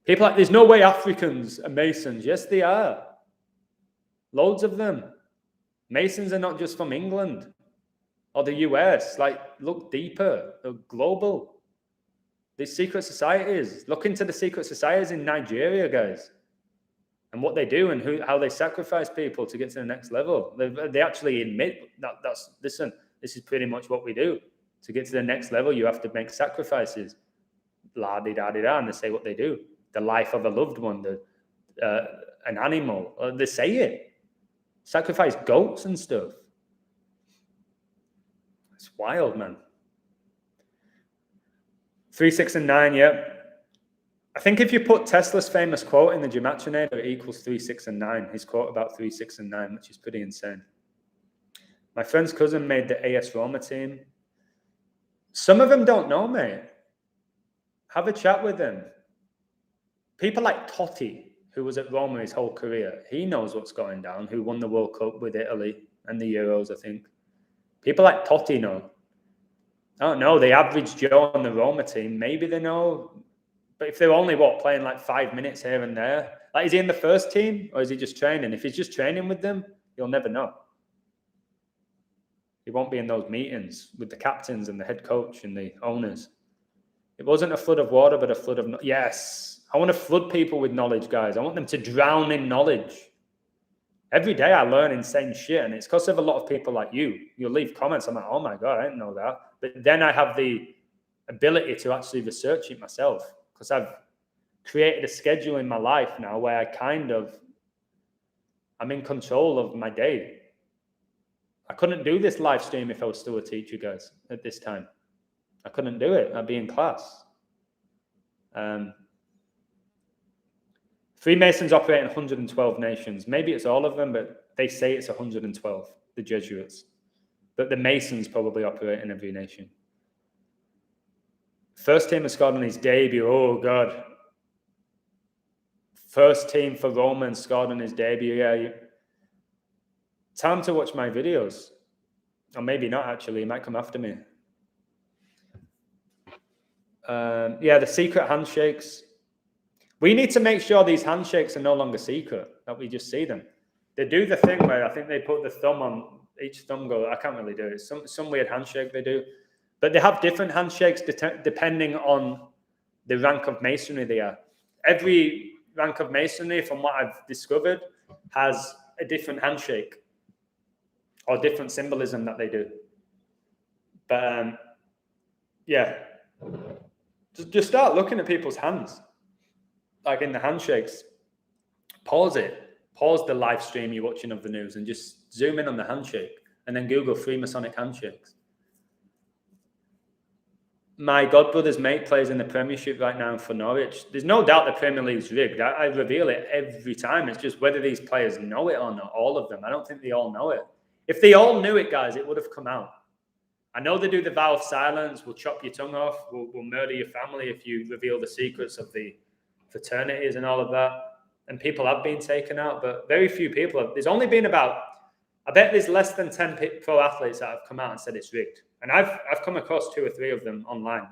People like, there's no way Africans are Masons. Yes, they are. Loads of them. Masons are not just from England or the US. Like, look deeper. They're global. These secret societies. Look into the secret societies in Nigeria, guys. and what they do and how they sacrifice people to get to the next level. They actually admit that listen, this is pretty much what we do. To get to the next level, you have to make sacrifices. La-di-da-di-da, and they say what they do. The life of a loved one, an animal. They say it. Sacrifice goats and stuff. It's wild, man. 3, 6, and 9, yeah. I think if you put Tesla's famous quote in the Gematria, it equals 3, 6, and 9. His quote about 3, 6, and 9, which is pretty insane. My friend's cousin made the AS Roma team. Some of them don't know, mate. Have a chat with them. People like Totti, who was at Roma his whole career, he knows what's going down, who won the World Cup with Italy and the Euros, I think. People like Totti know. I don't know, the average Joe on the Roma team, maybe they know. But if they're only, playing like 5 minutes here and there, like, is he in the first team or is he just training? If he's just training with them, you'll never know. He won't be in those meetings with the captains and the head coach and the owners. It wasn't a flood of water, but a flood of... Yes, I want to flood people with knowledge, guys. I want them to drown in knowledge. Every day I learn insane shit, and it's because of a lot of people like you. You'll leave comments, I'm like, oh my God, I didn't know that. But then I have the ability to actually research it myself, because I've created a schedule in my life now where I'm in control of my day. I couldn't do this live stream if I was still a teacher, guys, at this time. I couldn't do it. I'd be in class. Freemasons operate in 112 nations. Maybe it's all of them, but they say it's 112, the Jesuits. But the Masons probably operate in every nation. First team has scored on his debut. Oh, God. First team for Roman scored on his debut. Yeah. Time to watch my videos. Or maybe not, actually. He might come after me. Yeah, the secret handshakes. We need to make sure these handshakes are no longer secret, that we just see them. They do the thing where I think they put the thumb on each thumb go. I can't really do it. Some weird handshake they do. But they have different handshakes depending on the rank of masonry they are. Every rank of masonry, from what I've discovered, has a different handshake or different symbolism that they do. But yeah, just start looking at people's hands. Like in the handshakes, pause it. Pause the live stream you're watching of the news and just zoom in on the handshake and then Google Freemasonic handshakes. My godbrother's mate plays in the Premiership right now for Norwich. There's no doubt the Premier League's rigged. I reveal it every time. It's just whether these players know it or not, all of them. I don't think they all know it. If they all knew it, guys, it would have come out. I know they do the vow of silence. We'll chop your tongue off. We'll murder your family if you reveal the secrets of the fraternities and all of that. And people have been taken out, but very few people have. There's only been about, I bet there's less than 10 pro athletes that have come out and said it's rigged. And I've come across 2 or 3 of them online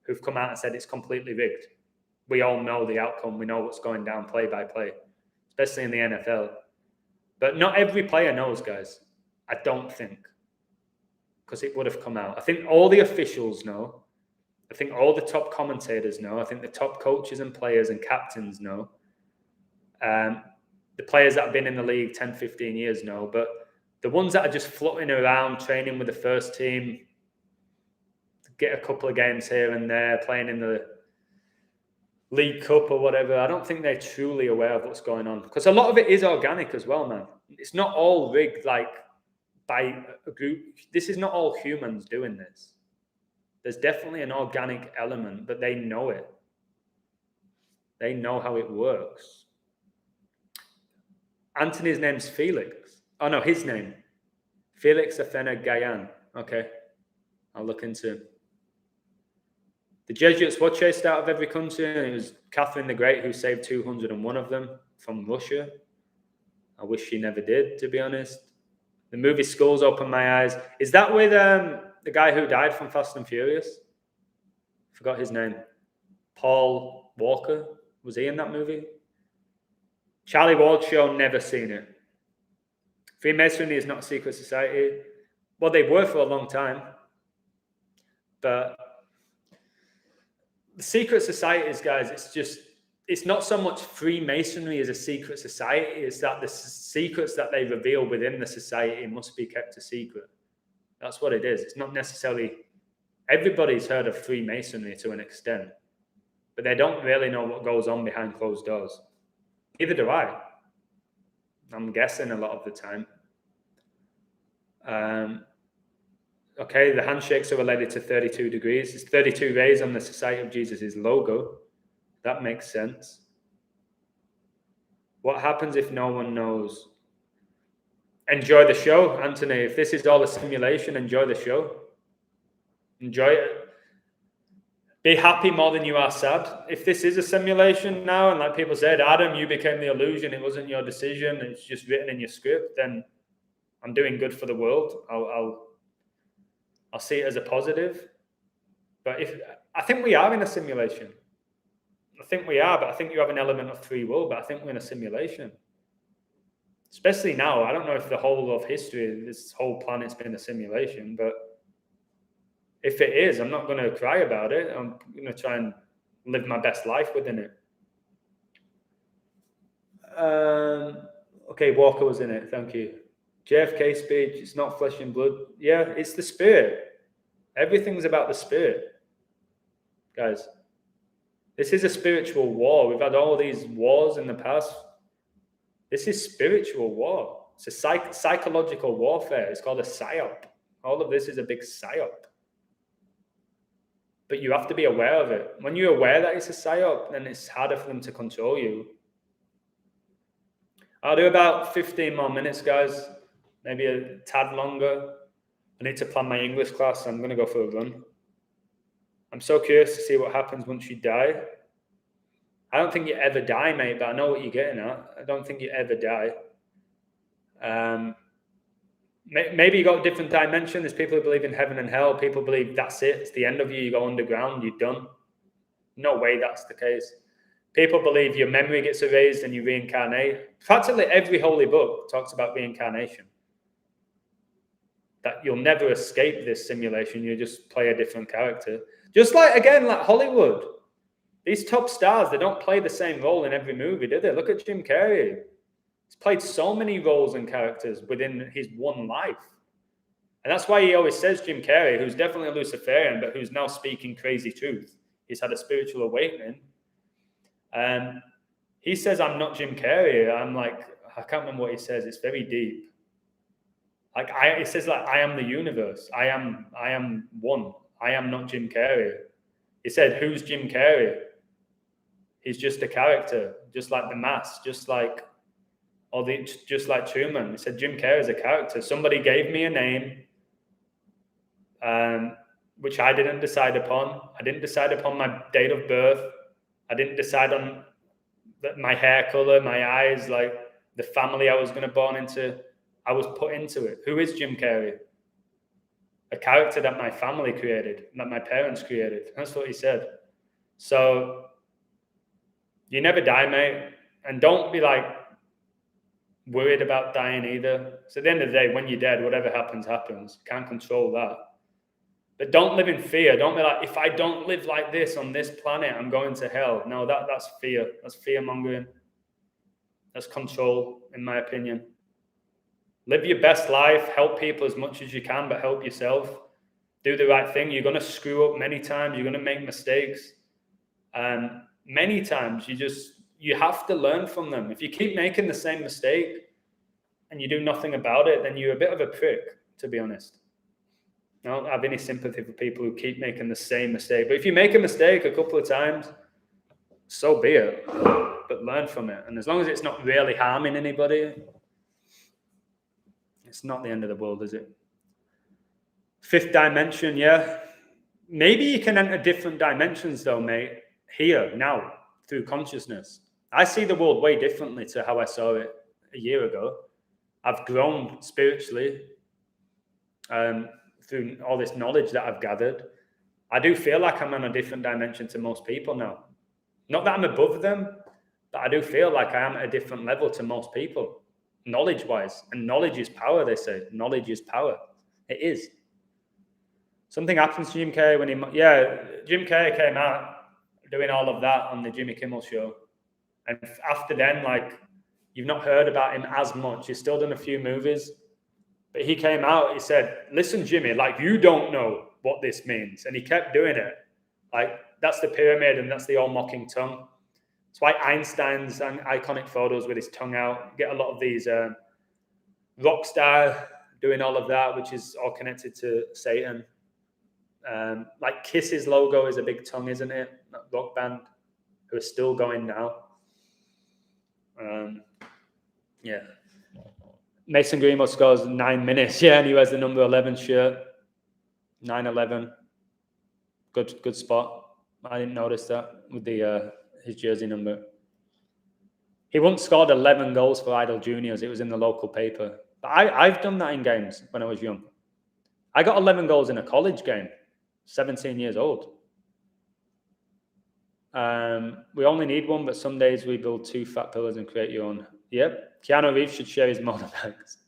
who've come out and said it's completely rigged. We all know the outcome. We know what's going down play by play, especially in the NFL. But not every player knows, guys. I don't think, because it would have come out. I think all the officials know. I think all the top commentators know. I think the top coaches and players and captains know. The players that have been in the league 10, 15 years know. But the ones that are just floating around, training with the first team, get a couple of games here and there, playing in the League Cup or whatever, I don't think they're truly aware of what's going on. Because a lot of it is organic as well, man. It's not all rigged like by a group. This is not all humans doing this. There's definitely an organic element, but they know it. They know how it works. Anthony's name's Felix. Oh, no, his name. Felix Athena Gayan. Okay. I'll look into him. The Jesuits were chased out of every country, and it was Catherine the Great who saved 201 of them from Russia. I wish she never did, to be honest. The movie Skulls opened my eyes. Is that with the guy who died from Fast and Furious? Forgot his name. Paul Walker. Was he in that movie? Charlie Ward Show, never seen it. Freemasonry is not a secret society. Well, they were for a long time. But the secret societies, guys, it's just it's not so much Freemasonry as a secret society, it's that the secrets that they reveal within the society must be kept a secret. That's what it is. It's not necessarily, everybody's heard of Freemasonry to an extent, but they don't really know what goes on behind closed doors. Neither do I. I'm guessing a lot of the time. Okay, the handshakes are related to 32 degrees. It's 32 rays on the Society of Jesus' logo. That makes sense. What happens if no one knows? Enjoy the show, Anthony. If this is all a simulation, enjoy the show. Enjoy it. Be happy more than you are sad. If this is a simulation now, and like people said, Adam, you became the illusion, it wasn't your decision, it's just written in your script, then I'm doing good for the world. I'll see it as a positive. But I think we are in a simulation. I think we are, but I think you have an element of free will, but I think we're in a simulation. Especially now, I don't know if the whole of history, this whole planet's been a simulation, but if it is, I'm not going to cry about it. I'm going to try and live my best life within it. Okay, Walker was in it. Thank you. JFK speech, it's not flesh and blood. Yeah, it's the spirit. Everything's about the spirit. Guys, this is a spiritual war. We've had all these wars in the past. This is spiritual war. It's a psychological warfare. It's called a psyop. All of this is a big psyop. But you have to be aware of it. When you're aware that it's a psyop, then it's harder for them to control you. I'll do about 15 more minutes, guys. Maybe a tad longer. I need to plan my English class. So I'm going to go for a run. I'm so curious to see what happens once you die. I don't think you ever die, mate, but I know what you're getting at. I don't think you ever die. Maybe you got a different dimension. There's people who believe in heaven and hell. People believe that's it. It's the end of you. You go underground. You're done. No way that's the case. People believe your memory gets erased and you reincarnate. Practically every holy book talks about reincarnation. That you'll never escape this simulation. You just play a different character. Just like, again, like Hollywood. These top stars, they don't play the same role in every movie, do they? Look at Jim Carrey. He's played so many roles and characters within his one life. And that's why he always says, Jim Carrey, who's definitely a Luciferian, but who's now speaking crazy truth. He's had a spiritual awakening. He says, I'm not Jim Carrey. I'm like, I can't remember what he says. It's very deep. Like it says, like, I am the universe. I am one. I am not Jim Carrey. He said, who's Jim Carrey? He's just a character, just like the Mask, just like Truman. He said, Jim Carrey is a character. Somebody gave me a name, which I didn't decide upon. I didn't decide upon my date of birth. I didn't decide on my hair color, my eyes, like the family I was going to born into. I was put into it. Who is Jim Carrey? A character that my family created, that my parents created. That's what he said. So you never die, mate. And don't be like worried about dying either. So at the end of the day, when you're dead, whatever happens, happens. Can't control that. But don't live in fear. Don't be like, if I don't live like this on this planet, I'm going to hell. No, that's fear. That's fear-mongering. That's control, in my opinion. Live your best life. Help people as much as you can, but help yourself. Do the right thing. You're going to screw up many times. You're going to make mistakes. And many times, you have to learn from them. If you keep making the same mistake and you do nothing about it, then you're a bit of a prick, to be honest. I don't have any sympathy for people who keep making the same mistake. But if you make a mistake a couple of times, so be it. But learn from it. And as long as it's not really harming anybody, it's not the end of the world, is it? Fifth dimension, yeah. Maybe you can enter different dimensions, though, mate. Here, now, through consciousness. I see the world way differently to how I saw it a year ago. I've grown spiritually through all this knowledge that I've gathered. I do feel like I'm on a different dimension to most people now. Not that I'm above them, but I do feel like I am at a different level to most people, knowledge-wise. And knowledge is power, they say. Knowledge is power. It is. Something happens to Jim Carrey when Jim Carrey came out doing all of that on the Jimmy Kimmel show. And after then, like, you've not heard about him as much. He's still done a few movies. But he came out, he said, listen, Jimmy, like, you don't know what this means. And he kept doing it. Like, that's the pyramid and that's the all mocking tongue. That's why Einstein's iconic photos with his tongue out. You get a lot of these rock star doing all of that, which is all connected to Satan. Like Kiss's logo is a big tongue, isn't it? That rock band who are still going now. Yeah. Mason Greenwood scores 9 minutes. Yeah, and he wears the number 11 shirt. 9-11. Good spot. I didn't notice that with the his jersey number. He once scored 11 goals for Idle Juniors. It was in the local paper. But I've done that in games when I was young. I got 11 goals in a college game, 17 years old. We only need one, but some days we build 2 fat pillars and create your own. Yep. Keanu Reeves should share his motorbikes.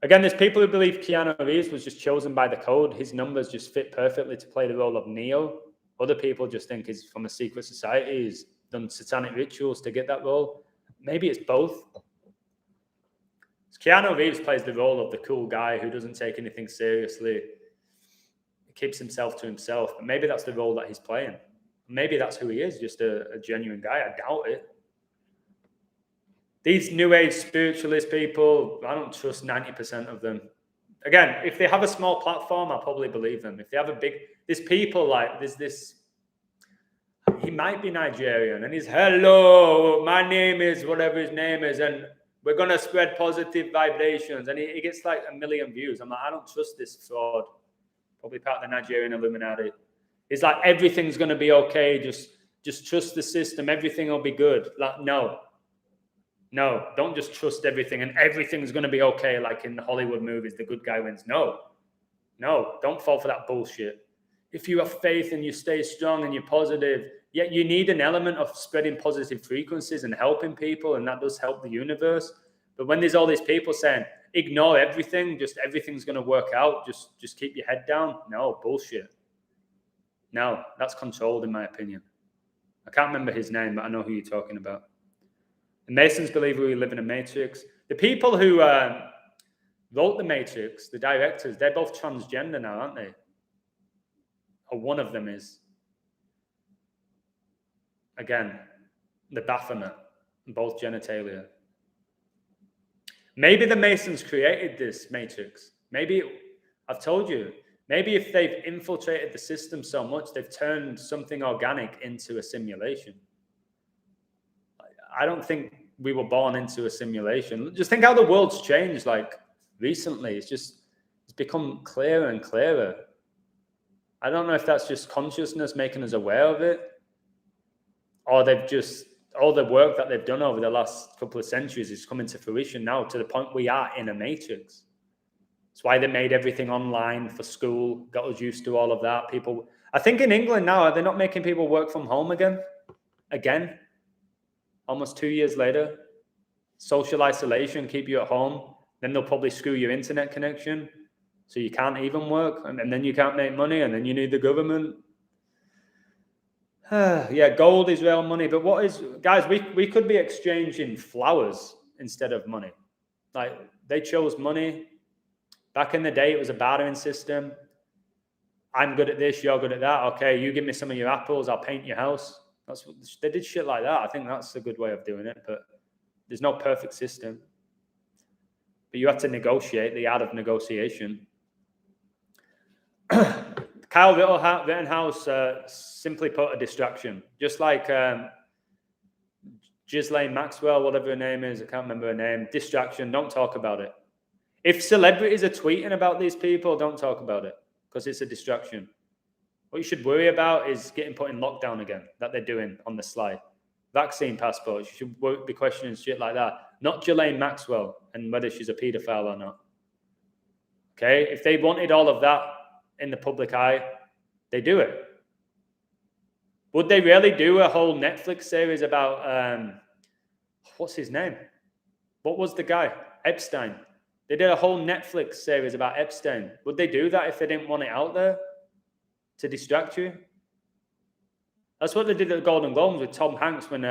Again, there's people who believe Keanu Reeves was just chosen by the code. His numbers just fit perfectly to play the role of Neo. Other people just think he's from a secret society. He's done satanic rituals to get that role. Maybe it's both. Keanu Reeves plays the role of the cool guy who doesn't take anything seriously. He keeps himself to himself. But maybe that's the role that he's playing. Maybe that's who he is, just a genuine guy. I doubt it. These New Age spiritualist people, I don't trust 90% of them. Again, if they have a small platform, I'll probably believe them. If they have a big... There's people like... There's this... He might be Nigerian, and he's, hello, my name is whatever his name is, and we're going to spread positive vibrations. And he gets like 1 million views. I'm like, I don't trust this fraud. Probably part of the Nigerian Illuminati. It's like, everything's going to be okay. Just trust the system. Everything will be good. Like, no, don't just trust everything and everything's going to be okay. Like in the Hollywood movies, the good guy wins. No, don't fall for that bullshit. If you have faith and you stay strong and you're positive, yet you need an element of spreading positive frequencies and helping people. And that does help the universe. But when there's all these people saying, ignore everything, just everything's going to work out. Just keep your head down. No, bullshit. No, that's controlled in my opinion. I can't remember his name, but I know who you're talking about. The Masons believe we live in a matrix. The people who wrote the Matrix, the directors, they're both transgender now, aren't they? Or one of them is. Again, the Baphomet, both genitalia. Maybe the Masons created this Matrix. Maybe, I've told you, maybe if they've infiltrated the system so much, they've turned something organic into a simulation. I don't think we were born into a simulation. Just think how the world's changed, like, recently. It's become clearer and clearer. I don't know if that's just consciousness making us aware of it, or they've just, all the work that they've done over the last couple of centuries is coming to fruition now to the point we are in a matrix. That's why they made everything online for school, got us used to all of that. People, I think in England now, are they not making people work from home again? Almost 2 years later. Social isolation, keep you at home. Then they'll probably screw your internet connection, so you can't even work, and then you can't make money, and then you need the government. Yeah, gold is real money, but what is, guys, we could be exchanging flowers instead of money. Like, they chose money. Back in the day, it was a bartering system. I'm good at this, you're good at that. Okay, you give me some of your apples, I'll paint your house. That's what they did, shit like that. I think that's a good way of doing it, but there's no perfect system. But you have to negotiate, the art of negotiation. Kyle Rittenhouse simply put, a distraction. Just like Ghislaine Maxwell, whatever her name is, I can't remember her name. Distraction, don't talk about it. If celebrities are tweeting about these people, don't talk about it, because it's a distraction. What you should worry about is getting put in lockdown again, that they're doing on the slide. Vaccine passports, you should be questioning shit like that. Not Ghislaine Maxwell and whether she's a paedophile or not. Okay? If they wanted all of that in the public eye, they do it. Would they really do a whole Netflix series about, what's his name? What was the guy? Epstein. They did a whole Netflix series about Epstein. Would they do that if they didn't want it out there to distract you? That's what they did at the Golden Globes with Tom Hanks when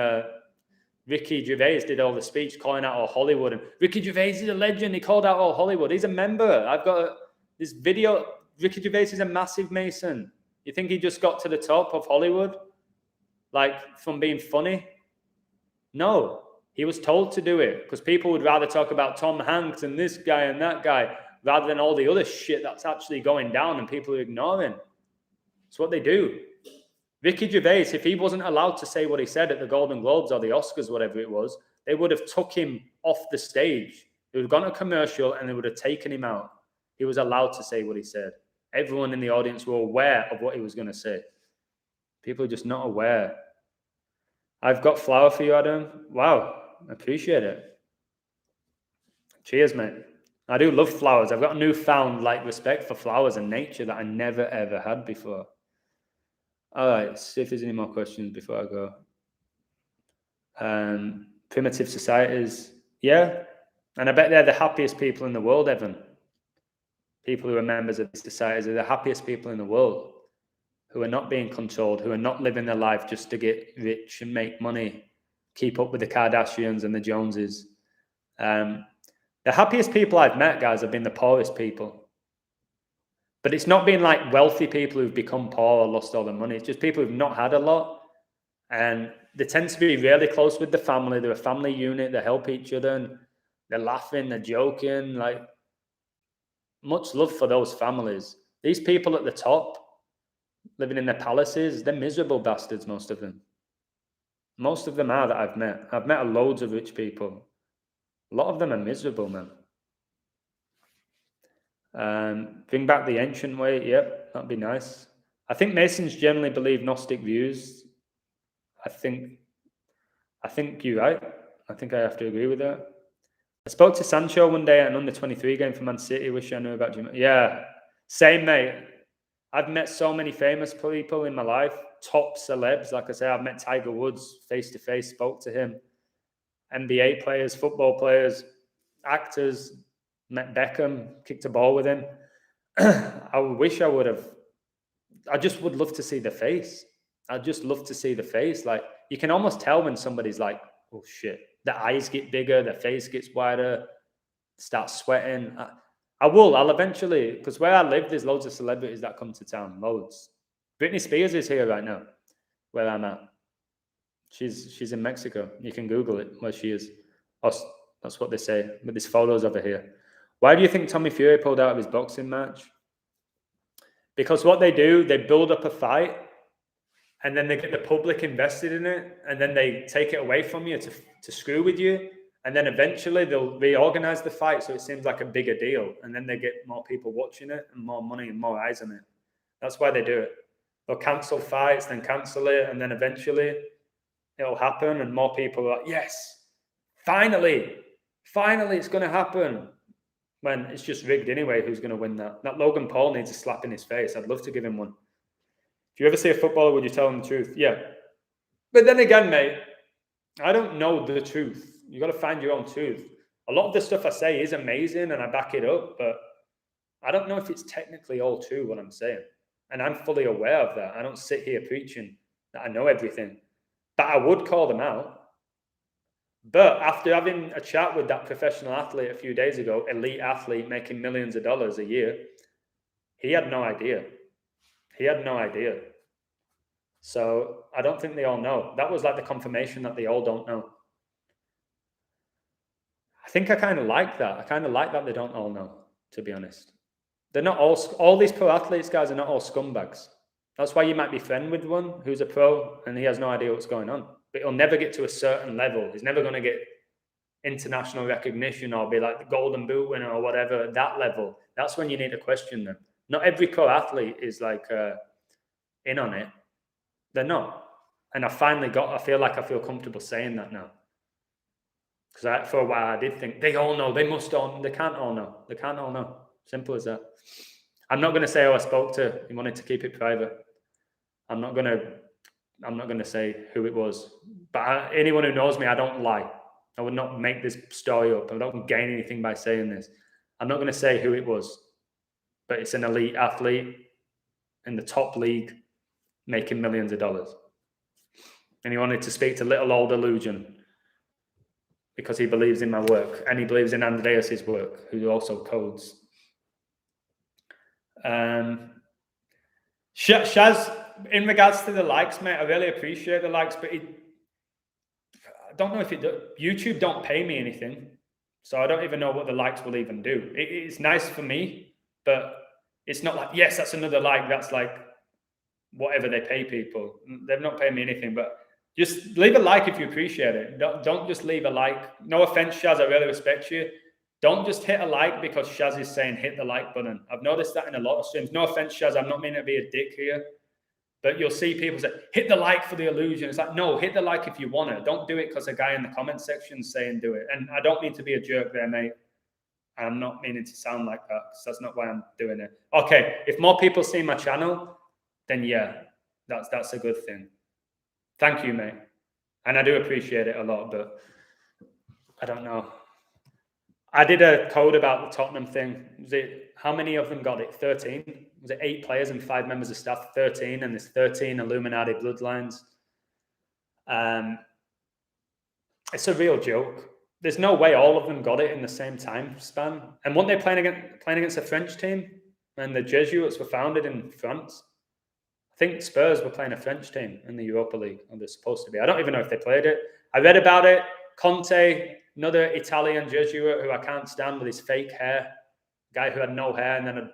Ricky Gervais did all the speech calling out all Hollywood. And Ricky Gervais is a legend. He called out all Hollywood. He's a member. I've got this video. Ricky Gervais is a massive Mason. You think he just got to the top of Hollywood? Like, from being funny? No. He was told to do it because people would rather talk about Tom Hanks and this guy and that guy rather than all the other shit that's actually going down and people are ignoring. It's what they do. Ricky Gervais, if he wasn't allowed to say what he said at the Golden Globes or the Oscars, whatever it was, they would have took him off the stage. They would have gone to commercial and they would have taken him out. He was allowed to say what he said. Everyone in the audience were aware of what he was going to say. People are just not aware. I've got flower for you, Adam. Wow, I appreciate it. Cheers, mate. I do love flowers. I've got a newfound respect for flowers and nature that I never ever had before. All right, see if there's any more questions before I go. Primitive societies, yeah. And I bet they're the happiest people in the world, Evan. People who are members of these societies are the happiest people in the world, who are not being controlled, who are not living their life just to get rich and make money, keep up with the Kardashians and the Joneses. The happiest people I've met, guys, have been the poorest people. But it's not been like wealthy people who've become poor or lost all their money. It's just people who've not had a lot. And they tend to be really close with the family. They're a family unit. They help each other. And they're laughing. They're joking. Like, much love for those families. These people at the top, living in their palaces, they're miserable bastards, most of them. Most of them are that I've met. I've met loads of rich people. A lot of them are miserable, man. Bring back the ancient way. Yep, that'd be nice. I think Masons generally believe Gnostic views. I think you're right. I think I have to agree with that. I spoke to Sancho one day at an under-23 game for Man City. Wish I knew about you. Yeah, same, mate. I've met so many famous people in my life, top celebs. Like I say, I've met Tiger Woods face-to-face, spoke to him. NBA players, football players, actors, met Beckham, kicked a ball with him. I wish I would have. I just would love to see the face. I'd just love to see the face. Like, you can almost tell when somebody's like, oh shit, the eyes get bigger, their face gets wider, start sweating. I'll eventually, because where I live, there's loads of celebrities that come to town, loads. Britney Spears is here right now, where I'm at. She's in Mexico. You can Google it, where she is. That's what they say, but there's photos of her here. Why do you think Tommy Fury pulled out of his boxing match? Because what they do, they build up a fight, and then they get the public invested in it, and then they take it away from you to screw with you, and then eventually they'll reorganize the fight so it seems like a bigger deal, and then they get more people watching it and more money and more eyes on it. That's why they do it. They'll cancel fights, then cancel it, and then eventually it'll happen, and more people are like, yes, finally it's going to happen. When it's just rigged anyway, who's going to win that? That Logan Paul needs a slap in his face. I'd love to give him one. If you ever see a footballer, would you tell him the truth? Yeah. But then again, mate, I don't know the truth. You got to find your own truth. A lot of the stuff I say is amazing and I back it up, but I don't know if it's technically all true what I'm saying. And I'm fully aware of that. I don't sit here preaching that I know everything, but I would call them out. But after having a chat with that professional athlete a few days ago, elite athlete making millions of dollars a year, he had no idea. He had no idea. So I don't think they all know. That was like the confirmation that they all don't know. I think I kind of like that. I kind of like that they don't all know, to be honest. They're not all these pro athletes, guys, are not all scumbags. That's why you might be friend with one who's a pro and he has no idea what's going on. But he'll never get to a certain level. He's never going to get international recognition or be like the golden boot winner or whatever at that level. That's when you need to question them. Not every pro athlete is like in on it. They're not. And I feel like I feel comfortable saying that now. Because for a while I did think they all know. They must all. They can't all know. They can't all know. Simple as that. I'm not going to say who I spoke to. He wanted to keep it private. I'm not going to say who it was. But anyone who knows me, I don't lie. I would not make this story up. I don't gain anything by saying this. I'm not going to say who it was. But it's an elite athlete in the top league making millions of dollars. And he wanted to speak to little old Illusion because he believes in my work, and he believes in Andreas's work, who also codes. Shaz, in regards to the likes, mate, I really appreciate the likes, but I don't know if it does. YouTube don't pay me anything, so I don't even know what the likes will even do. It's nice for me, but it's not like, yes, that's another like. That's like whatever they pay people. They've not paid me anything, but just leave a like if you appreciate it. Don't just leave a like. No offense, Shaz, I really respect you. Don't just hit a like because Shaz is saying hit the like button. I've noticed that in a lot of streams. No offense, Shaz, I'm not meaning to be a dick here. But you'll see people say, hit the like for the illusion. It's like, no, hit the like if you want to. Don't do it because a guy in the comment section is saying do it. And I don't mean to be a jerk there, mate. I'm not meaning to sound like that because that's not why I'm doing it. Okay, if more people see my channel, then yeah, that's a good thing. Thank you, mate. And I do appreciate it a lot, but I don't know. I did a code about the Tottenham thing. How many of them got it? 13? Was it 8 players and 5 members of staff? 13, and there's 13 Illuminati bloodlines. It's a real joke. There's no way all of them got it in the same time span. And weren't they playing against a French team? And the Jesuits were founded in France. I think Spurs were playing a French team in the Europa League, or they're supposed to be. I don't even know if they played it. I read about it. Conte, another Italian Jesuit who I can't stand with his fake hair, guy who had no hair and then a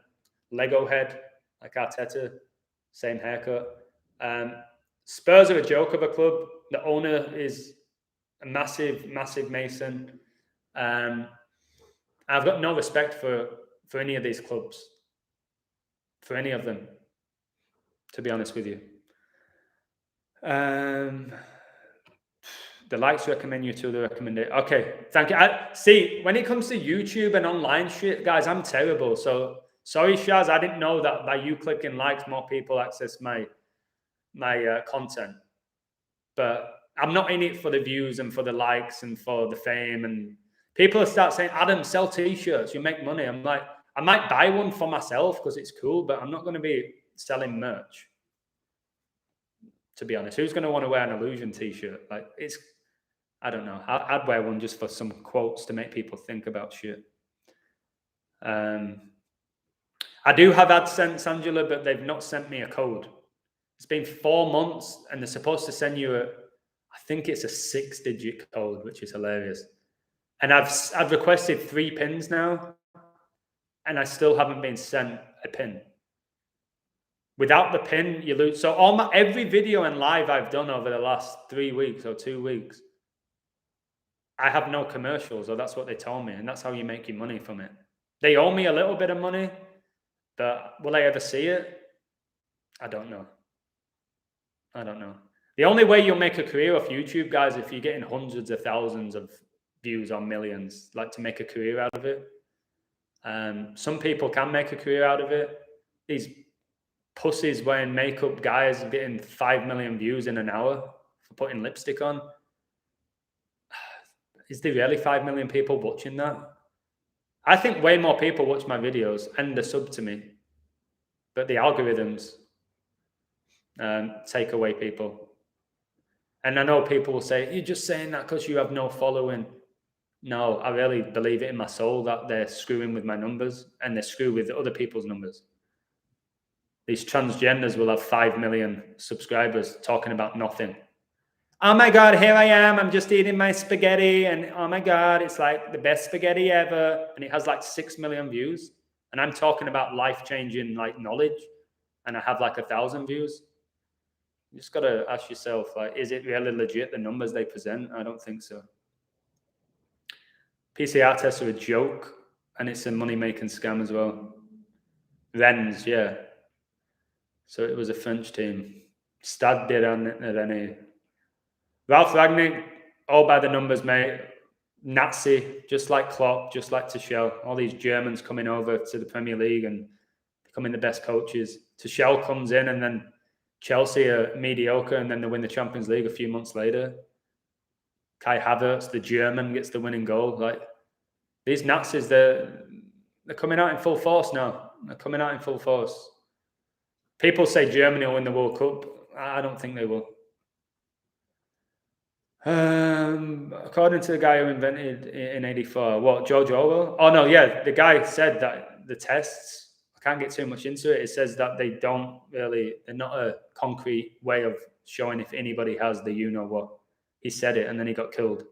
Lego head, like Arteta, same haircut. Spurs are a joke of a club. The owner is a massive, massive Mason. I've got no respect for any of these clubs, for any of them, to be honest with you. The likes recommend you to the recommendation. Okay, thank you. See, when it comes to YouTube and online shit, guys, I'm terrible. So sorry, Shaz, I didn't know that by you clicking likes, more people access my content. But I'm not in it for the views and for the likes and for the fame. And people start saying, Adam, sell t-shirts, you make money. I'm like, I might buy one for myself because it's cool, but I'm not going to be selling merch. To be honest, who's going to want to wear an Illusion t-shirt? Like, I don't know. I'd wear one just for some quotes to make people think about shit. I do have AdSense, Angela, but they've not sent me a code. It's been 4 months, and they're supposed to send you I think it's a 6-digit code, which is hilarious. And I've requested 3 pins now, and I still haven't been sent a pin. Without the pin, you lose. So every video and live I've done over the last 3 weeks or 2 weeks, I have no commercials, or that's what they told me, and that's how you make your money from it. They owe me a little bit of money, but will I ever see it? I don't know. The only way you'll make a career off YouTube, guys, if you're getting hundreds of thousands of views or millions, like to make a career out of it. Some people can make a career out of it. These pussies wearing makeup guys getting 5 million views in an hour for putting lipstick on. Is there really 5 million people watching that? I think way more people watch my videos and they sub to me, but the algorithms take away people. And I know people will say, you're just saying that because you have no following. No, I really believe it in my soul that they're screwing with my numbers and they screw with other people's numbers. These transgenders will have 5 million subscribers talking about nothing. Oh my God, here I am. I'm just eating my spaghetti. And oh my God, it's like the best spaghetti ever. And it has like 6 million views. And I'm talking about life-changing like knowledge. And I have like 1,000 views. You just got to ask yourself, like, is it really legit, the numbers they present? I don't think so. PCR tests are a joke. And it's a money-making scam as well. Rennes, yeah. So it was a French team. Stade de Rennes. Ralph Ragnick, all by the numbers, mate. Nazi, just like Klopp, just like Tuchel. All these Germans coming over to the Premier League and becoming the best coaches. Tuchel comes in and then Chelsea are mediocre and then they win the Champions League a few months later. Kai Havertz, the German, gets the winning goal. Like, these Nazis, they're coming out in full force now. They're coming out in full force. People say Germany will win the World Cup. I don't think they will. According to the guy who invented in 84, what, George Orwell? Oh, no, yeah, the guy said that the tests, I can't get too much into it. It says that they're not a concrete way of showing if anybody has the you-know-what. He said it, and then he got killed.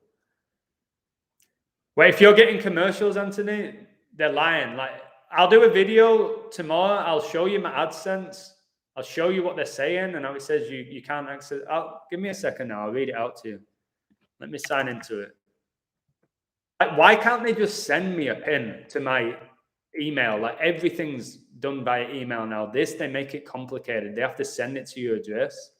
Well, if you're getting commercials, Anthony, they're lying. Like, I'll do a video tomorrow. I'll show you my AdSense. I'll show you what they're saying, and how it says you can't access. Give me a second now. I'll read it out to you. Let me sign into it. Like, why can't they just send me a pin to my email? Like, everything's done by email now. They make it complicated. They have to send it to your address.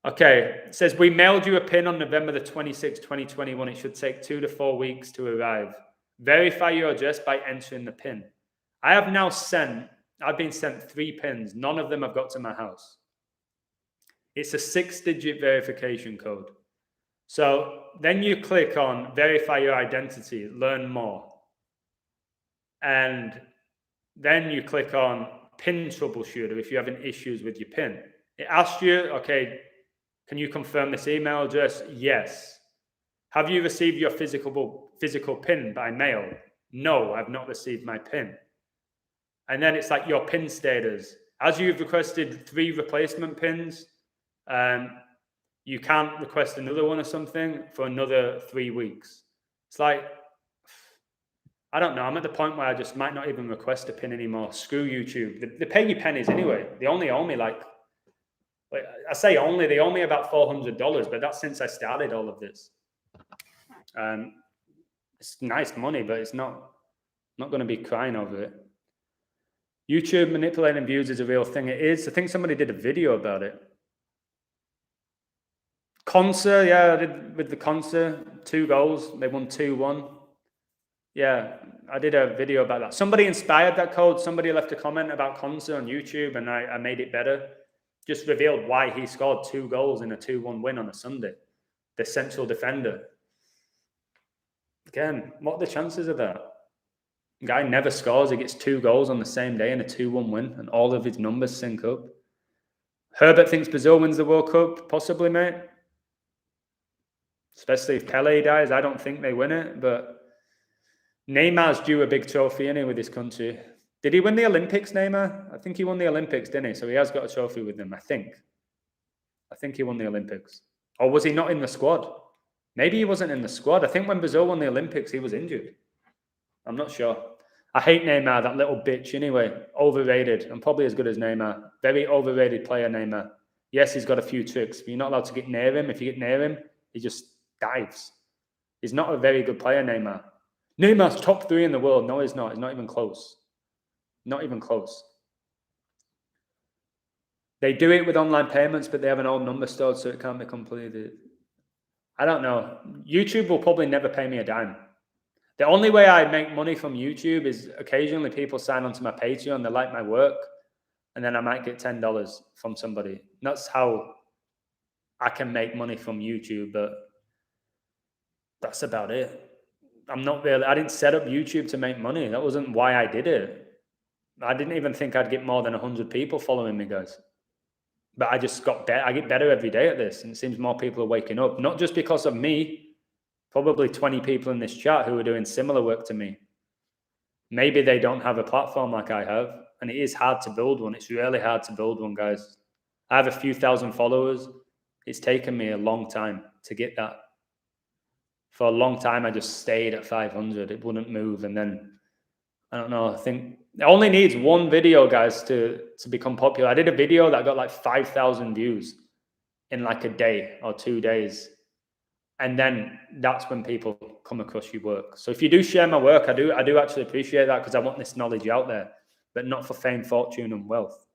Okay, it says, we mailed you a pin on November the 26th, 2021. It should take 2 to 4 weeks to arrive. Verify your address by entering the pin. I've been sent 3 pins. None of them have got to my house. It's a 6-digit verification code. So then you click on verify your identity, learn more. And then you click on pin troubleshooter if you're having issues with your pin. It asks you, okay, can you confirm this email address? Yes. Have you received your physical pin by mail? No, I've not received my pin. And then it's like your pin status. As you've requested 3 replacement pins, you can't request another one or something for another 3 weeks. It's like, I don't know. I'm at the point where I just might not even request a pin anymore. Screw YouTube. They pay you pennies anyway. They only owe me I say only, they owe me about $400, but that's since I started all of this. It's nice money, but it's not going to be crying over it. YouTube manipulating views is a real thing. It is. I think somebody did a video about it. Concer, yeah, I did with the Concer, 2 goals. They won 2-1. Yeah, I did a video about that. Somebody inspired that code. Somebody left a comment about Concer on YouTube, and I made it better. Just revealed why he scored 2 goals in a 2-1 win on a Sunday. The central defender. Again, what are the chances of that? The guy never scores. He gets 2 goals on the same day in a 2-1 win, and all of his numbers sync up. Herbert thinks Brazil wins the World Cup. Possibly, mate. Especially if Pele dies. I don't think they win it, but Neymar's due a big trophy in with his country. Did he win the Olympics, Neymar? I think he won the Olympics, didn't he? So he has got a trophy with them, I think. I think he won the Olympics. Or was he not in the squad? Maybe he wasn't in the squad. I think when Brazil won the Olympics, he was injured. I'm not sure. I hate Neymar, that little bitch, anyway. Overrated. I'm probably as good as Neymar. Very overrated player, Neymar. Yes, he's got a few tricks, but you're not allowed to get near him. If you get near him, he just dives. He's not a very good player, Neymar. Neymar's top 3 in the world. No, he's not. He's not even close. Not even close. They do it with online payments, but they have an old number stored, so it can't be completed. I don't know. YouTube will probably never pay me a dime. The only way I make money from YouTube is occasionally people sign onto my Patreon, they like my work, and then I might get $10 from somebody. That's how I can make money from YouTube, but that's about it. I didn't set up YouTube to make money. That wasn't why I did it. I didn't even think I'd get more than 100 people following me, guys. But I just got better. I get better every day at this, and it seems more people are waking up. Not just because of me, probably 20 people in this chat who are doing similar work to me. Maybe they don't have a platform like I have, and it is hard to build one. It's really hard to build one, guys. I have a few thousand followers. It's taken me a long time to get that. For a long time, I just stayed at 500. It wouldn't move, and then I don't know. I think it only needs one video, guys, to become popular. I did a video that got like 5,000 views in like a day or 2 days. And then that's when people come across your work. So if you do share my work, I do actually appreciate that, because I want this knowledge out there, but not for fame, fortune, and wealth.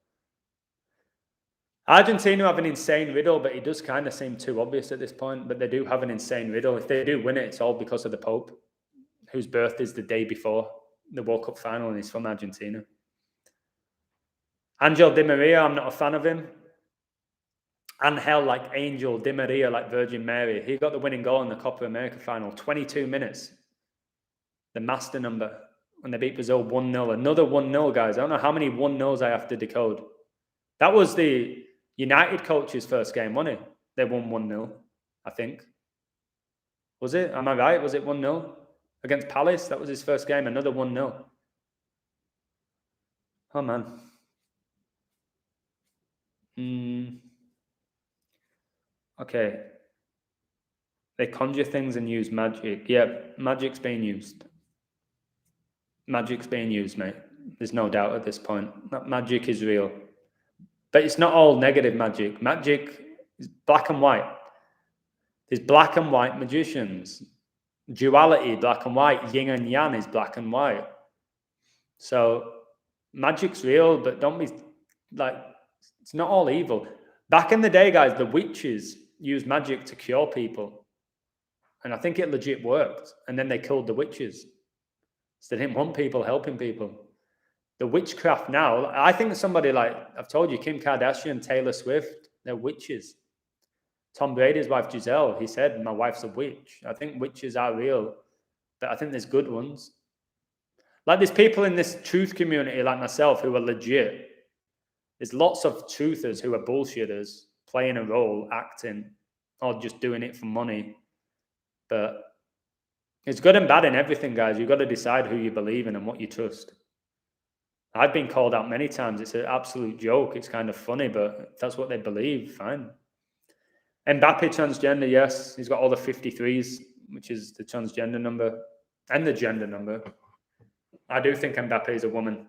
Argentina have an insane riddle, but it does kind of seem too obvious at this point. But they do have an insane riddle. If they do win it, it's all because of the Pope, whose birthday is the day before the World Cup final, and he's from Argentina. Angel Di Maria, I'm not a fan of him. Angel, like Angel, Di Maria, like Virgin Mary. He got the winning goal in the Copa America final, 22 minutes. The master number, when they beat Brazil 1-0. Another 1-0, guys. I don't know how many 1-0s I have to decode. That was the United coach's first game, wasn't it? They won 1-0. I think. Was it? Am I right? Was it 1-0 against Palace? That was his first game. Another 1-0. Oh man. Okay. They conjure things and use magic. Yeah, magic's being used. Magic's being used, mate. There's no doubt at this point. That magic is real. But it's not all negative magic. Magic is black and white. There's black and white magicians. Duality, black and white. Yin and yang is black and white. So magic's real, but don't be like, it's not all evil. Back in the day, guys, the witches used magic to cure people. And I think it legit worked. And then they killed the witches. So they didn't want people helping people. The witchcraft now, I think somebody like, I've told you, Kim Kardashian, Taylor Swift, they're witches. Tom Brady's wife, Giselle, he said, my wife's a witch. I think witches are real, but I think there's good ones. Like there's people in this truth community like myself who are legit. There's lots of truthers who are bullshitters, playing a role, acting, or just doing it for money. But it's good and bad in everything, guys. You've got to decide who you believe in and what you trust. I've been called out many times. It's an absolute joke. It's kind of funny, but if that's what they believe, fine. Mbappe, transgender, yes. He's got all the 53s, which is the transgender number and the gender number. I do think Mbappe is a woman.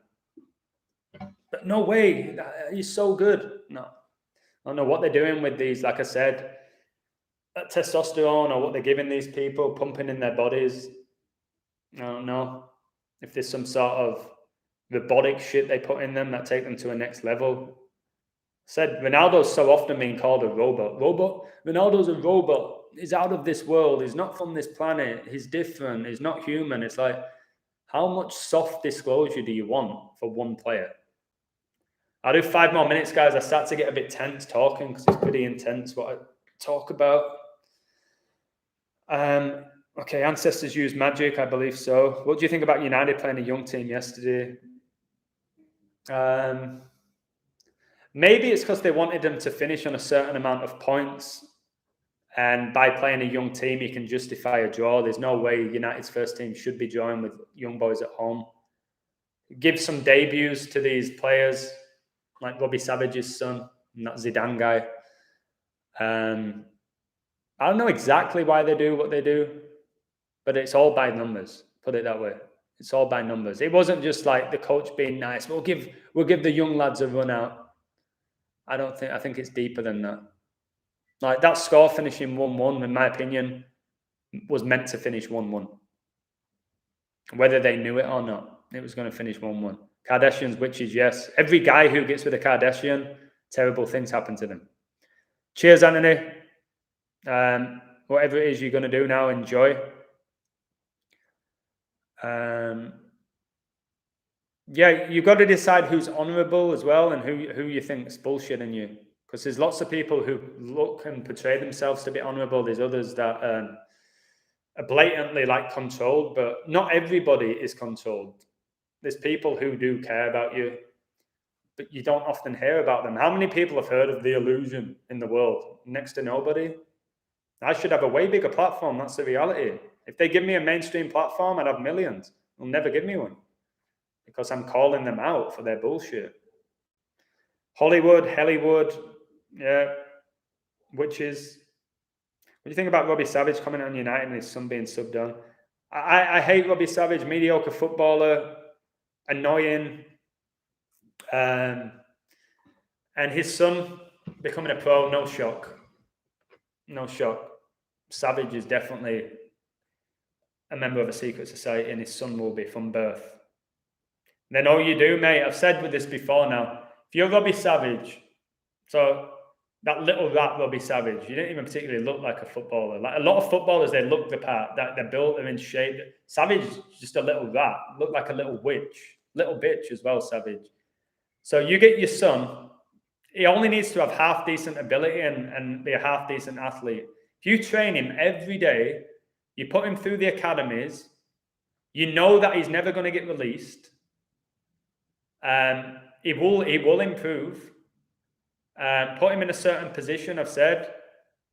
But no way. He's so good. No. I don't know what they're doing with these, like I said, testosterone or what they're giving these people, pumping in their bodies. I don't know if there's some sort of robotic shit they put in them that take them to a next level. Said Ronaldo's so often being called a robot. Ronaldo's a robot. He's out of this world. He's not from this planet. He's different. He's not human. It's like, how much soft disclosure do you want for one player? I'll do 5 more minutes, guys. I start to get a bit tense talking because it's pretty intense what I talk about. Okay, ancestors use magic, I believe so. What do you think about United playing a young team yesterday? Maybe it's because they wanted them to finish on a certain amount of points. And by playing a young team, you can justify a draw. There's no way United's first team should be drawing with young boys at home. Give some debuts to these players, like Robbie Savage's son, and that Zidane guy. I don't know exactly why they do what they do, but it's all by numbers. Put it that way. It's all by numbers. It wasn't just like the coach being nice. We'll give the young lads a run out. I think it's deeper than that. Like that score finishing 1-1, in my opinion, was meant to finish 1-1. Whether they knew it or not, it was going to finish 1-1. Kardashians, witches, yes. Every guy who gets with a Kardashian, terrible things happen to them. Cheers, Anthony. Whatever it is you're going to do now, enjoy. Yeah, you've got to decide who's honourable as well and who you think's bullshitting you. Because there's lots of people who look and portray themselves to be honourable. There's others that are blatantly like controlled, but not everybody is controlled. There's people who do care about you, but you don't often hear about them. How many people have heard of The Illusion in the world? Next to nobody. I should have a way bigger platform. That's the reality. If they give me a mainstream platform, I'd have millions. They'll never give me one because I'm calling them out for their bullshit. Hollywood, yeah, witches. What do you think about Robbie Savage coming on United and his son being subbed on? I hate Robbie Savage, mediocre footballer, annoying. And his son becoming a pro, no shock. No shock. Savage is definitely a member of a secret society and his son will be from birth. And then all you do, mate, I've said with this before now, if you're Robbie Savage, so that little rat Robbie Savage, you didn't even particularly look like a footballer. Like a lot of footballers, they look the part, that they're built, they're in shape. Savage is just a little rat, looked like a little witch, little bitch as well, Savage. So you get your son, he only needs to have half decent ability and be a half decent athlete. If you train him every day, you put him through the academies, you know that he's never going to get released. He will improve. Put him in a certain position, I've said.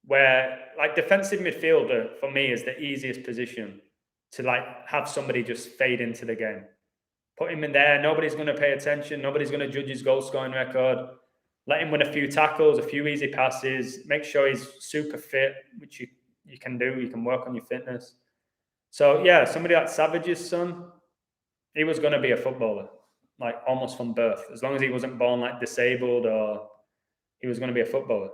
where like defensive midfielder for me is the easiest position to like have somebody just fade into the game. Put him in there. Nobody's going to pay attention. Nobody's going to judge his goal scoring record. Let him win a few tackles, a few easy passes. Make sure he's super fit, which you can do. You can work on your fitness. So yeah, somebody like Savage's son, he was going to be a footballer, like almost from birth. As long as he wasn't born like disabled, or he was going to be a footballer.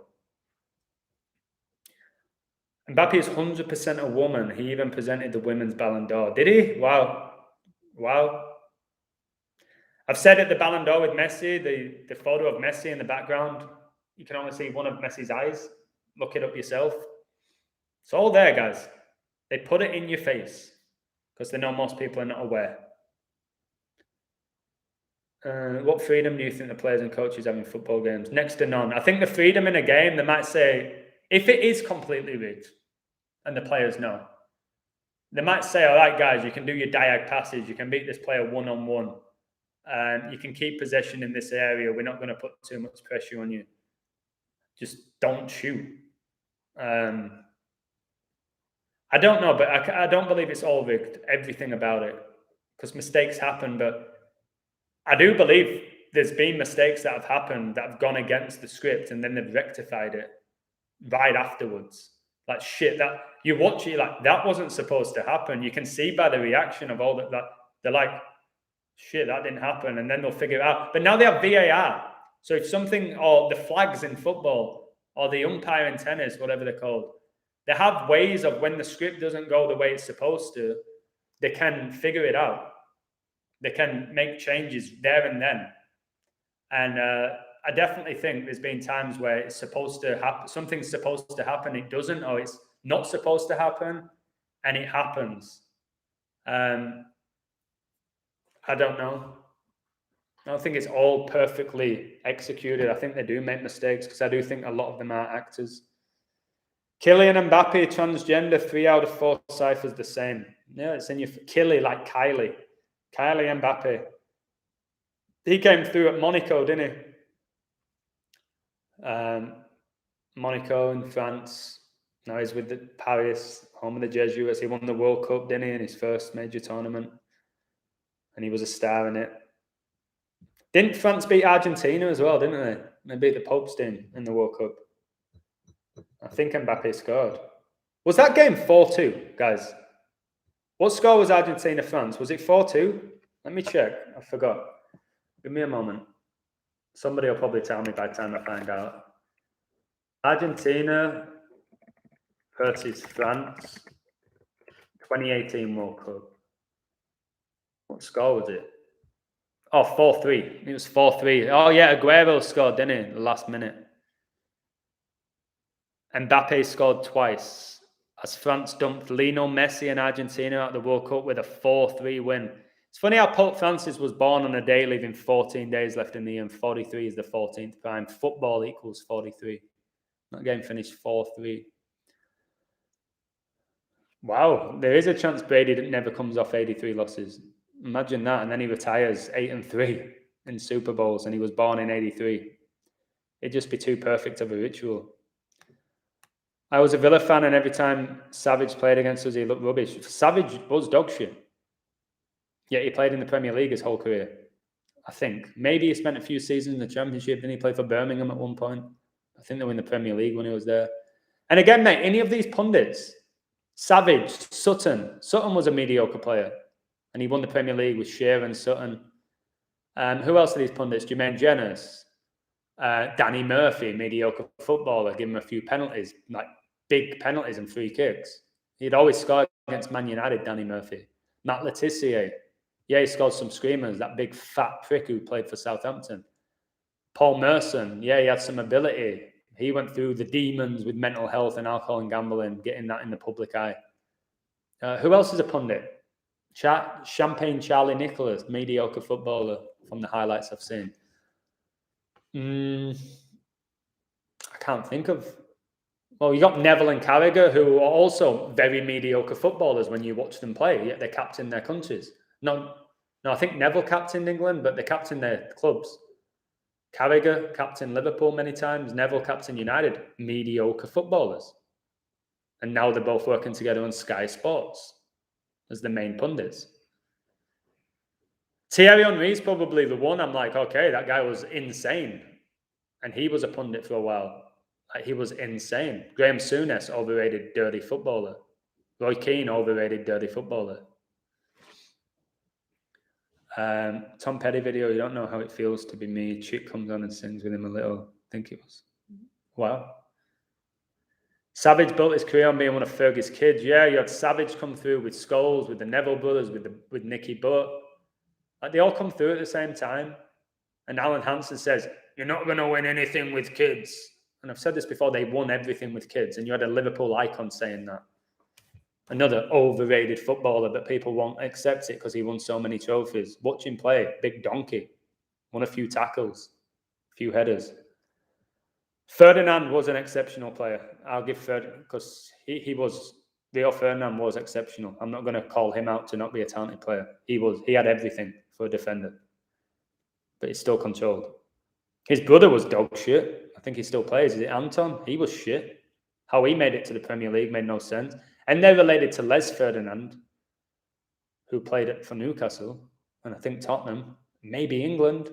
Mbappe is 100% a woman. He even presented the women's Ballon d'Or. Did he? Wow. I've said it, the Ballon d'Or with Messi, the photo of Messi in the background, you can only see one of Messi's eyes. Look it up yourself. It's all there, guys. They put it in your face because they know most people are not aware. What freedom do you think the players and coaches have in football games? Next to none. I think the freedom in a game, they might say, if it is completely rigged and the players know, they might say, all right, guys, you can do your diag passes. You can beat this player one-on-one. And you can keep possession in this area. We're not going to put too much pressure on you. Just don't shoot. I don't know, but I don't believe it's all rigged, everything about it, because mistakes happen. But I do believe there's been mistakes that have happened that have gone against the script, and then they've rectified it right afterwards. Like, shit, that you watch it, like, that wasn't supposed to happen. You can see by the reaction of all that they're like, shit, that didn't happen. And then they'll figure it out. But now they have VAR. So if something, or the flags in football, or the umpire in tennis, whatever they're called, they have ways of when the script doesn't go the way it's supposed to, they can figure it out. They can make changes there and then. And I definitely think there's been times where it's supposed to happen, something's supposed to happen, it doesn't, or it's not supposed to happen, and it happens. I don't know. I don't think it's all perfectly executed. I think they do make mistakes, because I do think a lot of them are actors. Kylian Mbappe, transgender, 3 out of 4 ciphers the same. Yeah, it's in your Kylie, like Kylie Mbappe. He came through at Monaco, didn't he? Monaco in France. Now he's with the Paris, home of the Jesuits. He won the World Cup, didn't he, in his first major tournament? And he was a star in it. Didn't France beat Argentina as well, didn't they? They beat the Pope's team in the World Cup. I think Mbappe scored. Was that game 4-2, guys? What score was Argentina-France? Was it 4-2? Let me check. I forgot. Give me a moment. Somebody will probably tell me by the time I find out. Argentina versus France, 2018 World Cup. What score was it? Oh, 4-3. It was 4-3. Oh, yeah, Aguero scored, didn't he? The last minute. Mbappe scored twice as France dumped Lionel Messi and Argentina at the World Cup with a 4-3 win. It's funny how Pope Francis was born on a day leaving 14 days left in the year, and 43 is the 14th prime. Football equals 43. That game finished 4-3. Wow, there is a chance Brady never comes off 83 losses. Imagine that, and then he retires 8-3 in Super Bowls, and he was born in 83. It'd just be too perfect of a ritual. I was a Villa fan, and every time Savage played against us, he looked rubbish. Savage was dog shit. Yet he played in the Premier League his whole career, I think. Maybe he spent a few seasons in the Championship. Then he played for Birmingham at one point. I think they were in the Premier League when he was there. And again, mate, any of these pundits, Savage, Sutton was a mediocre player. And he won the Premier League with Shearer and Sutton. Who else are these pundits? Jermaine Jennings, Danny Murphy, mediocre footballer, give him a few penalties, like big penalties and free kicks. He'd always score against Man United, Danny Murphy. Matt Letizia, yeah, he scored some screamers, that big fat prick who played for Southampton. Paul Merson, yeah, he had some ability. He went through the demons with mental health and alcohol and gambling, getting that in the public eye. Who else is a pundit? Champagne Charlie Nicholas, mediocre footballer from the highlights I've seen. I can't think of. Well, you got Neville and Carragher, who are also very mediocre footballers when you watch them play, yet they captain their countries. No, I think Neville captained England, but they captained their clubs. Carragher captained Liverpool many times. Neville captained United. Mediocre footballers. And now they're both working together on Sky Sports as the main pundits. Thierry Henry is probably the one I'm like, okay, that guy was insane. And he was a pundit for a while. Like, he was insane. Graham Souness, overrated, dirty footballer. Roy Keane, overrated, dirty footballer. Tom Petty video, you don't know how it feels to be me. Chick comes on and sings with him a little. I think it was. Wow. Savage built his career on being one of Fergie's kids. Yeah, you had Savage come through with Scholes, with the Neville brothers, with Nicky Butt. Like, they all come through at the same time. And Alan Hansen says, you're not going to win anything with kids. And I've said this before, they won everything with kids. And you had a Liverpool icon saying that. Another overrated footballer, but people won't accept it because he won so many trophies. Watch him play. Big donkey. Won a few tackles. A few headers. Ferdinand was an exceptional player. I'll give Ferdinand, because he was, Rio Ferdinand was exceptional. I'm not going to call him out to not be a talented player. He had everything for a defender. But he's still controlled. His brother was dog shit. I think he still plays. Is it Anton? He was shit. How he made it to the Premier League made no sense. And they're related to Les Ferdinand, who played for Newcastle, and I think Tottenham, maybe England.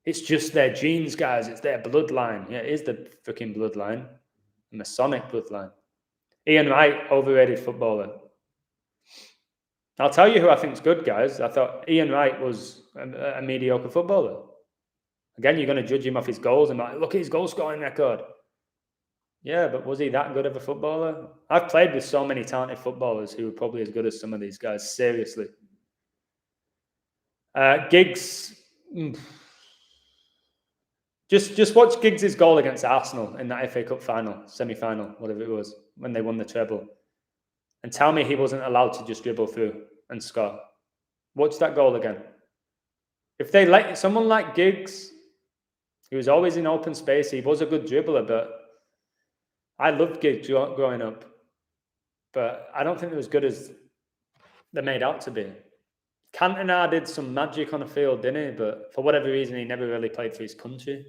It's just their genes, guys. It's their bloodline. Yeah, it is the freaking bloodline. The Masonic bloodline. Ian Wright, overrated footballer. I'll tell you who I think's good, guys. I thought Ian Wright was a mediocre footballer. Again, you're going to judge him off his goals and like, look at his goal scoring record. Yeah, but was he that good of a footballer? I've played with so many talented footballers who are probably as good as some of these guys. Seriously. Giggs. Just watch Giggs' goal against Arsenal in that FA Cup final, semi-final, whatever it was, when they won the treble. And tell me he wasn't allowed to just dribble through and score. Watch that goal again. If they let someone like Giggs, he was always in open space, he was a good dribbler, but I loved Giggs growing up. But I don't think they're as good as they're made out to be. Cantona did some magic on the field, didn't he? But for whatever reason, he never really played for his country.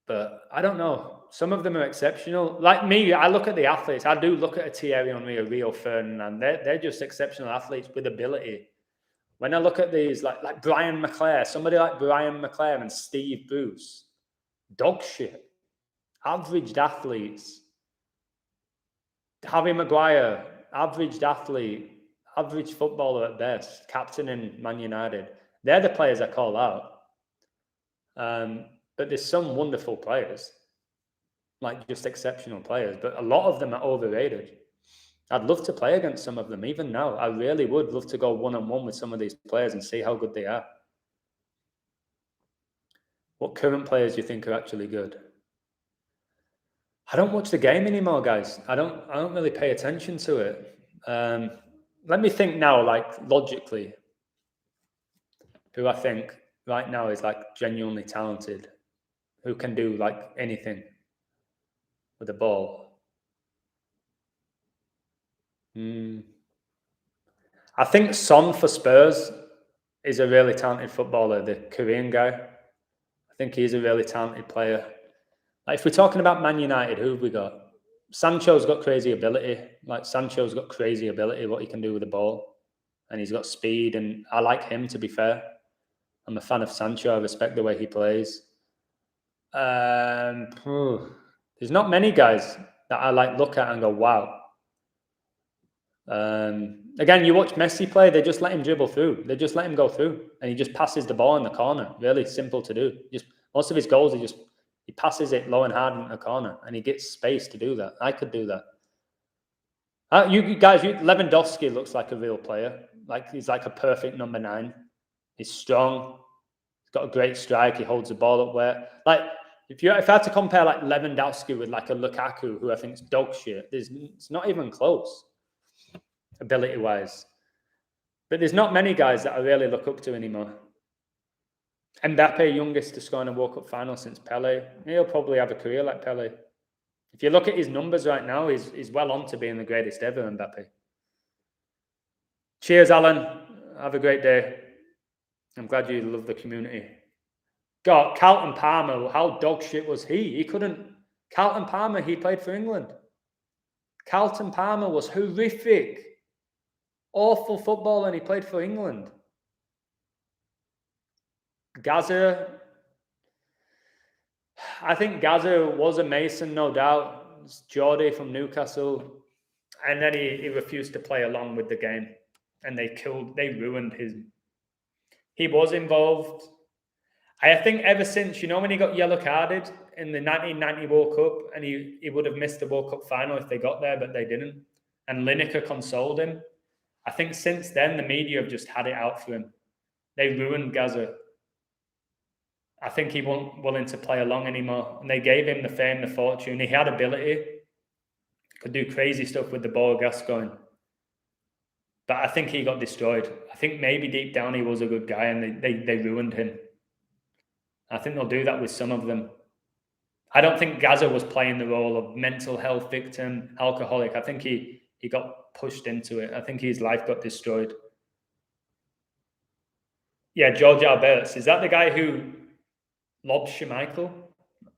But I don't know. Some of them are exceptional. Like me, I look at the athletes. I do look at a Thierry Henry, a Rio Ferdinand. They're just exceptional athletes with ability. When I look at these, like Brian McClare, somebody like Brian McClare and Steve Bruce, dog shit, averaged athletes. Harry Maguire, averaged athlete, average footballer at best, captain in Man United. They're the players I call out. But there's some wonderful players, like just exceptional players, but a lot of them are overrated. I'd love to play against some of them, even now. I really would love to go one-on-one with some of these players and see how good they are. What current players do you think are actually good? I don't watch the game anymore, guys. I don't really pay attention to it. Let me think now, like logically, who I think right now is like genuinely talented, who can do like anything with a ball. I think Son for Spurs is a really talented footballer, the Korean guy. I think he's a really talented player. Like if we're talking about Man United, who have we got? Sancho's got crazy ability. Like Sancho's got crazy ability, what he can do with the ball. And he's got speed, and I like him, to be fair. I'm a fan of Sancho. I respect the way he plays. There's not many guys that I like look at and go, wow. Again, you watch Messi play, they just let him dribble through. They just let him go through. And he just passes the ball in the corner. Really simple to do. Just most of his goals, he passes it low and hard in the corner. And he gets space to do that. I could do that. You guys, Lewandowski looks like a real player. Like he's like a perfect number 9. He's strong. He's got a great strike. He holds the ball up where, like, if I had to compare like Lewandowski with like a Lukaku, who I think is dog shit, it's not even close, ability-wise. But there's not many guys that I really look up to anymore. Mbappe, youngest to score in a World Cup final since Pele. He'll probably have a career like Pele. If you look at his numbers right now, he's well on to being the greatest ever, Mbappe. Cheers, Alan. Have a great day. I'm glad you love the community. God, Carlton Palmer, how dog shit was he? Carlton Palmer, he played for England. Carlton Palmer was horrific. Awful footballer, and he played for England. Gaza, I think Gaza was a Mason, no doubt. It's Geordie from Newcastle. And then he refused to play along with the game. And they ruined his... He was involved. I think ever since, when he got yellow carded in the 1990 World Cup, and he would have missed the World Cup final if they got there, but they didn't. And Lineker consoled him. I think since then, the media have just had it out for him. They ruined Gaza. I think he wasn't willing to play along anymore. And they gave him the fame, the fortune. He had ability. Could do crazy stuff with the ball, Gascoigne. But I think he got destroyed. I think maybe deep down he was a good guy, and they ruined him. I think they'll do that with some of them. I don't think Gaza was playing the role of mental health victim, alcoholic. I think he got pushed into it. I think his life got destroyed. Yeah, George Alberts. Is that the guy who lobbed Schmeichel?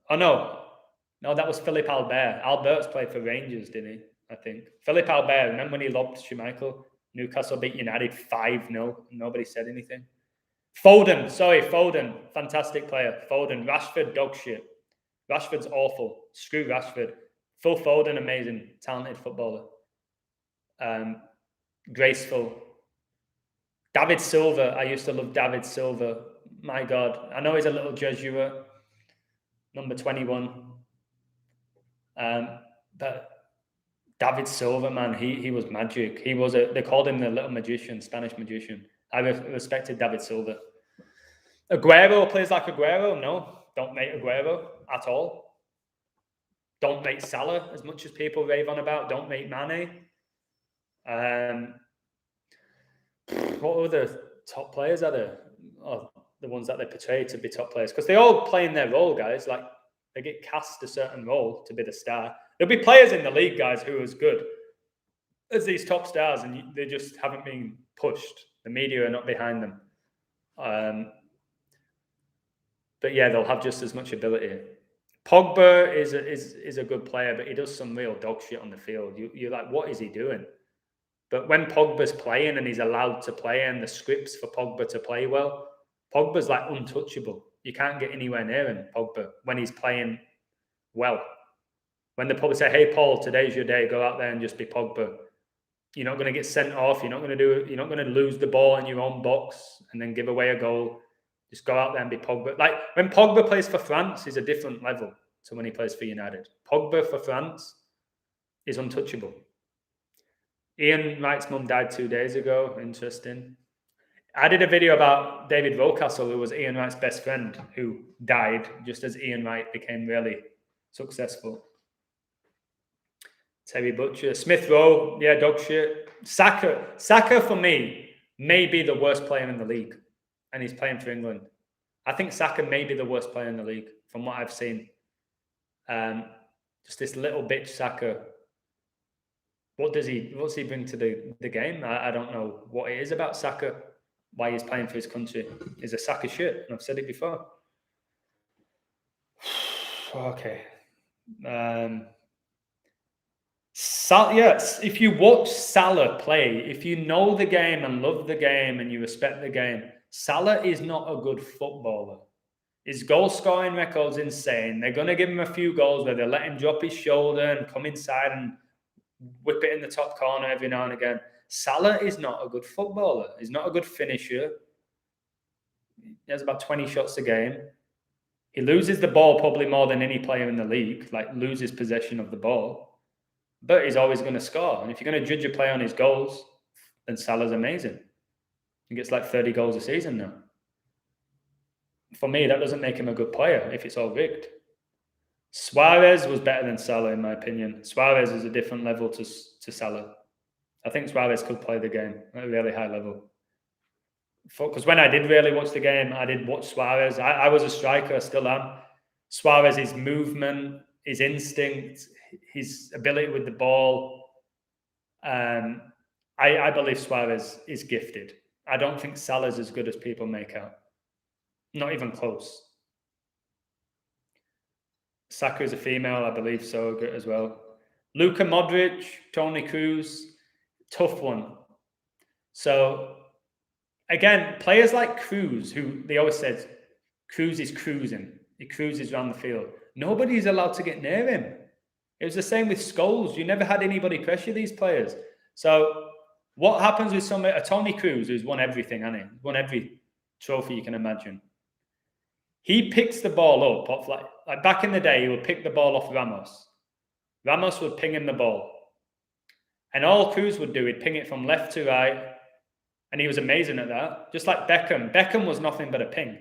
Oh, no, that was Philippe Albert. Alberts played for Rangers, didn't he? I think. Philippe Albert, remember when he lobbed Schmeichel? Newcastle beat United 5-0. Nobody said anything. Foden. Fantastic player. Foden. Rashford, dog shit. Rashford's awful. Screw Rashford. Phil Foden, amazing. Talented footballer. Graceful. David Silva. I used to love David Silva. My God. I know he's a little Jesuit. Number 21. But David Silva, man, he was magic. They called him the little magician, Spanish magician. I respected David Silva. Aguero plays like Aguero? No, don't mate Aguero at all. Don't mate Salah as much as people rave on about. Don't mate Mane. What other top players are there? Oh, the ones that they portray to be top players, because they all play in their role, guys. Like, they get cast a certain role to be the star. There'll be players in the league, guys, who are as good as these top stars, and they just haven't been pushed. The media are not behind them. But yeah, they'll have just as much ability. Pogba is a good player, but he does some real dog shit on the field. You're like, what is he doing? But when Pogba's playing and he's allowed to play, and the scripts for Pogba to play well, Pogba's like untouchable. You can't get anywhere near him, Pogba, when he's playing well. When they probably say, hey, Paul, today's your day, go out there and just be Pogba. You're not going to get sent off. You're not going to lose the ball in your own box and then give away a goal. Just go out there and be Pogba. Like, when Pogba plays for France, he's a different level to when he plays for United. Pogba for France is untouchable. Ian Wright's mum died 2 days ago. Interesting. I did a video about David Rocastle, who was Ian Wright's best friend, who died just as Ian Wright became really successful. Terry Butcher. Smith Rowe, yeah, dog shit. Saka for me may be the worst player in the league, and he's playing for England. I think Saka may be the worst player in the league from what I've seen. Just this little bitch Saka. What's he bring to the game? I don't know what it is about Saka, why he's playing for his country. He's a sack of shit, and I've said it before. Okay. Yes, if you watch Salah play, if you know the game and love the game and you respect the game, Salah is not a good footballer. His goal-scoring record's insane. They're going to give him a few goals where they let him drop his shoulder and come inside and whip it in the top corner every now and again. Salah is not a good footballer. He's not a good finisher. He has about 20 shots a game. He loses the ball probably more than any player in the league, like loses possession of the ball. But he's always going to score. And if you're going to judge a player on his goals, then Salah's amazing. He gets like 30 goals a season now. For me, that doesn't make him a good player if it's all rigged. Suarez was better than Salah, in my opinion. Suarez is a different level to Salah. I think Suarez could play the game at a really high level. Because when I did really watch the game, I did watch Suarez. I was a striker, I still am. Suarez, his movement, his instinct, his ability with the ball. I believe Suarez is gifted. I don't think Salah's as good as people make out. Not even close. Saka is a female, I believe so, as well. Luka Modric, Toni Kroos, tough one. So again, players like Kroos, who they always said, Kroos is cruising. He cruises around the field. Nobody's allowed to get near him. It was the same with Scholes. You never had anybody pressure these players. So what happens with a Toni Kroos, who's won everything, hasn't he? Won every trophy you can imagine. He picks the ball up off like back in the day, he would pick the ball off Ramos. Ramos would ping him the ball. And all Kroos would do, he'd ping it from left to right. And he was amazing at that. Just like Beckham. Beckham was nothing but a ping.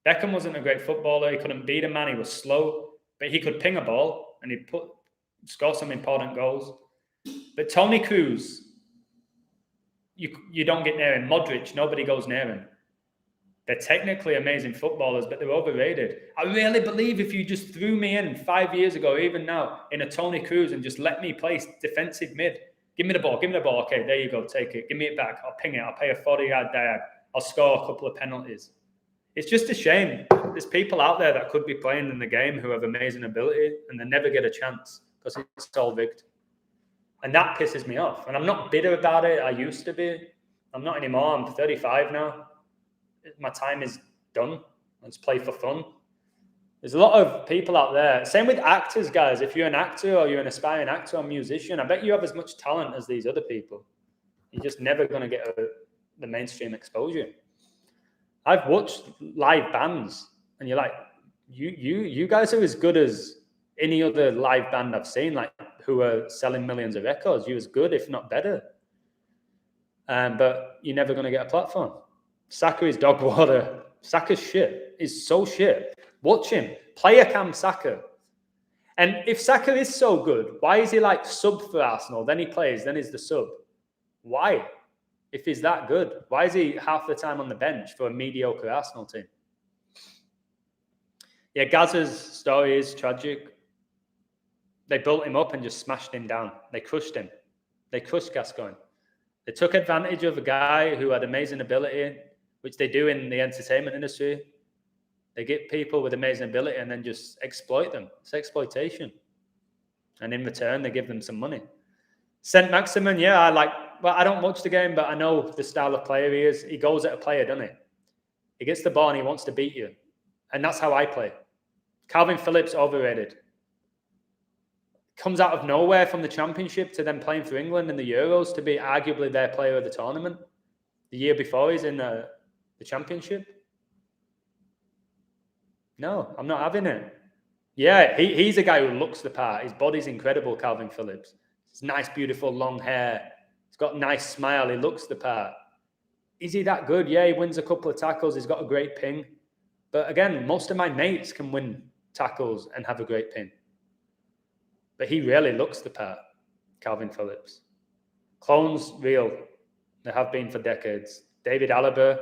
Beckham wasn't a great footballer. He couldn't beat a man. He was slow. But he could ping a ball and he'd score some important goals. But Toni Kroos, you don't get near him. Modric, nobody goes near him. They're technically amazing footballers, but they're overrated. I really believe if you just threw me in 5 years ago, even now, in a Toni Kroos and just let me play defensive mid, give me the ball. Okay, there you go, take it. Give me it back. I'll ping it. I'll pay a 40-yard diag. I'll score a couple of penalties. It's just a shame. There's people out there that could be playing in the game who have amazing ability and they never get a chance because it's all rigged. And that pisses me off. And I'm not bitter about it. I used to be. I'm not anymore. I'm 35 now. My time is done. Let's play for fun. There's a lot of people out there. Same with actors, guys. If you're an actor or you're an aspiring actor or musician, I bet you have as much talent as these other people. You're just never going to get the mainstream exposure. I've watched live bands, and you're like, you guys are as good as any other live band I've seen, like who are selling millions of records. You're as good, if not better. But you're never going to get a platform. Saka is dog water. Saka's shit. He's so shit. Watch him. Play a Cam Saka. And if Saka is so good, why is he like sub for Arsenal? Then he plays, then he's the sub. Why? If he's that good, why is he half the time on the bench for a mediocre Arsenal team? Yeah, Gaza's story is tragic. They built him up and just smashed him down. They crushed him. They crushed Gascoigne. They took advantage of a guy who had amazing ability, which they do in the entertainment industry. They get people with amazing ability and then just exploit them. It's exploitation. And in return, they give them some money. Saint Maximin, yeah, I don't watch the game, but I know the style of player he is. He goes at a player, doesn't he? He gets the ball and he wants to beat you. And that's how I play. Calvin Phillips, overrated. Comes out of nowhere from the Championship to then playing for England in the Euros to be arguably their player of the tournament. The year before he's in the Championship. No, I'm not having it. Yeah, he's a guy who looks the part. His body's incredible, Calvin Phillips. It's nice, beautiful, long hair. He's got a nice smile. He looks the part. Is he that good? Yeah, he wins a couple of tackles. He's got a great ping. But again, most of my mates can win tackles and have a great ping. But he really looks the part, Calvin Phillips. Clones, real. They have been for decades. David Alaba,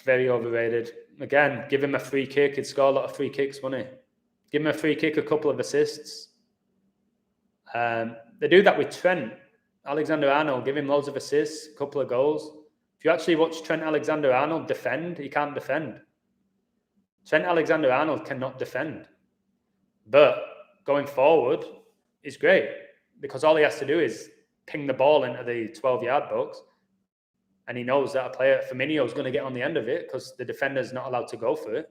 very overrated. Again, give him a free kick. He'd score a lot of free kicks, wouldn't he? Give him a free kick, a couple of assists. They do that with Trent Alexander-Arnold. Give him loads of assists, a couple of goals. If you actually watch Trent Alexander-Arnold defend, he can't defend. Trent Alexander-Arnold cannot defend. But going forward is great because all he has to do is ping the ball into the 12-yard box. And he knows that a player, Firmino, is going to get on the end of it because the defender's not allowed to go for it.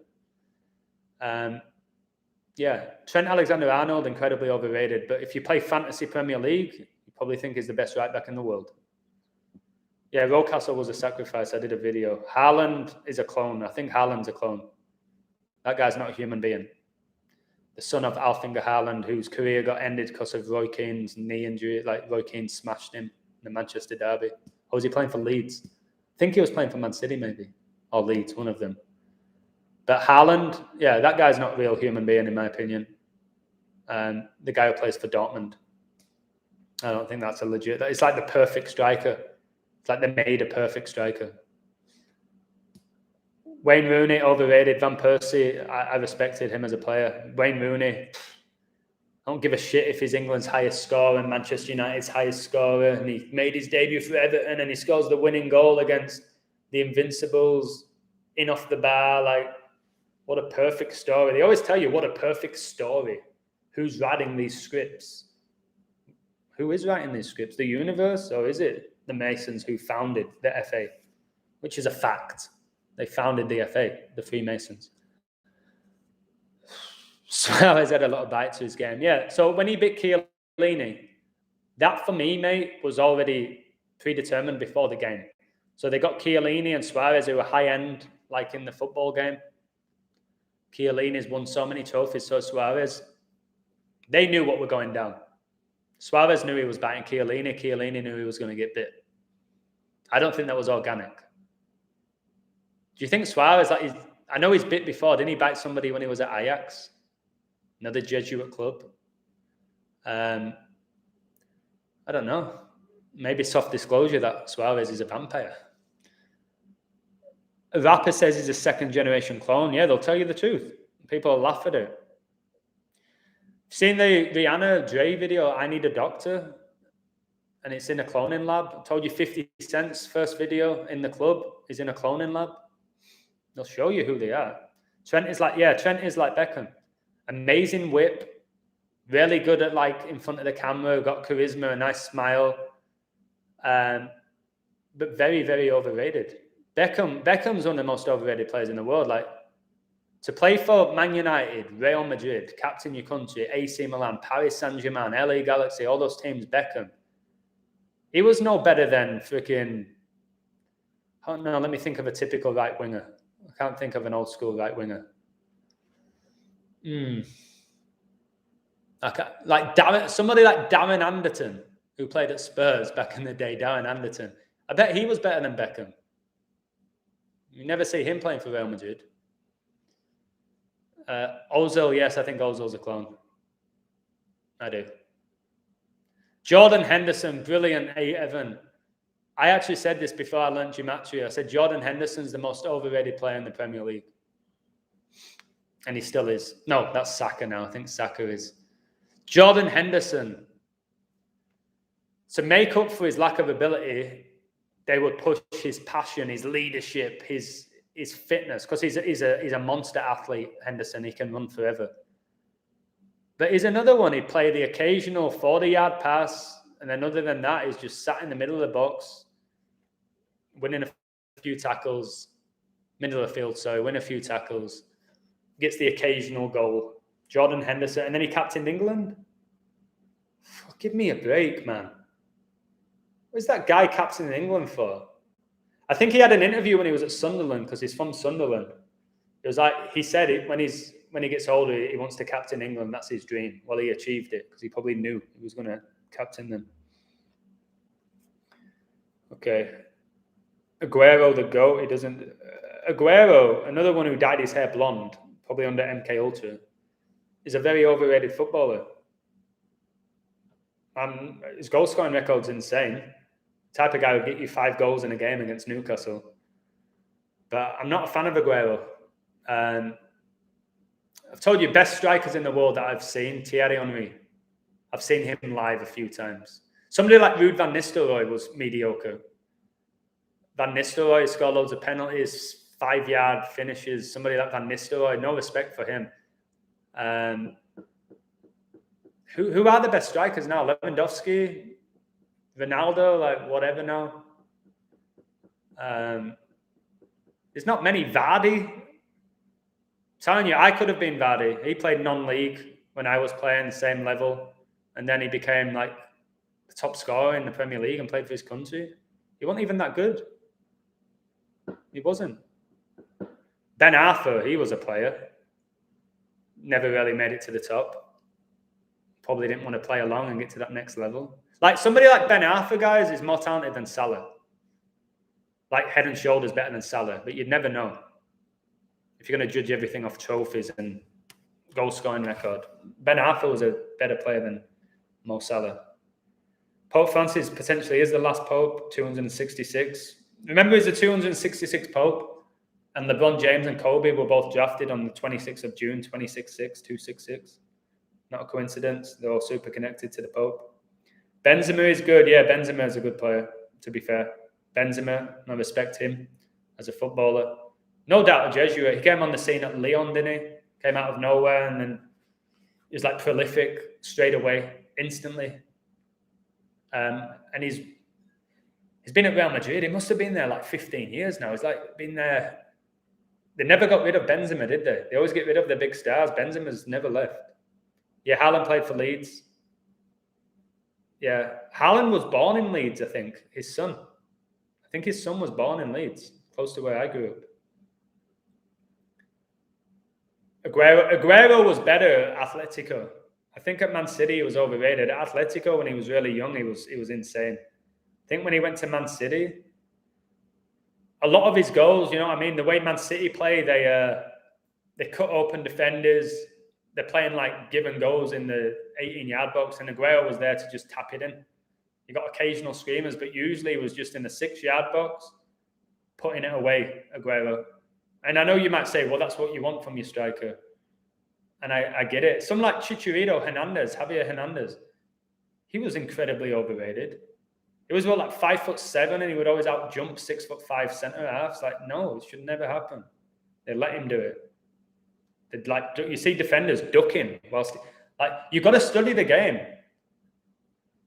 Yeah, Trent Alexander-Arnold, incredibly overrated. But if you play Fantasy Premier League, you probably think he's the best right back in the world. Yeah, Rocastle was a sacrifice. I did a video. Haaland is a clone. I think Haaland's a clone. That guy's not a human being. The son of Alf-Inge Haaland, whose career got ended because of Roy Keane's knee injury. Like Roy Keane smashed him in the Manchester derby. Or was he playing for Leeds? I think he was playing for Man City, maybe. Or Leeds, one of them. But Haaland, yeah, that guy's not a real human being, in my opinion. The guy who plays for Dortmund. I don't think that's a legit... It's like the perfect striker. It's like they made a perfect striker. Wayne Rooney, overrated. Van Persie, I respected him as a player. Wayne Rooney, I don't give a shit if he's England's highest scorer and Manchester United's highest scorer, and he made his debut for Everton and he scores the winning goal against the Invincibles in off the bar. Like, what a perfect story. They always tell you what a perfect story. who's writing these scripts? Who is writing these scripts? The universe, or is it the Masons who founded the FA? Which is a fact. They founded the FA, the Freemasons. Suarez had a lot of bite to his game. Yeah, so when he beat Chiellini, that for me, mate, was already predetermined before the game. So they got Chiellini and Suarez, who were high-end, like in the football game. Chiellini's won so many trophies, so Suarez. They knew what were going down. Suarez knew he was biting Chiellini. Chiellini knew he was going to get bit. I don't think that was organic. Do you think Suarez, like, I know he's bit before. Didn't he bite somebody when he was at Ajax? Another Jesuit club. I don't know. Maybe soft disclosure that Suarez is a vampire. A rapper says he's a second-generation clone. Yeah, they'll tell you the truth. People will laugh at it. Seen the Rihanna Dre video, I Need a Doctor? And it's in a cloning lab. I told you 50 Cent's first video in the club is in a cloning lab. They'll show you who they are. Trent is like Beckham. Amazing whip. Really good at, like, in front of the camera. Got charisma, a nice smile. But very, very overrated. Beckham's one of the most overrated players in the world. Like, to play for Man United, Real Madrid, captain your country, AC Milan, Paris Saint-Germain, LA Galaxy, all those teams, Beckham. He was no better than freaking... Oh, no, let me think of a typical right winger. I can't think of an old school right winger. Somebody like Darren Anderton, who played at Spurs back in the day, Darren Anderton. I bet he was better than Beckham. You never see him playing for Real Madrid. Ozil, yes, I think Ozil's a clone. I do. Jordan Henderson, brilliant, Evan. I actually said this before I learned gematria. I said Jordan Henderson's the most overrated player in the Premier League. And he still is. No, that's Saka now. I think Saka is. Jordan Henderson. To make up for his lack of ability, they would push his passion, his leadership, his fitness, because he's a monster athlete, Henderson. He can run forever. But he's another one. He'd play the occasional 40-yard pass, and then other than that, he's just sat in the middle of the box, winning a few tackles, middle of the field, win a few tackles, gets the occasional goal. Jordan Henderson, and then he captained England. Give me a break, man. What's that guy captaining England for? I think he had an interview when he was at Sunderland, because he's from Sunderland. It was like, he said it when he gets older, he wants to captain England. That's his dream. Well, he achieved it because he probably knew he was going to captain them. Okay. Aguero, the GOAT. He doesn't... Aguero, another one who dyed his hair blonde, probably under MK Ultra, is a very overrated footballer. His goal scoring record's insane. Type of guy who would get you 5 goals in a game against Newcastle. But I'm not a fan of Aguero. I've told you, best strikers in the world that I've seen, Thierry Henry. I've seen him live a few times. Somebody like Ruud van Nistelrooy was mediocre. Van Nistelrooy scored loads of penalties, 5-yard finishes. Somebody like Van Nistelrooy, no respect for him. Who are the best strikers now? Lewandowski, Ronaldo, like whatever now. There's not many. Vardy. I'm telling you, I could have been Vardy. He played non-league when I was playing the same level. And then he became like the top scorer in the Premier League and played for his country. He wasn't even that good. He wasn't. Ben Arthur, he was a player. Never really made it to the top. Probably didn't want to play along and get to that next level. Like somebody like Ben Arthur, guys, is more talented than Salah. Like head and shoulders better than Salah, but you'd never know. If you're going to judge everything off trophies and goal scoring record. Ben Arthur was a better player than Mo Salah. Pope Francis potentially is the last Pope, 266. Remember, he's the 266th Pope, and LeBron James and Kobe were both drafted on the 26th of June, 266. Not a coincidence. They're all super connected to the Pope. Benzema is good. Yeah, Benzema is a good player, to be fair. Benzema, I respect him as a footballer. No doubt a Jesuit. He came on the scene at Lyon, didn't he? Came out of nowhere and then He's like prolific straight away, instantly. And he's been at Real Madrid. He must have been there like 15 years now. He's like been there. They never got rid of Benzema, did they? They always get rid of the big stars. Benzema's never left. Yeah, Haaland played for Leeds. Yeah, Haaland was born in Leeds, I think. His son. I think his son was born in Leeds, close to where I grew up. Aguero was better at Atletico. I think at Man City he was overrated. At Atletico, when he was really young, he was insane. I think when he went to Man City, a lot of his goals, you know what I mean? The way Man City play, they cut open defenders. They're playing like give and goes in the 18-yard box, and Aguero was there to just tap it in. You got occasional screamers, but usually it was just in the 6-yard box, putting it away, Aguero. And I know you might say, well, that's what you want from your striker. And I get it. Some like Chicharito Hernandez, Javier Hernandez, he was incredibly overrated. It was like 5'7", and he would always out jump 6'5" centre halves. Like, no, it should never happen. They let him do it. They'd like, you see defenders ducking whilst, like, you've got to study the game.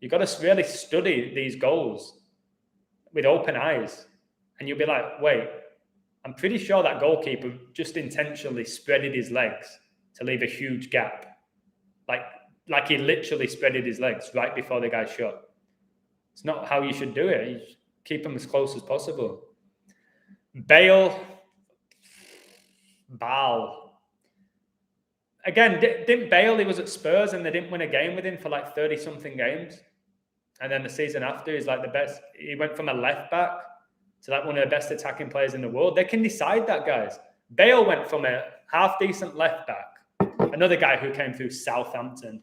You've got to really study these goals with open eyes. And you'll be like, wait, I'm pretty sure that goalkeeper just intentionally spreaded his legs to leave a huge gap. Like he literally spreaded his legs right before the guy shot. It's not how you should do it. You should keep them as close as possible. Bale. Again, didn't Bale, he was at Spurs and they didn't win a game with him for like 30-something games. And then the season after, he's like the best. He went from a left back to like one of the best attacking players in the world. They can decide that, guys. Bale went from a half-decent left back, another guy who came through Southampton.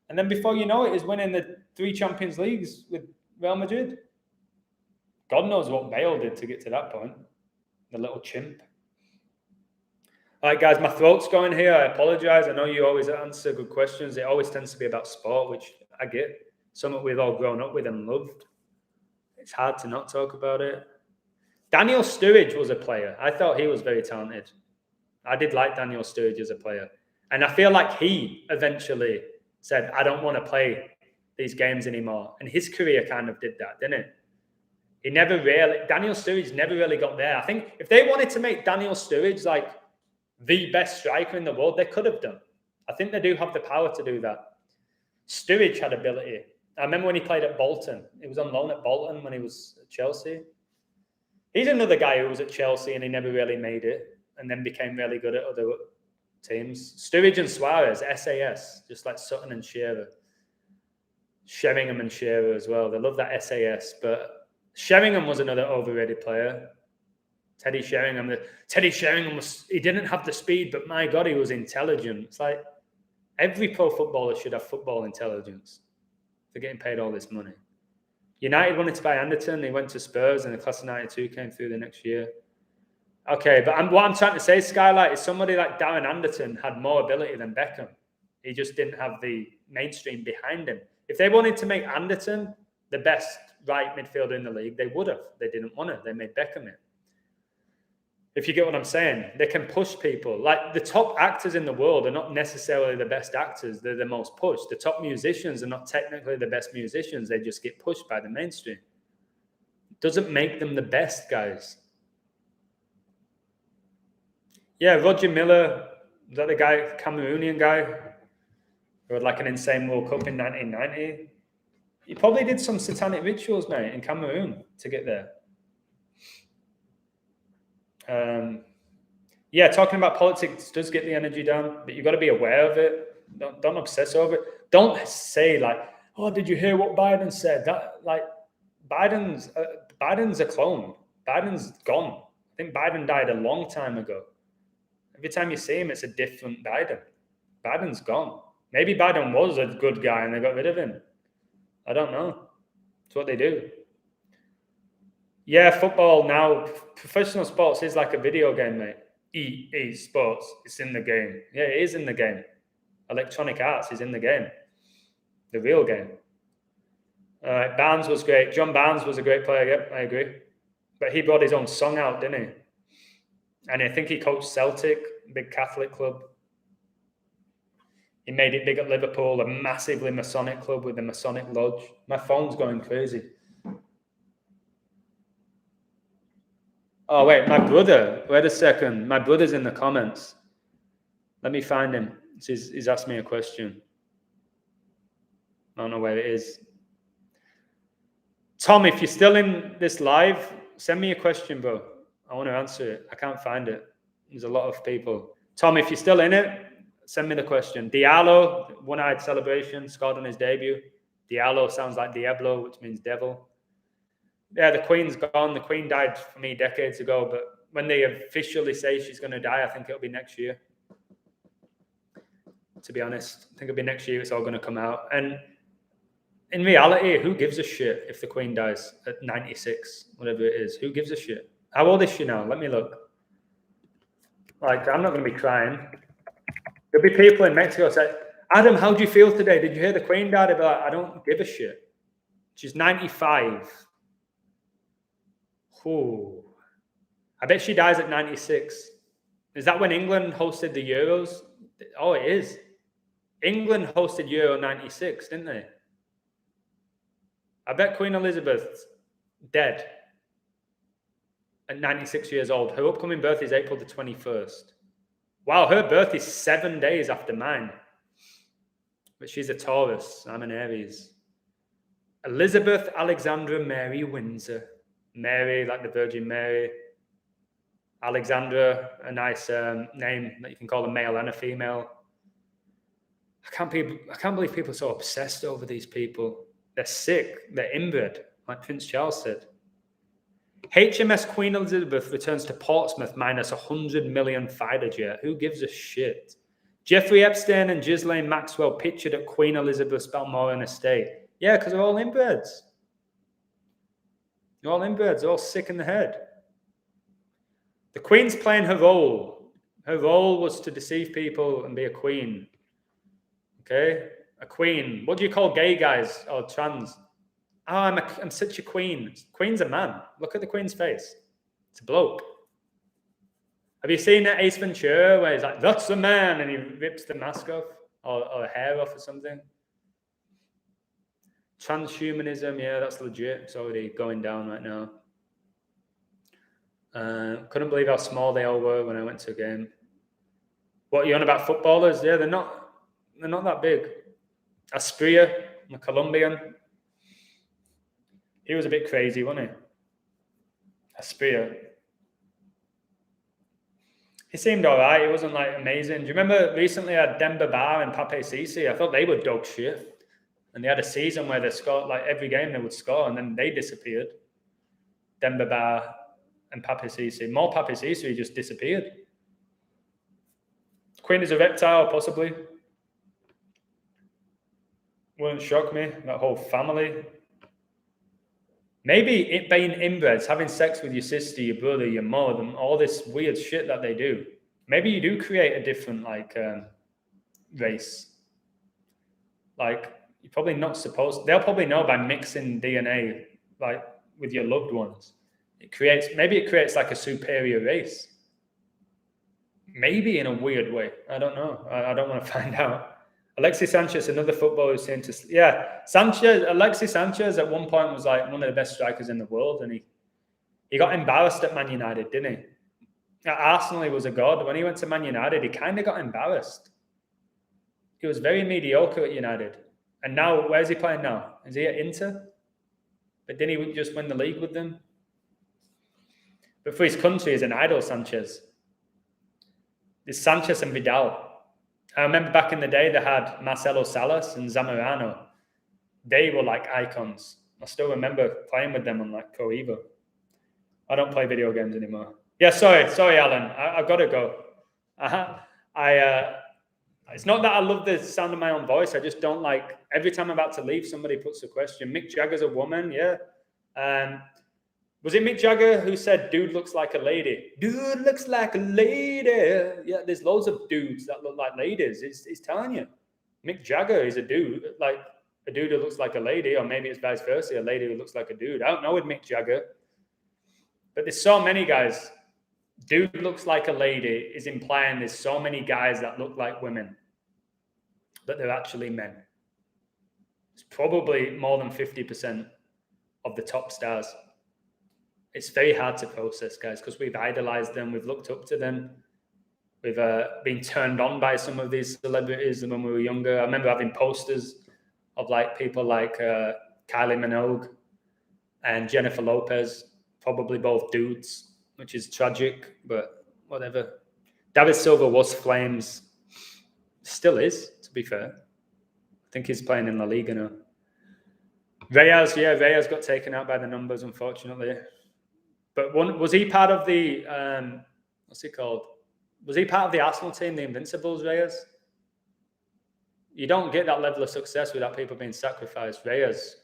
And then before you know it, he's winning the 3 Champions Leagues with Real Madrid. God knows what Bale did to get to that point. The little chimp. All right, guys, my throat's going here. I apologize. I know you always answer good questions. It always tends to be about sport, which I get. Something we've all grown up with and loved. It's hard to not talk about it. Daniel Sturridge was a player. I thought he was very talented. I did like Daniel Sturridge as a player. And I feel like he eventually said, I don't want to play these games anymore. And his career kind of did that, didn't it? Daniel Sturridge never really got there. I think if they wanted to make Daniel Sturridge like the best striker in the world, they could have done. I think they do have the power to do that. Sturridge had ability. I remember when he played at Bolton. He was on loan at Bolton when he was at Chelsea. He's another guy who was at Chelsea and he never really made it and then became really good at other teams. Sturridge and Suarez, SAS, just like Sutton and Shearer. Sheringham and Shearer as well. They love that SAS, but Sheringham was another overrated player. Teddy Sheringham, he didn't have the speed, but my God, he was intelligent. It's like every pro footballer should have football intelligence. They're getting paid all this money. United wanted to buy Anderton. He went to Spurs and the class of 92 came through the next year. Okay, but what I'm trying to say, Skylight, is somebody like Darren Anderton had more ability than Beckham. He just didn't have the mainstream behind him. If they wanted to make Anderton the best right midfielder in the league, they would have. They didn't want it. They made Beckham it. If you get what I'm saying, they can push people. Like the top actors in the world are not necessarily the best actors. They're the most pushed. The top musicians are not technically the best musicians. They just get pushed by the mainstream. It doesn't make them the best, guys. Yeah, Roger Miller, is that the guy, Cameroonian guy, who had like an insane World Cup in 1990? He probably did some satanic rituals, mate, in Cameroon to get there. Yeah, talking about politics does get the energy down, but you've got to be aware of it. Don't obsess over it. Don't say like, "Oh, did you hear what Biden said?" That like, Biden's a clone. Biden's gone. I think Biden died a long time ago. Every time you see him, it's a different Biden. Biden's gone. Maybe Biden was a good guy and they got rid of him. I don't know. It's what they do. Yeah, football now, professional sports is like a video game, mate. EA Sports, it's in the game. Yeah, it is in the game. Electronic Arts is in the game. The real game. Barnes was great. John Barnes was a great player, yep, I agree. But he brought his own song out, didn't he? And I think he coached Celtic, big Catholic club. He made it big at Liverpool, a massively Masonic club with a Masonic lodge. My phone's going crazy. Oh, wait, my brother. Wait a second. My brother's in the comments. Let me find him. He's asked me a question. I don't know where it is. Tom, if you're still in this live, send me a question, bro. I want to answer it. I can't find it. There's a lot of people. Tom, if you're still in it, send me the question. Diallo, one-eyed celebration, scored on his debut. Diallo sounds like Diablo, which means devil. Yeah, the Queen's gone. The Queen died for me decades ago, but when they officially say she's going to die, I think it'll be next year. To be honest, I think it'll be next year. It's all going to come out. And in reality, who gives a shit if the Queen dies at 96, whatever it is? Who gives a shit? How old is she now? Let me look. Like, I'm not going to be crying. There'll be people in Mexico say, Adam, how do you feel today? Did you hear the Queen died? I'll be like, I don't give a shit. She's 95. Ooh. I bet she dies at 96. Is that when England hosted the Euros? Oh, it is. England hosted Euro 96, didn't they? I bet Queen Elizabeth's dead at 96 years old. Her upcoming birth is April the 21st. Wow, her birth is 7 days after mine. But she's a Taurus. I'm an Aries. Elizabeth Alexandra Mary Windsor. Mary, like the Virgin Mary. Alexandra, a nice name that you can call a male and a female. I can't believe people are so obsessed over these people. They're sick. They're inbred, like Prince Charles said. HMS Queen Elizabeth returns to Portsmouth minus 100 million fighter jet. Who gives a shit? Jeffrey Epstein and Ghislaine Maxwell pictured at Queen Elizabeth's Balmoral estate. Yeah, because they're all inbreds. They're all inbreds. They're all sick in the head. The Queen's playing her role. Her role was to deceive people and be a queen. Okay? A queen. What do you call gay guys or trans? Oh, I'm such a queen. Queen's a man. Look at the Queen's face. It's a bloke. Have you seen that Ace Ventura where he's like, that's the man, and he rips the mask off or hair off or something? Transhumanism, yeah, that's legit. It's already going down right now. Couldn't believe how small they all were when I went to a game. What are you on about footballers? Yeah, they're not that big. Asprilla, the Colombian. He was a bit crazy, wasn't he? Asprilla. He seemed all right. He wasn't like amazing. Do you remember recently I had Demba Ba and Pape Cisse? I thought they were dog shit. And they had a season where they scored, like every game they would score, and then they disappeared. Demba Ba and Pape Cisse. More Pape Cisse just disappeared. Queen is a reptile, possibly. Wouldn't shock me, that whole family. Maybe it being inbreds, having sex with your sister, your brother, your mother, all this weird shit that they do. Maybe you do create a different race. Like, you're probably not supposed. They'll probably know by mixing DNA, like with your loved ones. Maybe it creates like a superior race. Maybe in a weird way. I don't know. I don't want to find out. Alexis Sanchez, another footballer who's into... Yeah, Alexis Sanchez at one point was like one of the best strikers in the world, and he got embarrassed at Man United, didn't he? At Arsenal, he was a god. When he went to Man United, he kind of got embarrassed. He was very mediocre at United. And now, where's he playing now? Is he at Inter? But didn't he just win the league with them? But for his country, he's an idol, Sanchez. There's Sanchez and Vidal. I remember back in the day, they had Marcelo Salas and Zamorano. They were like icons. I still remember playing with them on like Pro Evo. I don't play video games anymore. Yeah, sorry, Alan. I've got to go. It's not that I love the sound of my own voice. I just don't like, every time I'm about to leave, somebody puts a question. Mick Jagger's a woman, yeah. Was it Mick Jagger who said, dude looks like a lady? Dude looks like a lady. Yeah, there's loads of dudes that look like ladies. He's telling you. Mick Jagger is a dude, like a dude who looks like a lady, or maybe it's vice versa, a lady who looks like a dude. I don't know with Mick Jagger. But there's so many guys. Dude looks like a lady is implying there's so many guys that look like women. but they're actually men. It's probably more than 50% of the top stars. It's very hard to process, guys, because we've idolized them, we've looked up to them, we've been turned on by some of these celebrities when we were younger. I remember having posters of like people like Kylie Minogue and Jennifer Lopez, probably both dudes, which is tragic, but whatever. David Silva was Flames, still is, to be fair. I think he's playing in La Liga now. Reyes got taken out by the numbers, unfortunately. But was he part of the, what's he called? Was he part of the Arsenal team, the Invincibles, Reyes? You don't get that level of success without people being sacrificed. Reyes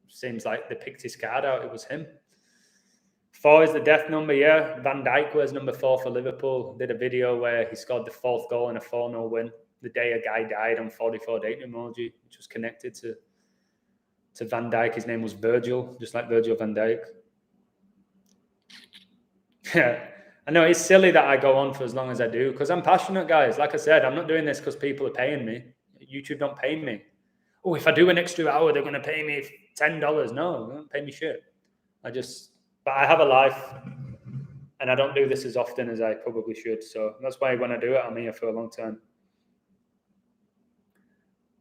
seems like they picked his card out. It was him. 4 is the death number, yeah. Van Dijk wears number 4 for Liverpool. Did a video where he scored the 4th goal in a 4-0 win the day a guy died on 44 date emoji, which was connected to Van Dijk. His name was Virgil, just like Virgil van Dijk. Yeah, I know it's silly that I go on for as long as I do because I'm passionate, guys. Like I said, I'm not doing this because people are paying me. YouTube don't pay me. Oh, if I do an extra hour, they're going to pay me $10. No, they don't pay me shit. But I have a life and I don't do this as often as I probably should. So that's why when I do it, I'm here for a long time.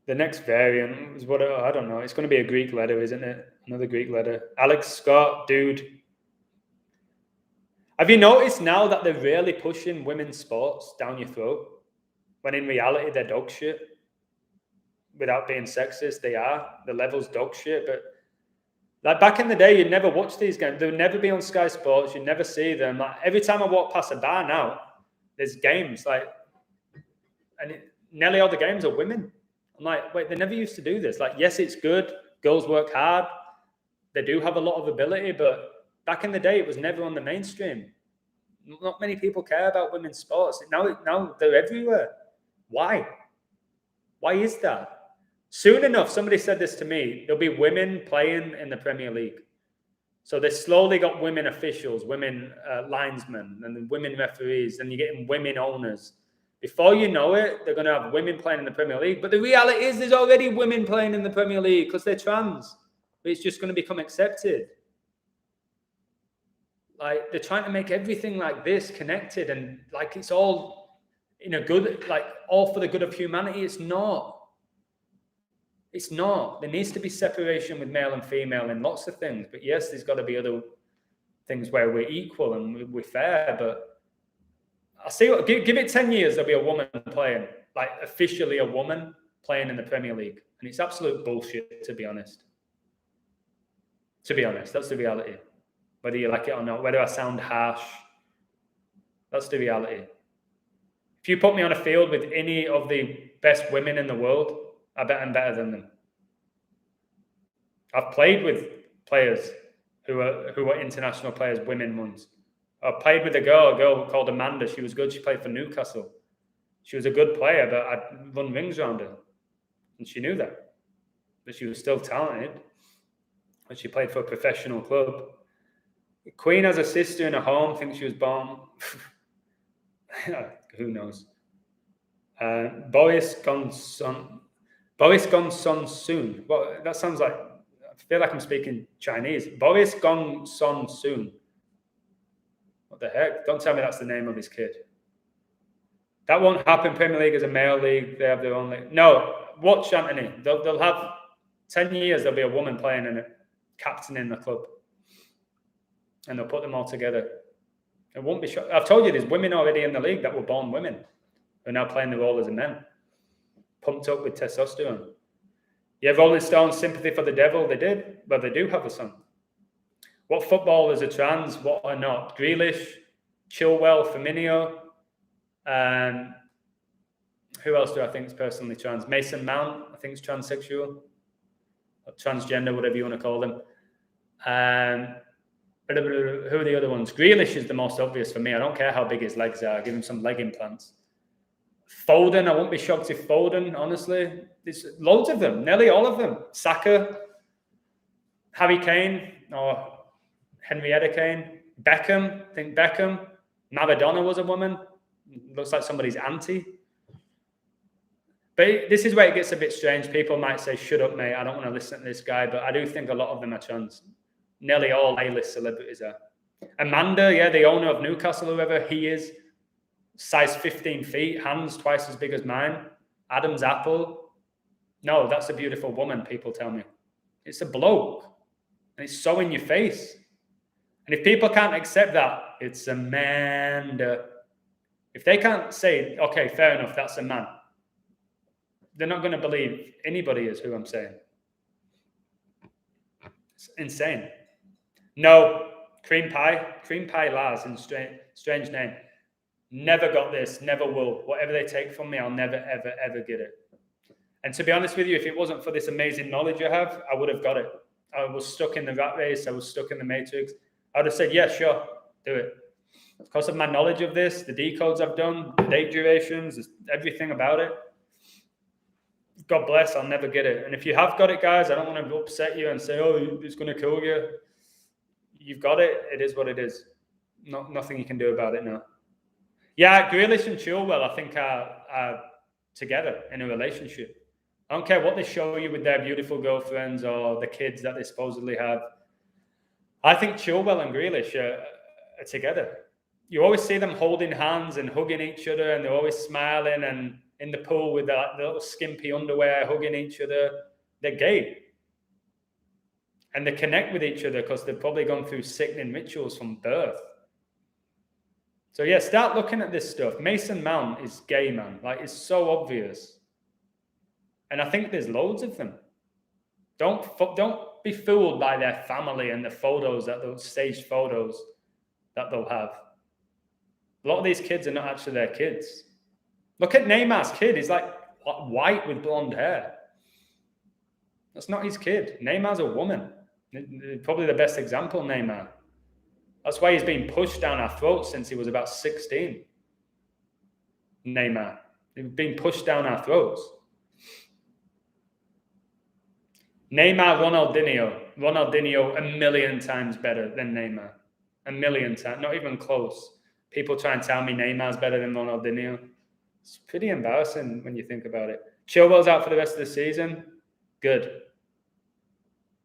The next variant is I don't know. It's going to be a Greek letter, isn't it? Another Greek letter. Alex Scott, dude. Have you noticed now that they're really pushing women's sports down your throat? When in reality, they're dog shit. Without being sexist, they are. The level's dog shit. But like back in the day, you'd never watch these games. They would never be on Sky Sports. You'd never see them. Like every time I walk past a bar now, there's games. Nearly all the games are women. I'm like, wait, they never used to do this. Like, yes, it's good. Girls work hard. They do have a lot of ability, but back in the day, it was never on the mainstream. Not many people care about women's sports. Now they're everywhere. Why? Why is that? Soon enough, somebody said this to me, there'll be women playing in the Premier League. So they slowly got women officials, women linesmen, and then women referees, and you're getting women owners. Before you know it, they're going to have women playing in the Premier League. But the reality is there's already women playing in the Premier League because they're trans. But it's just going to become accepted. Like, they're trying to make everything like this connected and like it's all in a good, like all for the good of humanity. It's not. It's not. There needs to be separation with male and female in lots of things. But yes, there's got to be other things where we're equal and we're fair. But I'll see what, give it 10 years, there'll be a woman playing, like officially a woman playing in the Premier League. And it's absolute bullshit, to be honest. To be honest, that's the reality. Whether you like it or not, whether I sound harsh, that's the reality. If you put me on a field with any of the best women in the world, I bet I'm better than them. I've played with players who are international players, women ones. I played with a girl called Amanda. She was good. She played for Newcastle. She was a good player, but I'd run rings around her. And she knew that. But she was still talented. And she played for a professional club. Queen has a sister in a home, thinks she was born. Who knows? Boris gone soon. Well, that sounds like, I feel like I'm speaking Chinese. Boris gone soon. What the heck? Don't tell me that's the name of his kid. That won't happen. Premier League is a male league. They have their own league. No, watch Anthony. They'll have 10 years. There'll be a woman playing in it, captaining the club, and they'll put them all together. It won't be shocking. I've told you there's women already in the league that were born women who are now playing the role as a men, pumped up with testosterone. Yeah, Rolling Stones, Sympathy for the Devil. They did. Well, they do have a song. What footballers are trans? What are not? Grealish, Chilwell, Firmino. Who else do I think is personally trans? Mason Mount, I think is transsexual. Or transgender, whatever you want to call them. Who are the other ones? Grealish is the most obvious for me. I don't care how big his legs are. Give him some leg implants. Foden, I won't be shocked if Foden, honestly. There's loads of them, nearly all of them. Saka, Harry Kane, or Henrietta Kane. Beckham, I think Beckham. Maradona was a woman. Looks like somebody's auntie. But this is where it gets a bit strange. People might say, shut up, mate, I don't want to listen to this guy. But I do think a lot of them are trans. Nearly all A-list celebrities are. Amanda, yeah, the owner of Newcastle, whoever he is, size 15 feet, hands twice as big as mine. Adam's apple. No, that's a beautiful woman, people tell me. It's a bloke. And it's so in your face. And if people can't accept that, it's Amanda. If they can't say, okay, fair enough, that's a man, they're not going to believe anybody is who I'm saying. It's insane. No, cream pie Lars, in strange name. Never got this, never will. Whatever they take from me, I'll never, ever, ever get it. And to be honest with you, if it wasn't for this amazing knowledge I have, I would have got it. I was stuck in the rat race. I was stuck in the matrix. I would have said, yeah, sure, do it. Because of my knowledge of this, the decodes I've done, the date durations, everything about it, God bless, I'll never get it. And if you have got it, guys, I don't want to upset you and say, oh, it's going to kill you. You've got it. It is what it is. Nothing you can do about it now. Yeah, Grealish and Chilwell, I think, are together in a relationship. I don't care what they show you with their beautiful girlfriends or the kids that they supposedly have. I think Chilwell and Grealish are together. You always see them holding hands and hugging each other, and they're always smiling and in the pool with the little skimpy underwear, hugging each other. They're gay. And they connect with each other because they've probably gone through sickening rituals from birth. So yeah, start looking at this stuff. Mason Mount is gay, man. Like, it's so obvious. And I think there's loads of them. Don't be fooled by their family and the photos, those staged photos that they'll have. A lot of these kids are not actually their kids. Look at Neymar's kid. He's like white with blonde hair. That's not his kid. Neymar's a woman. Probably the best example, Neymar. That's why he's been pushed down our throats since he was about 16. Neymar. He's been pushed down our throats. Neymar, Ronaldinho, a million times better than Neymar. A million times, not even close. People try and tell me Neymar's better than Ronaldinho. It's pretty embarrassing when you think about it. Chilwell's out for the rest of the season. Good.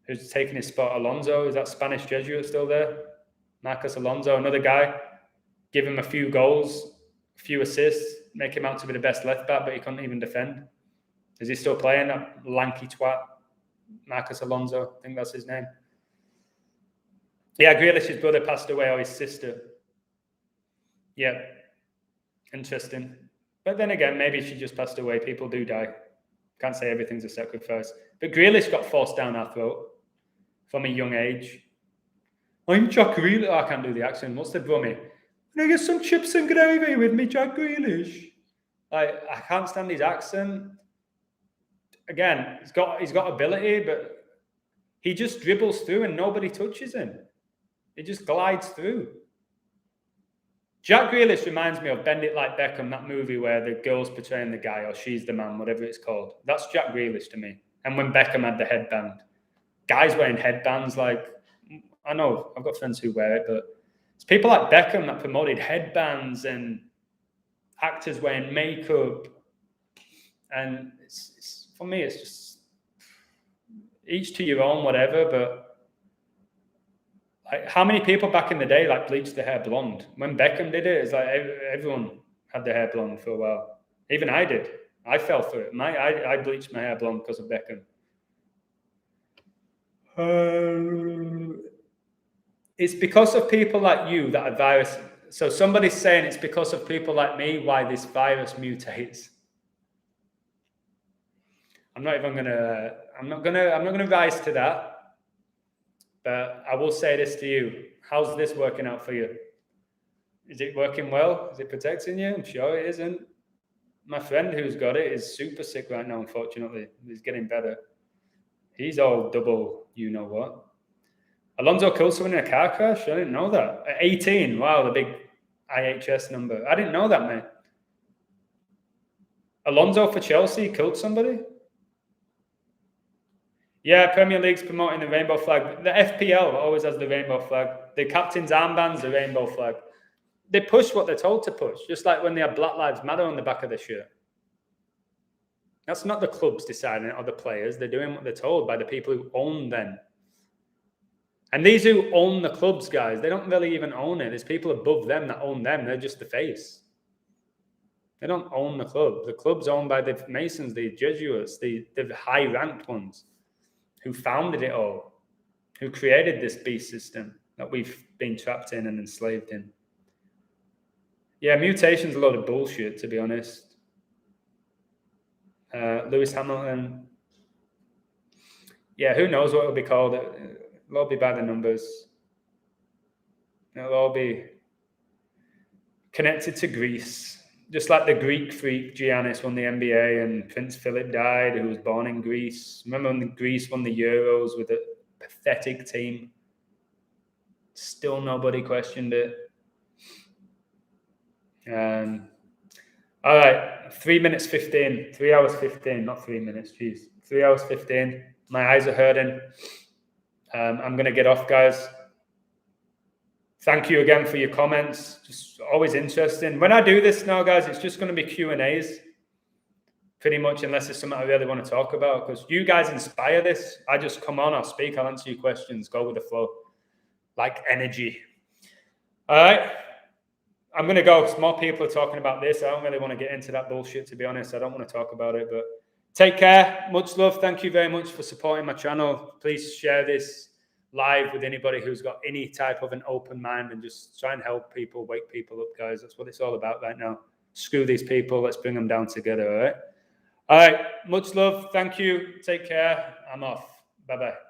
Who's taking his spot? Alonso. Is that Spanish Jesuit still there? Marcus Alonso, another guy. Give him a few goals, a few assists, make him out to be the best left back, but he couldn't even defend. Is he still playing, that lanky twat? Marcus Alonso, I think that's his name. Yeah, Grealish's brother passed away, or his sister. Yeah, interesting. But then again, maybe she just passed away. People do die. Can't say everything's a sacrifice. But Grealish got forced down our throat from a young age. I'm Jack Grealish. Oh, I can't do the accent. What's the brummy? Can I get some chips and gravy with me, Jack Grealish? I can't stand his accent. Again, he's got ability, but he just dribbles through and nobody touches him. He just glides through. Jack Grealish reminds me of Bend It Like Beckham, that movie where the girl's portraying the guy, or she's the man, whatever it's called. That's Jack Grealish to me. And when Beckham had the headband. Guys wearing headbands, like, I know, I've got friends who wear it, but it's people like Beckham that promoted headbands and actors wearing makeup. And for me, it's just each to your own, whatever, but like, how many people back in the day like bleached their hair blonde? When Beckham did it, it's like everyone had their hair blonde for a while. Even I did. I fell for it. I bleached my hair blonde because of Beckham. It's because of people like you that a virus. So somebody's saying it's because of people like me why this virus mutates. I'm not gonna rise to that. But I will say this to you. How's this working out for you? Is it working well? Is it protecting you? I'm sure it isn't. My friend who's got it is super sick right now, unfortunately. He's getting better. He's all double, you know what. Alonso killed someone in a car crash? I didn't know that. At 18, wow, the big IHS number. I didn't know that, man. Alonso for Chelsea killed somebody? Yeah, Premier League's promoting the rainbow flag. The FPL always has the rainbow flag. The captain's armband's the rainbow flag. They push what they're told to push, just like when they have Black Lives Matter on the back of the shirt. That's not the clubs deciding it or the players. They're doing what they're told by the people who own them. And these who own the clubs, guys, they don't really even own it. There's people above them that own them. They're just the face. They don't own the club. The club's owned by the Masons, the Jesuits, the high-ranked ones who founded it all, who created this beast system that we've been trapped in and enslaved in. Yeah, mutation's a load of bullshit, to be honest. Lewis Hamilton. Yeah, who knows what it'll be called. It'll all be by the numbers. It'll all be connected to Greece. Just like the Greek freak Giannis won the NBA and Prince Philip died, who was born in Greece. Remember when Greece won the Euros with a pathetic team? Still nobody questioned it. All right, 3 minutes 15, 3 hours 15, not 3 minutes, jeez. 3 hours 15. My eyes are hurting. I'm going to get off, guys. Thank you again for your comments. Just always interesting. When I do this now, guys, it's just going to be Q&As, pretty much, unless it's something I really want to talk about, because you guys inspire this. I just come on, I'll speak, I'll answer your questions, go with the flow, like energy. All right. I'm going to go because more people are talking about this. I don't really want to get into that bullshit, to be honest. I don't want to talk about it, but take care. Much love. Thank you very much for supporting my channel. Please share this live with anybody who's got any type of an open mind and just try and help people, wake people up, guys. That's what it's all about right now. Screw these people. Let's bring them down together, all right? All right. Much love. Thank you. Take care. I'm off. Bye-bye.